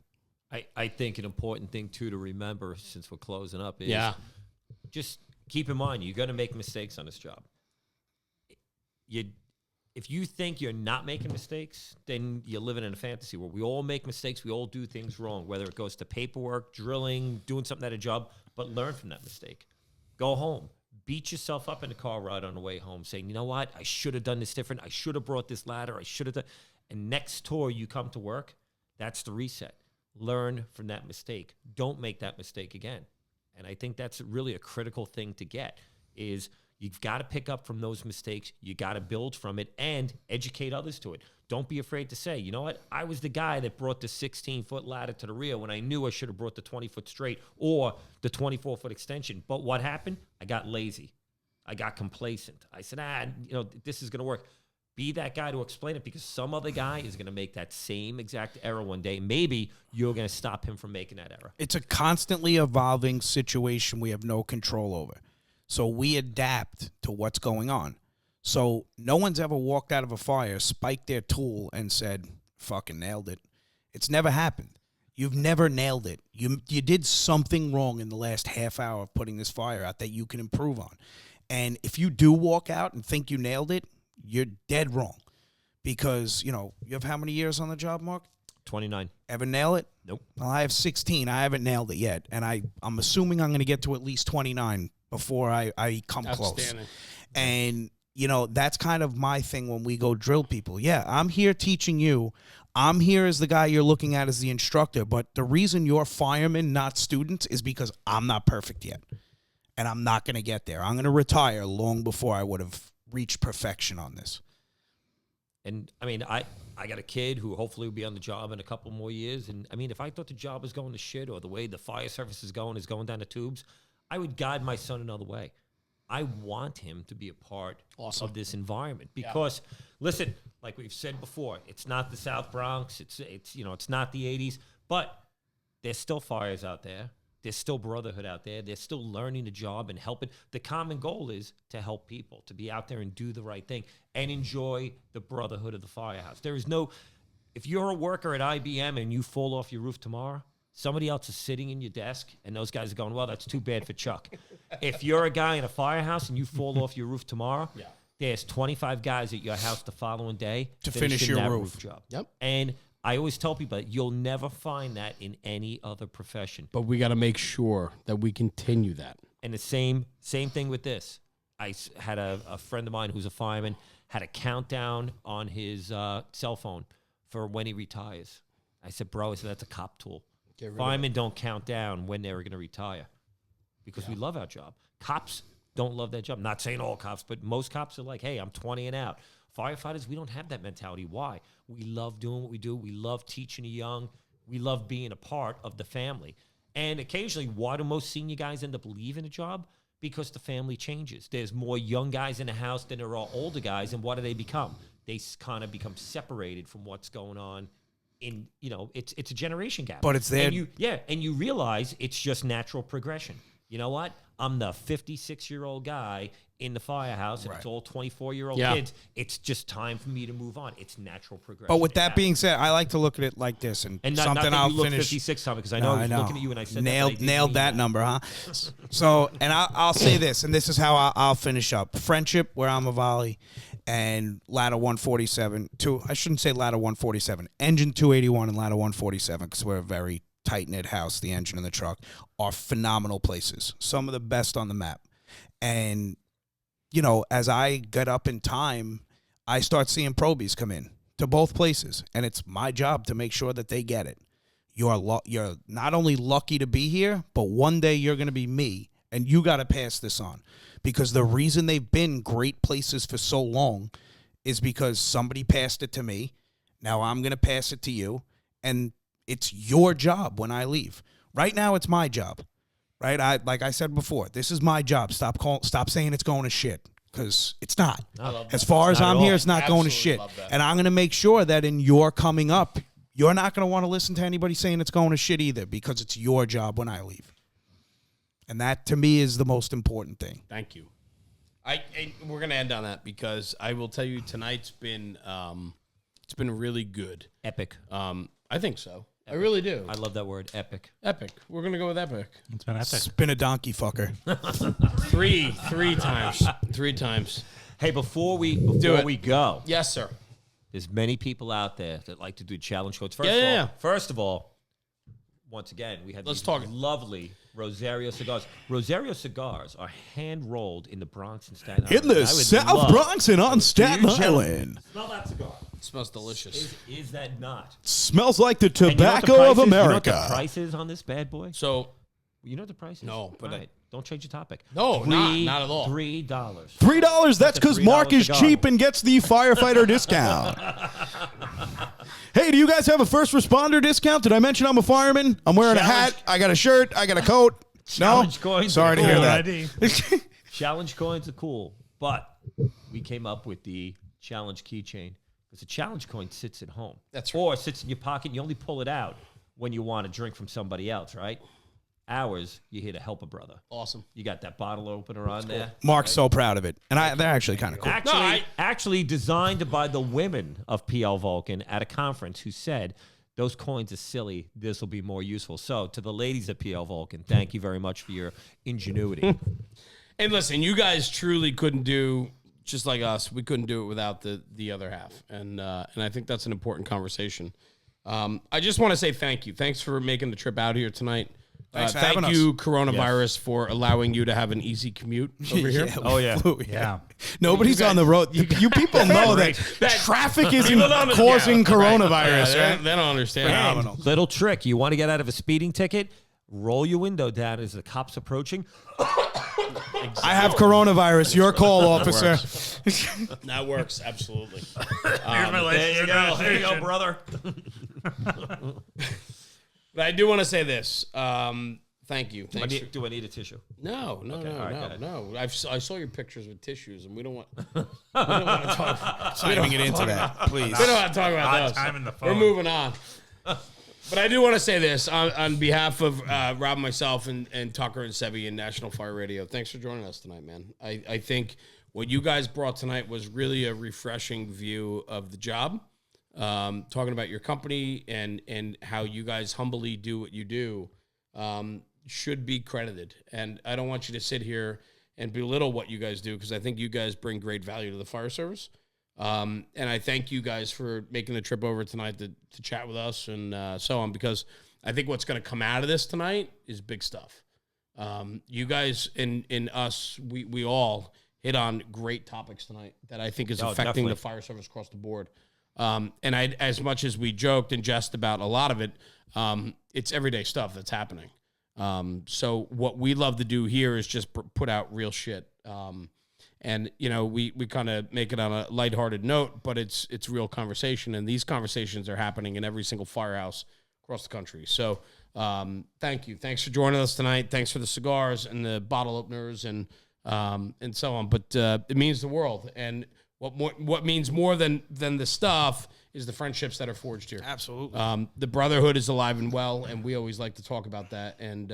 I think an important thing too to remember, since we're closing up, is just keep in mind you're going to make mistakes on this job. If you think you're not making mistakes, then you're living in a fantasy world. We all make mistakes. We all do things wrong, whether it goes to paperwork, drilling, doing something at a job, but learn from that mistake. Go home. Beat yourself up in the car ride on the way home saying, you know what? I should have done this different. I should have brought this ladder. I should have done. And next tour you come to work, that's the reset. Learn from that mistake. Don't make that mistake again. And I think that's really a critical thing to get is you've got to pick up from those mistakes. You got to build from it and educate others to it. Don't be afraid to say, you know what? I was the guy that brought the 16-foot ladder to the rear when I knew I should have brought the 20-foot straight or the 24-foot extension. But what happened? I got lazy. I got complacent. I said, you know, this is going to work. Be that guy to explain it because some other guy is going to make that same exact error one day. Maybe you're going to stop him from making that error. It's a constantly evolving situation we have no control over. So we adapt to what's going on. So no one's ever walked out of a fire, spiked their tool, and said, fucking nailed it. It's never happened. You've never nailed it. You did something wrong in the last half hour of putting this fire out that you can improve on. And if you do walk out and think you nailed it, you're dead wrong. Because, you know, you have how many years on the job, Mark? 29. Ever nail it? Nope. Well, I have 16. I haven't nailed it yet. And I'm assuming I'm going to get to at least 29 before I come close. And, you know, that's kind of my thing when we go drill people. Yeah, I'm here teaching you. I'm here as the guy you're looking at as the instructor. But the reason you're firemen, not students, is because I'm not perfect yet. And I'm not going to get there. I'm going to retire long before I would have reached perfection on this. And, I mean, I got a kid who hopefully will be on the job in a couple more years. And, I mean, if I thought the job was going to shit or the way the fire service is going down the tubes, I would guide my son another way. I want him to be a part of this environment because, listen, like we've said before, it's not the South Bronx. It's you know, it's not the 80s, but there's still fires out there. There's still brotherhood out there. They're still learning the job and helping. The common goal is to help people, to be out there and do the right thing and enjoy the brotherhood of the firehouse. There is no, if you're a worker at IBM and you fall off your roof tomorrow, somebody else is sitting in your desk and those guys are going, well, that's too bad for Chuck. If you're a guy in a firehouse and you fall off your roof tomorrow, there's 25 guys at your house the following day to finish your roof job. Yep. And I always tell people that you'll never find that in any other profession. But we got to make sure that we continue that. And the same thing with this. I had a friend of mine who's a fireman, had a countdown on his cell phone for when he retires. I said, bro, that's a cop tool. Firemen don't count down when they're going to retire because we love our job. Cops don't love that job. Not saying all cops, but most cops are like, hey, I'm 20 and out. Firefighters, we don't have that mentality. Why? We love doing what we do. We love teaching the young. We love being a part of the family. And occasionally, why do most senior guys end up leaving a job? Because the family changes. There's more young guys in the house than there are older guys. And what do they become? They kind of become separated from what's going on. In, you know, it's a generation gap. But it's there. And you realize it's just natural progression. You know what? I'm the 56-year-old guy in the firehouse, and it's all 24-year-old kids. It's just time for me to move on. It's natural progression. But with that being said, I like to look at it like this, and not something that I'll you look finish. 56, Tommy, because I know I was looking at you and I said nailed that number, huh? So, and I'll say this, and this is how I'll finish up. Friendship, where I'm a volley, and ladder 147. I shouldn't say ladder 147. Engine 281 and ladder 147, because we're a very tight-knit house. The engine and the truck are phenomenal places. Some of the best on the map. And, you know, as I get up in time, I start seeing probies come in. to both places, and it's my job to make sure that they get it. You're not only lucky to be here, but one day you're going to be me, and you got to pass this on. Because the reason they've been great places for so long is because somebody passed it to me. Now I'm going to pass it to you, and it's your job when I leave. Right now, it's my job. Right? Like I said before, this is my job. Stop saying it's going to shit, because it's not. As far as I'm here, it's not going to shit. And I'm going to make sure that in your coming up, you're not going to want to listen to anybody saying it's going to shit either, because it's your job when I leave. And that, to me, is the most important thing. Thank you. We're going to end on that, because I will tell you, tonight's been it's been really good. Epic. I think so. Epic. I really do. I love that word, epic. Epic. We're going to go with epic. It's been epic. It's been a donkey fucker. Three times. 3 times. Hey, before we go, Yes, sir. there's many people out there that like to do challenge codes. Yeah. First of all, once again, we had Let's these talk it. lovely Rosario cigars. Rosario cigars are hand rolled in the Bronx and Staten Island. In the I would South love- Bronx and on Staten you gentlemen- Island. Smell that cigar. It smells delicious. Is that not? Smells like the And you know what the tobacco price of is? You know what America. the price is on this bad boy? So, You know what the price is? No, but All right, don't change the topic. No, not at all. $3. $3. That's a because $3 Mark is cigar. cheap and gets the firefighter discount. Hey, do you guys have a first responder discount? Did I mention I'm a fireman? I'm wearing a hat. I got a shirt. I got a coat. Challenge No? coins. Sorry to hear Cool. that. Challenge coins are cool, but we came up with the challenge keychain because the challenge coin sits at home. That's right. Or sits in your pocket. You only pull it out when you want a drink from somebody else, right? Ours, you're here to help a brother. awesome. You got that bottle opener on there. Mark's so proud of it. And they're actually kind of cool. Actually designed by the women of PL Vulcan at a conference who said, those coins are silly. This will be more useful. So to the ladies at PL Vulcan, thank you very much for your ingenuity. And listen, you guys truly couldn't do, just like us, we couldn't do it without the other half. And I think that's an important conversation. I just want to say thank you. Thanks for making the trip out here tonight. Thanks for having thank us. you, coronavirus, for allowing you to have an easy commute over here. Oh, yeah. Yeah. Nobody's on the road. You people know that traffic isn't People don't- causing yeah, coronavirus, Yeah, right? they don't understand. Phenomenal. Little trick. You want to get out of a speeding ticket? Roll your window down as the cop's approaching. I have coronavirus. Your call, officer. That works, absolutely. There you go. There you go, brother. But I do want to say this. Thank you. Thanks for- Do I need a tissue? No, all right, go ahead. no. I saw your pictures with tissues, and we don't want to talk. Not even get into that, please. We don't want to talk about Odd those. time in the We're phone. moving on. But I do want to say this on behalf of Rob, myself, and Tucker and Sebi and National Fire Radio. Thanks for joining us tonight, man. I think what you guys brought tonight was really a refreshing view of the job. Talking about your company and how you guys humbly do what you do should be credited. And I don't want you to sit here and belittle what you guys do, because I think you guys bring great value to the fire service. And I thank you guys for making the trip over tonight to chat with us and so on, because I think what's going to come out of this tonight is big stuff. You guys and us, we all hit on great topics tonight that I think is affecting definitely. the fire service across the board. And as much as we joked and jest about a lot of it, it's everyday stuff that's happening. So what we love to do here is just put out real shit. And, you know, we kind of make it on a lighthearted note, but it's real conversation. And these conversations are happening in every single firehouse across the country. So thank you. Thanks for joining us tonight. Thanks for the cigars and the bottle openers and so on. But it means the world. And what means more than the stuff is the friendships that are forged here. Absolutely. The brotherhood is alive and well, and we always like to talk about that. And,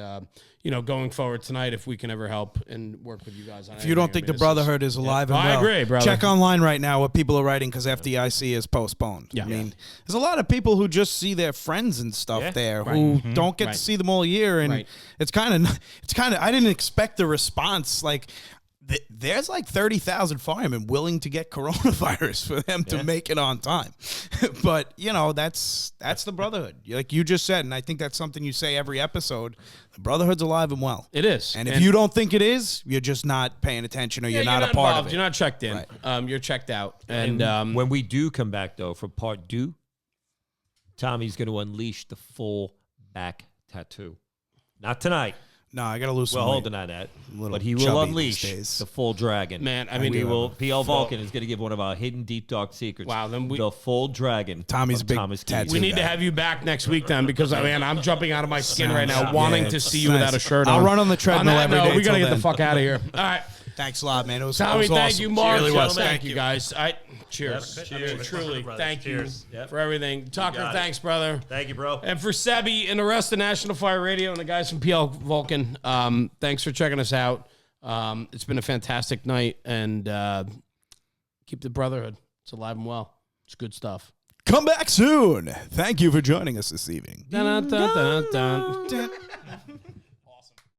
you know, going forward tonight, if we can ever help and work with you guys on it. If you don't think the brotherhood is alive and well, I agree, brother. check online right now what people are writing, because FDIC is postponed. Yeah. I mean, there's a lot of people who just see their friends and stuff there right. who don't get Right. to see them all year, and Right. it's kind of. I didn't expect the response. Like, there's like 30,000 firemen willing to get coronavirus for them to make it on time. But, you know, that's the brotherhood. Like you just said, and I think that's something you say every episode, the brotherhood's alive and well. It is. And if you don't think it is, you're just not paying attention or you're not a part involved. of it. You're not checked in. Right. You're checked out. And when we do come back, though, for part 2, Tommy's going to unleash the full back tattoo. Not tonight. No, I got to lose some We're weight. holding on that. Little But he chubby will these unleash days. the full dragon. Man, I mean, we will. PL Vulcan is going to give one of our hidden deep dark secrets. Wow, then the full dragon. Tommy's of big Thomas tattoo. Gies. we need to guy. have you back next week then, because I'm jumping out of my skin right now, Sounds- wanting yeah, to it's see you nice. without a shirt on. I'll run on the treadmill every day We got to till get the then. fuck out of here. All right. Thanks a lot, man. It was, Tommy, it was thank awesome. you, Mark. It really was. Thank you, guys. All right. Cheers. Yep. I mean, Cheers. truly, Brothers. thank Cheers. you Yep. for everything. Tucker, got it. thanks, brother. Thank you, bro. And for Sebi and the rest of National Fire Radio and the guys from PL Vulcan, thanks for checking us out. It's been a fantastic night, and keep the brotherhood. It's alive and well. It's good stuff. Come back soon. Thank you for joining us this evening. Dun, dun, dun, dun, dun.